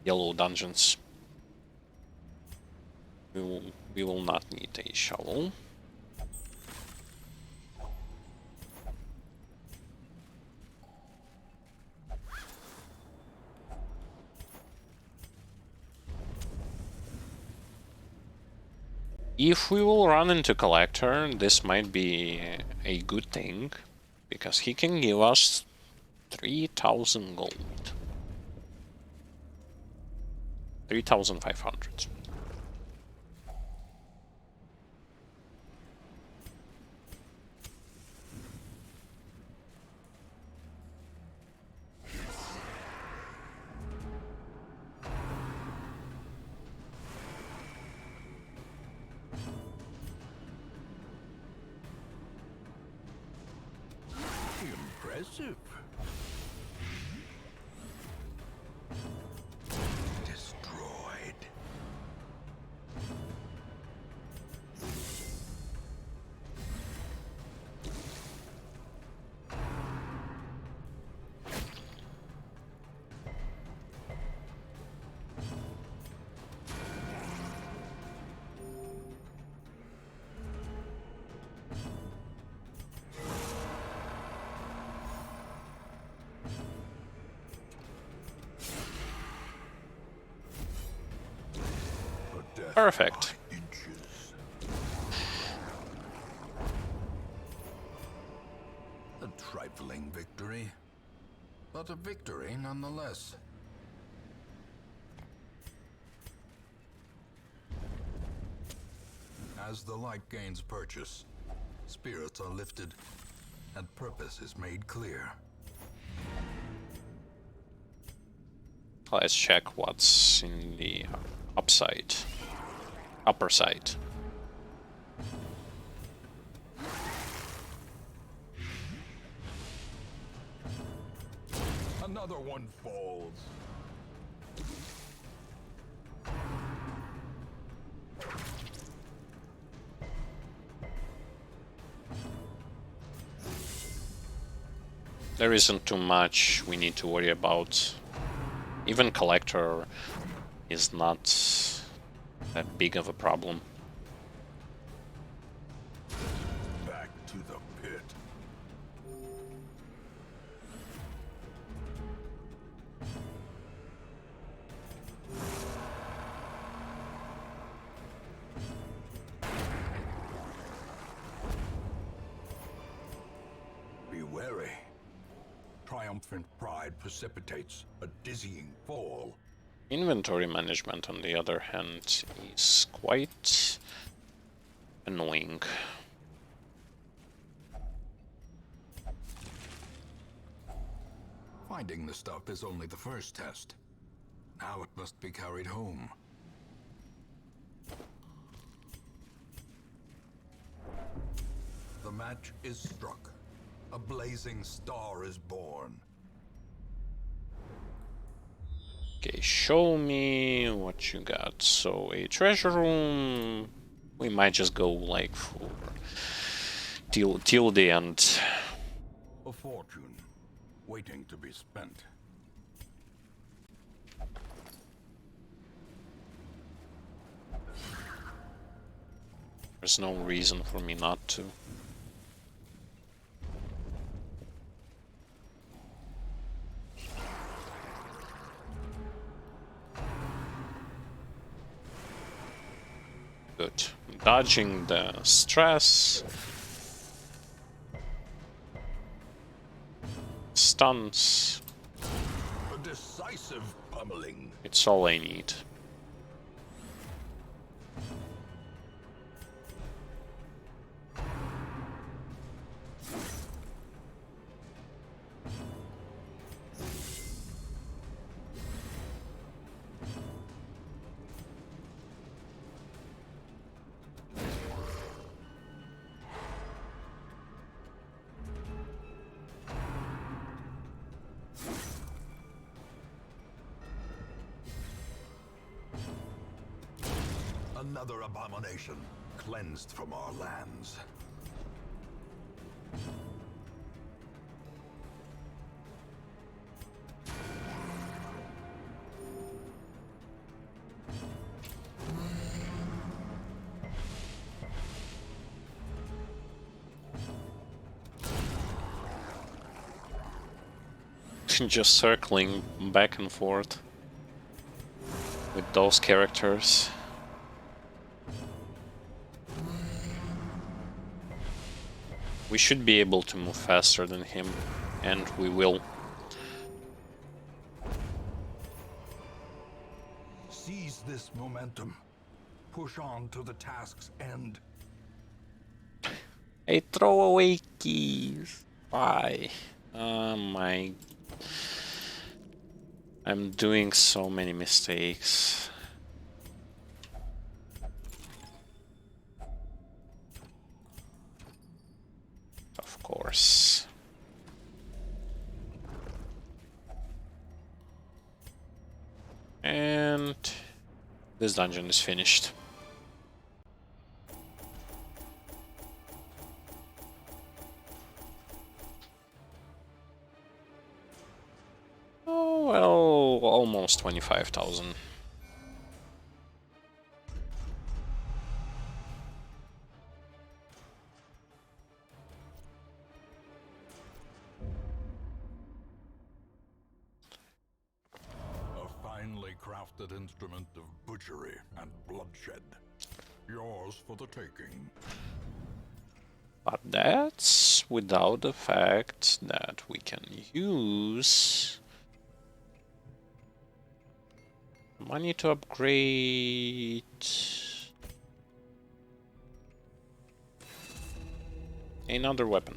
yellow dungeons. We will not need a shovel. If we will run into Collector, this might be a good thing, because he can give us 3,000 gold. 3,500. Impressive. Destroyed. Perfect. nonetheless. As the light gains purchase, spirits are lifted, and purpose is made clear. Let's check what's in the upper side. Another one falls. There isn't too much we need to worry about. Even Collector is not that big of a problem. Back to the pit. Be wary. Triumphant pride precipitates a dizzying fall. Inventory management, on the other hand, is quite annoying. Finding the stuff is only the first test. Now it must be carried home. The match is struck. A blazing star is born. Okay, show me what you got. So, a treasure room. We might just go like for till the end. A fortune waiting to be spent. There's no reason for me not to. Good. Dodging the stress. Stuns. A decisive pummeling. It's all I need. Another abomination cleansed from our lands. Just circling back and forth with those characters. We should be able to move faster than him, and we will. Seize this momentum. Push on to the task's end. Hey, throw away keys. Why? My... I'm doing so many mistakes. Of course. And this dungeon is finished. Oh, well, almost 25,000. A finely crafted instrument of butchery and bloodshed. Yours for the taking. But that's without the fact that we can use I need to upgrade another weapon,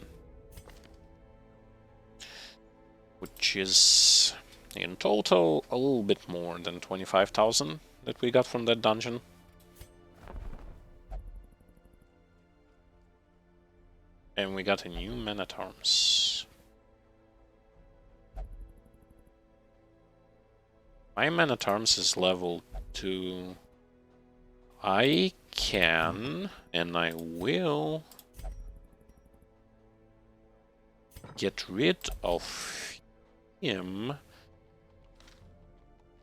which is in total a little bit more than 25,000 that we got from that dungeon. And we got a new Man-at-Arms. My Man-at-Arms is level 2. I can, and I will, get rid of him,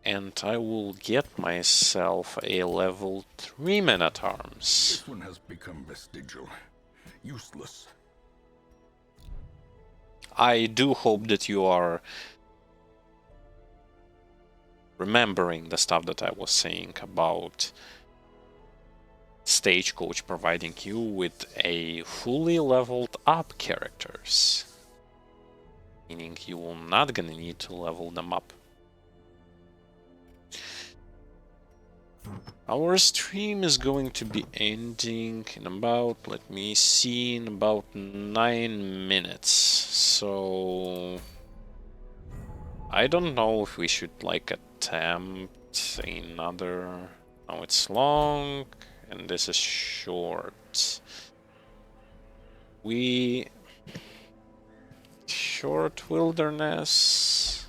and I will get myself a level 3 Man-at-Arms. This one has become vestigial, useless. I do hope that you are remembering the stuff that I was saying about Stagecoach providing you with a fully leveled up characters. Meaning you will not gonna need to level them up. Our stream is going to be ending in about, let me see, in about 9 minutes. So I don't know if we should like attempt another. Oh, it's long and this is short. Short wilderness.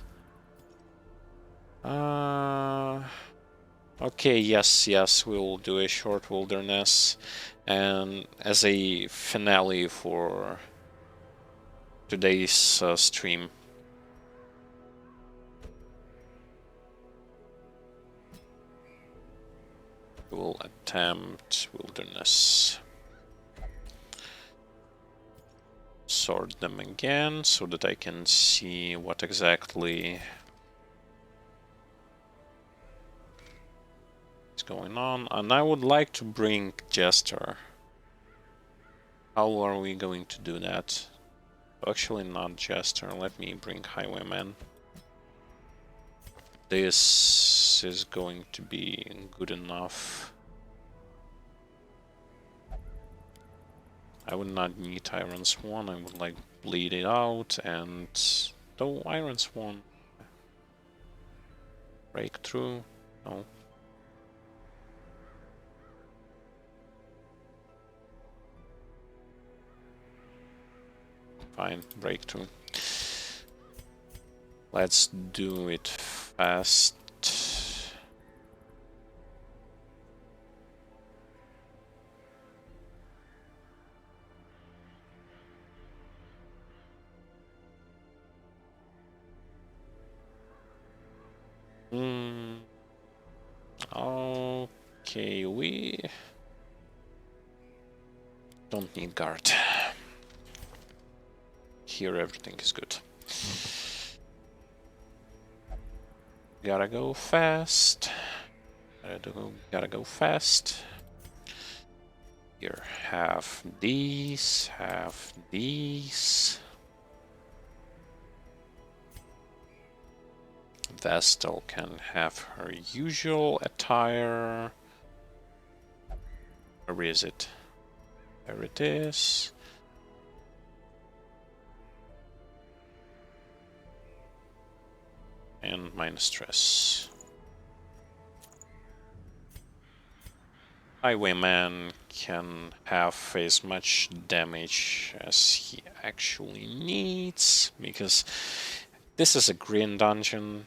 Okay, yes, we'll do a short wilderness, and as a finale for today's stream. We'll attempt wilderness. Sort them again so that I can see what exactly is going on. And I would like to bring Jester. How are we going to do that? Actually, not Jester. Let me bring Highwayman. This is going to be good enough. I would not need Iron Swan, I would like bleed it out, and though Iron Swan breakthrough, no. Fine, breakthrough. Let's do it fast. Okay, we don't need guard. Here everything is good. Gotta go fast. Gotta go fast. Here, have these, have these. Vestal can have her usual attire. Where is it? There it is. And minus stress. Highwayman can have as much damage as he actually needs, because this is a green dungeon.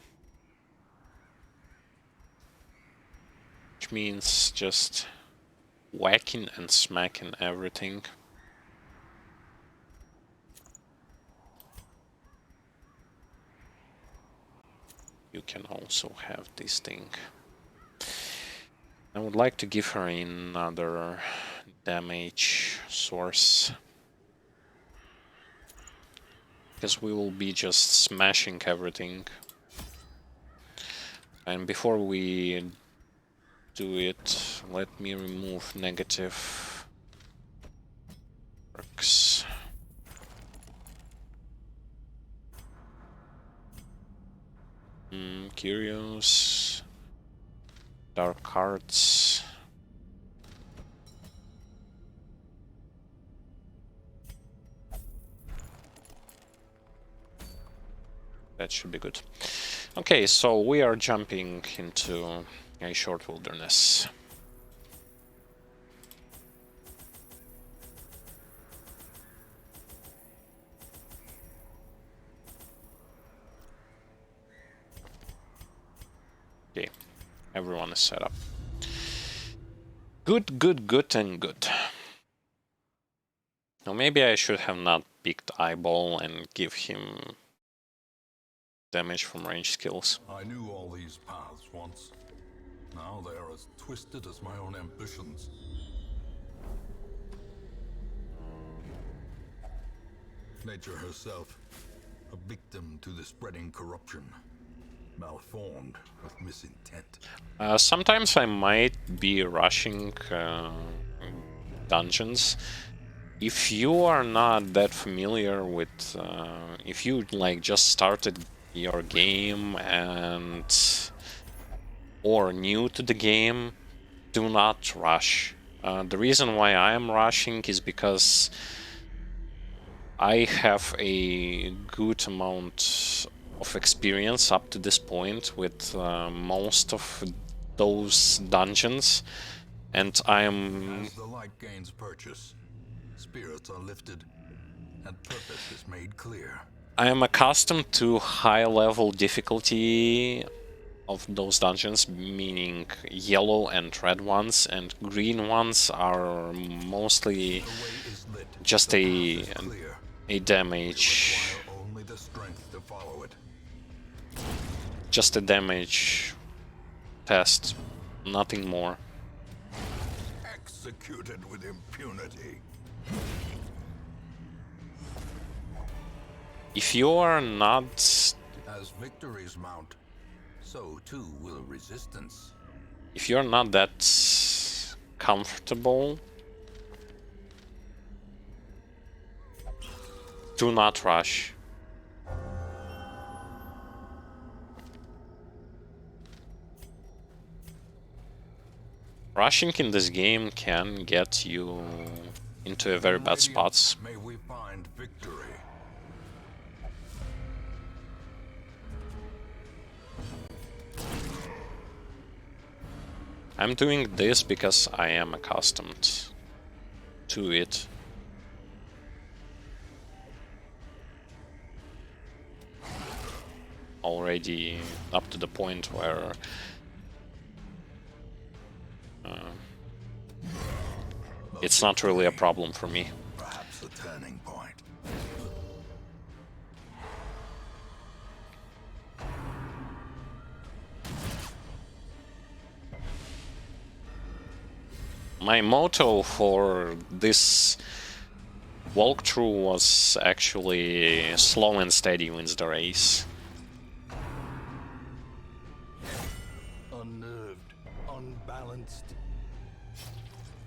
Which means just whacking and smacking everything. You can also have this thing. I would like to give her another damage source, because we will be just smashing everything. And before we do it, let me remove negative perks. Curious. Dark cards. That should be good. Okay, so we are jumping into a short wilderness. Okay, everyone is set up. Good, good, good, and good. Now maybe I should have not picked Eyeball and give him damage from range skills. I knew all these paths once. Now they are as twisted as my own ambitions. Nature herself, a victim to the spreading corruption, malformed with misintent. Sometimes I might be rushing dungeons. If you are not that familiar with, if you like just started your game and or new to the game, do not rush. The reason why I am rushing is because I have a good amount of experience up to this point with most of those dungeons, and I am... As the light gains purchase, spirits are lifted, and purpose is made clear. I am accustomed to high-level difficulty of those dungeons, meaning yellow and red ones, and green ones are mostly just a damage. Only the strength to follow it. Just a damage test, nothing more. Executed with impunity. If you are not... As victories mount, so too will resistance. If you're not that comfortable, do not rush. Rushing in this game can get you into a very bad spots. May we find victory. I'm doing this because I am accustomed to it. Already up to the point where it's not really a problem for me. Perhaps a turning point. My motto for this walkthrough was actually slow and steady wins the race. Unnerved, unbalanced.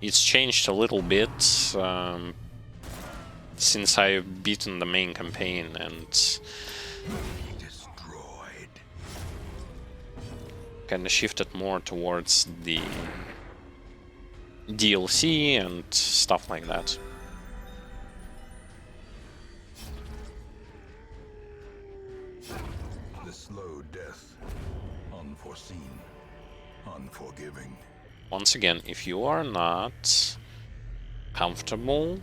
It's changed a little bit since I've beaten the main campaign and Destroyed. kind of shifted more towards the DLC and stuff like that. The slow death. Unforeseen. Unforgiving. Once again, if you are not comfortable,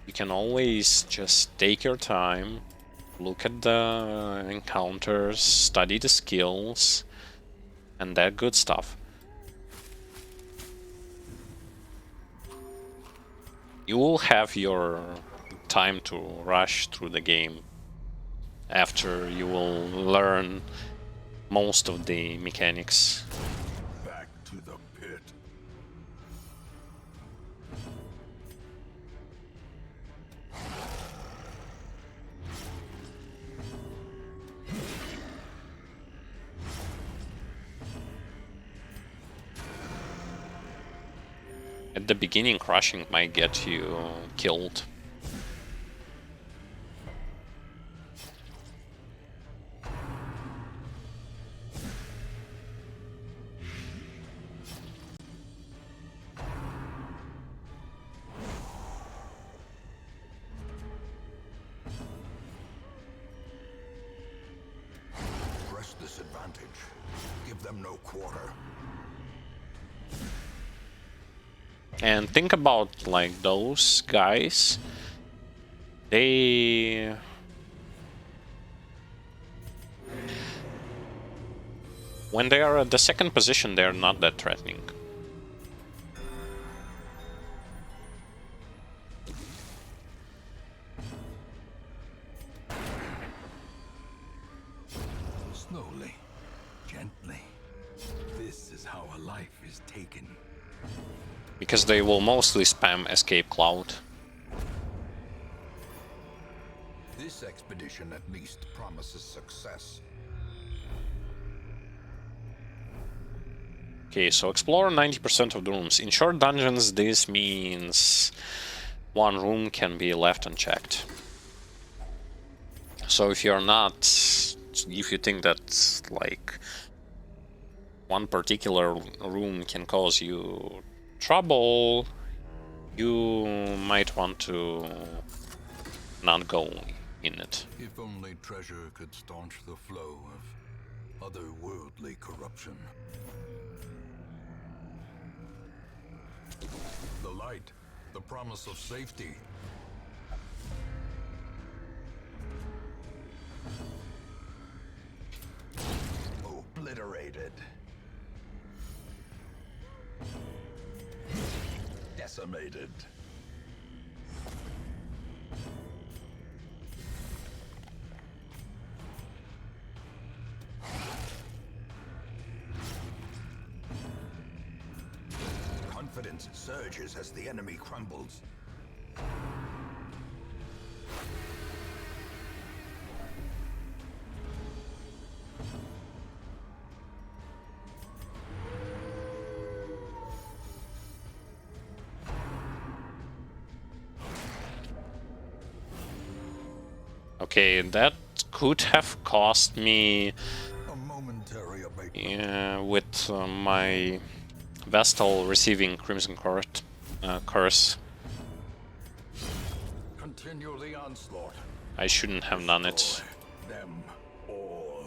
you can always just take your time, look at the encounters, study the skills, and that good stuff. You will have your time to rush through the game after you will learn most of the mechanics. Back to the pit. At the beginning, crushing might get you killed. advantage. Give them no quarter. And think about like those guys. They when they are at the second position, they are not that threatening. Slowly, gently. This is how a life is taken. Because they will mostly spam Escape Cloud. This expedition at least promises success. Okay, so explore 90% of the rooms. In short dungeons, this means one room can be left unchecked. So if you're not, if you think that like one particular room can cause you trouble, you might want to not go in it. If only treasure could staunch the flow of otherworldly corruption. The light, the promise of safety. Obliterated. Decimated. Confidence surges as the enemy crumbles. Okay, that could have cost me A momentary abatement. with my Vestal receiving Crimson Curse. Continue the onslaught. I shouldn't have done it. Destroy them all.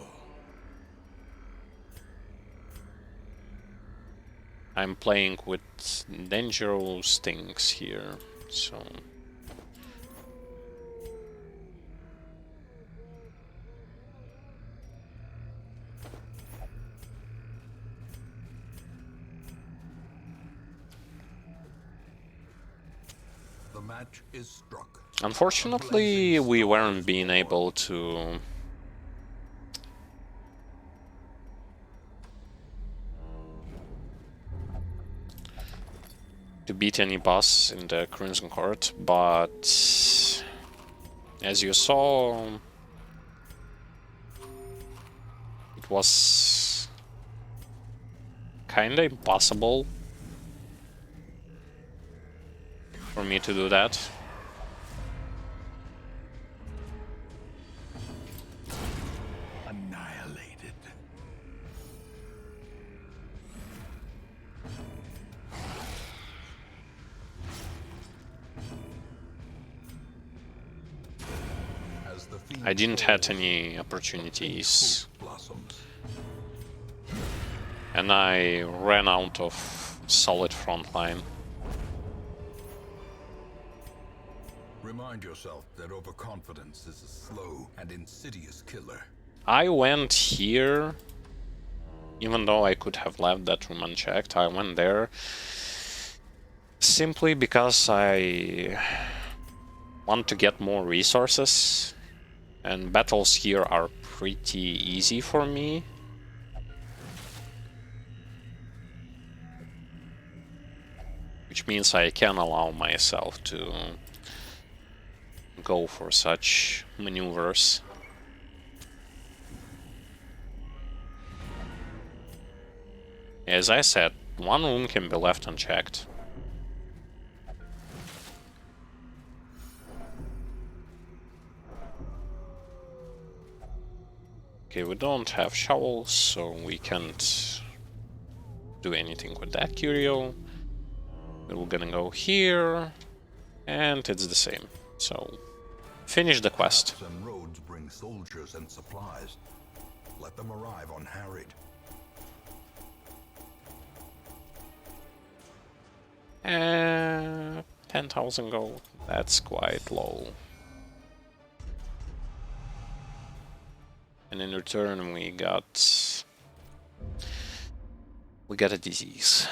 I'm playing with dangerous things here, so... The match is struck. Unfortunately, we weren't being able to beat any boss in the Crimson Court, but as you saw, it was kinda impossible for me to do that. Annihilated. As the fiend I didn't had falls, any opportunities, hope blossoms. and I ran out of solid front line. Remind yourself that overconfidence is a slow and insidious killer. I went here, even though I could have left that room unchecked. I went there simply because I want to get more resources, and battles here are pretty easy for me. Which means I can allow myself to go for such maneuvers. As I said, one room can be left unchecked. Okay, we don't have shovels, so we can't do anything with that curio. We're gonna go here, and it's the same. So, finish the quest. Paths and roads bring soldiers and supplies. let them arrive unharried. 10,000 gold. That's quite low. And in return, we got a disease.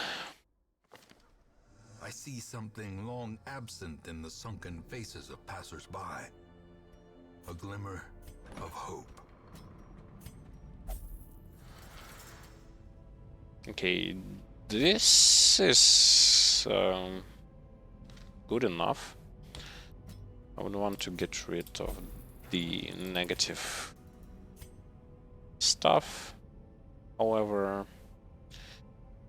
I see something long absent in the sunken faces of passers-by. A glimmer of hope. Okay, this is good enough. I would want to get rid of the negative stuff. However,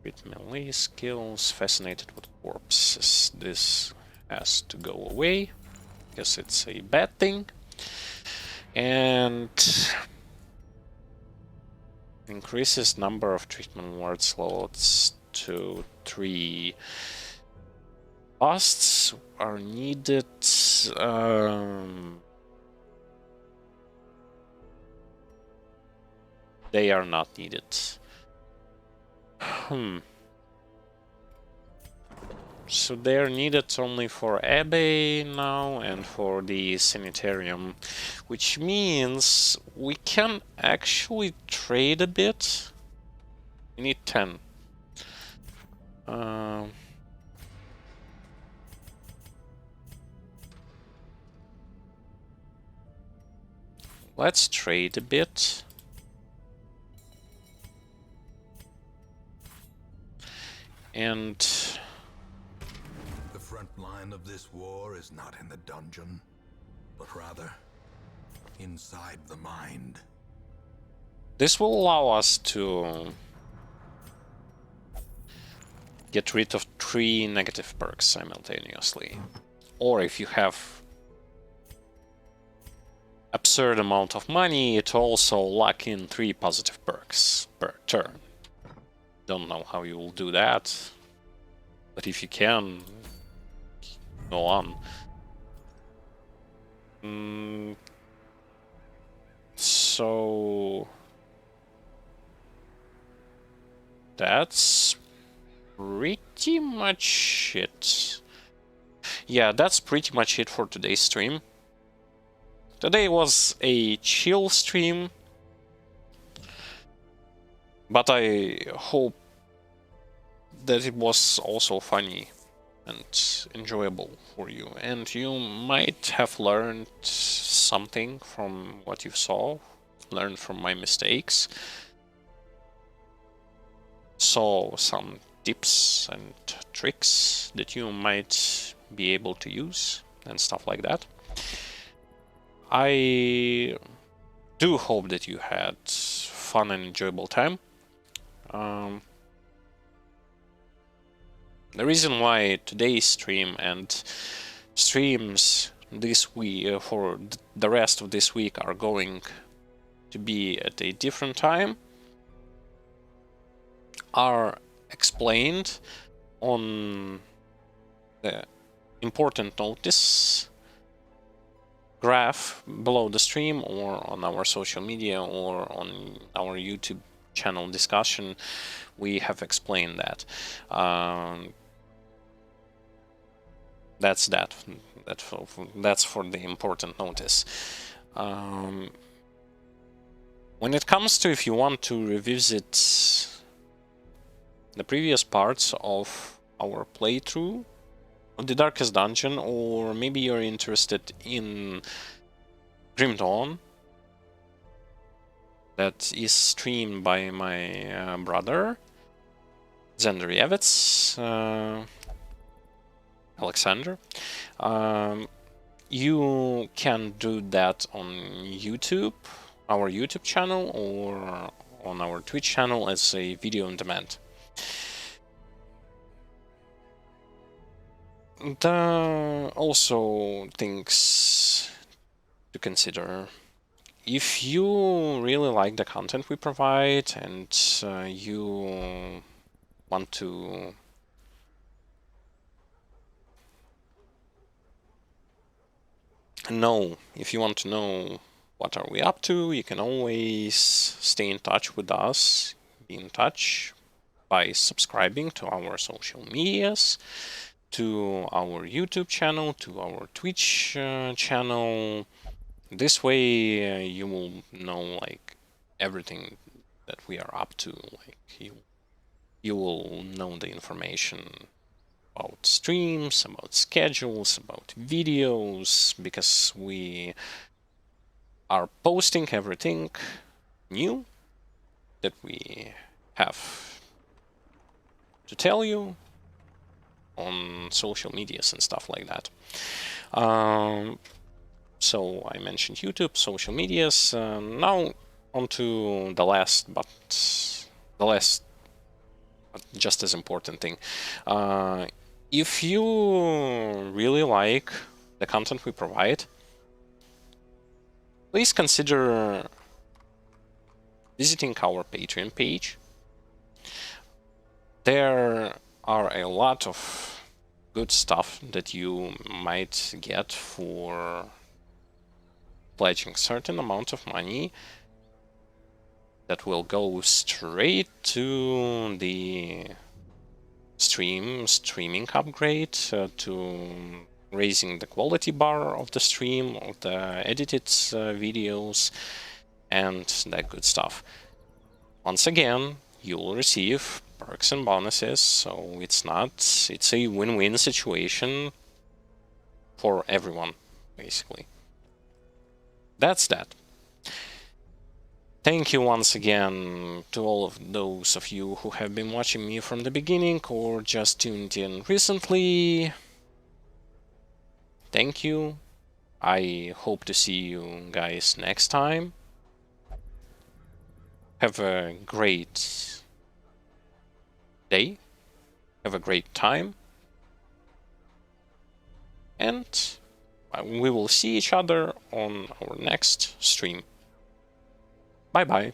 with melee skills, fascinated with corpses, this has to go away, because it's a bad thing. And increases number of treatment word slots to 3. Busts are needed. They are not needed. So they're needed only for Abbey now and for the Sanitarium, which means we can actually trade a bit. We need 10. Let's trade a bit. And the front line of this war is not in the dungeon, but rather inside the mind. This will allow us to get rid of 3 negative perks simultaneously. Or if you have absurd amount of money, it also lock in 3 positive perks per turn. Don't know how you will do that, but if you can, go on. So that's pretty much it. Yeah, that's pretty much it for today's stream. Today was a chill stream, but I hope that it was also funny and enjoyable for you, and you might have learned something from what you saw, learned from my mistakes, saw some tips and tricks that you might be able to use and stuff like that. I do hope that you had fun and enjoyable time. The reason why today's stream and streams this week for the rest of this week are going to be at a different time are explained on the important notice graph below the stream, or on our social media, or on our YouTube channel discussion. We have explained that. That's that. That's for the important notice. When it comes to if you want to revisit the previous parts of our playthrough of the Darkest Dungeon, or maybe you're interested in Grim Dawn, that is streamed by my brother, Zendrievitz, Alexander. You can do that on YouTube, our YouTube channel, or on our Twitch channel as a video on demand. Also things to consider. If you really like the content we provide and you want to know what are we up to. You can always stay in touch with us, be in touch by subscribing to our social medias, to our YouTube channel, to our Twitch channel. This way you will know like everything that we are up to. Like you will know the information about streams, about schedules, about videos, because we are posting everything new that we have to tell you on social medias and stuff like that. So I mentioned YouTube, social medias. Now on to the last, but just as important thing. If you really like the content we provide, please consider visiting our Patreon page. There are a lot of good stuff that you might get for pledging certain amount of money that will go straight to the streaming upgrade, to raising the quality bar of the stream, of the edited videos, and that good stuff. Once again, you'll receive perks and bonuses, so it's a win-win situation for everyone, basically. That's that. Thank you once again to all of those of you who have been watching me from the beginning or just tuned in recently. Thank you. I hope to see you guys next time. Have a great day. Have a great time. And we will see each other on our next stream. Bye bye.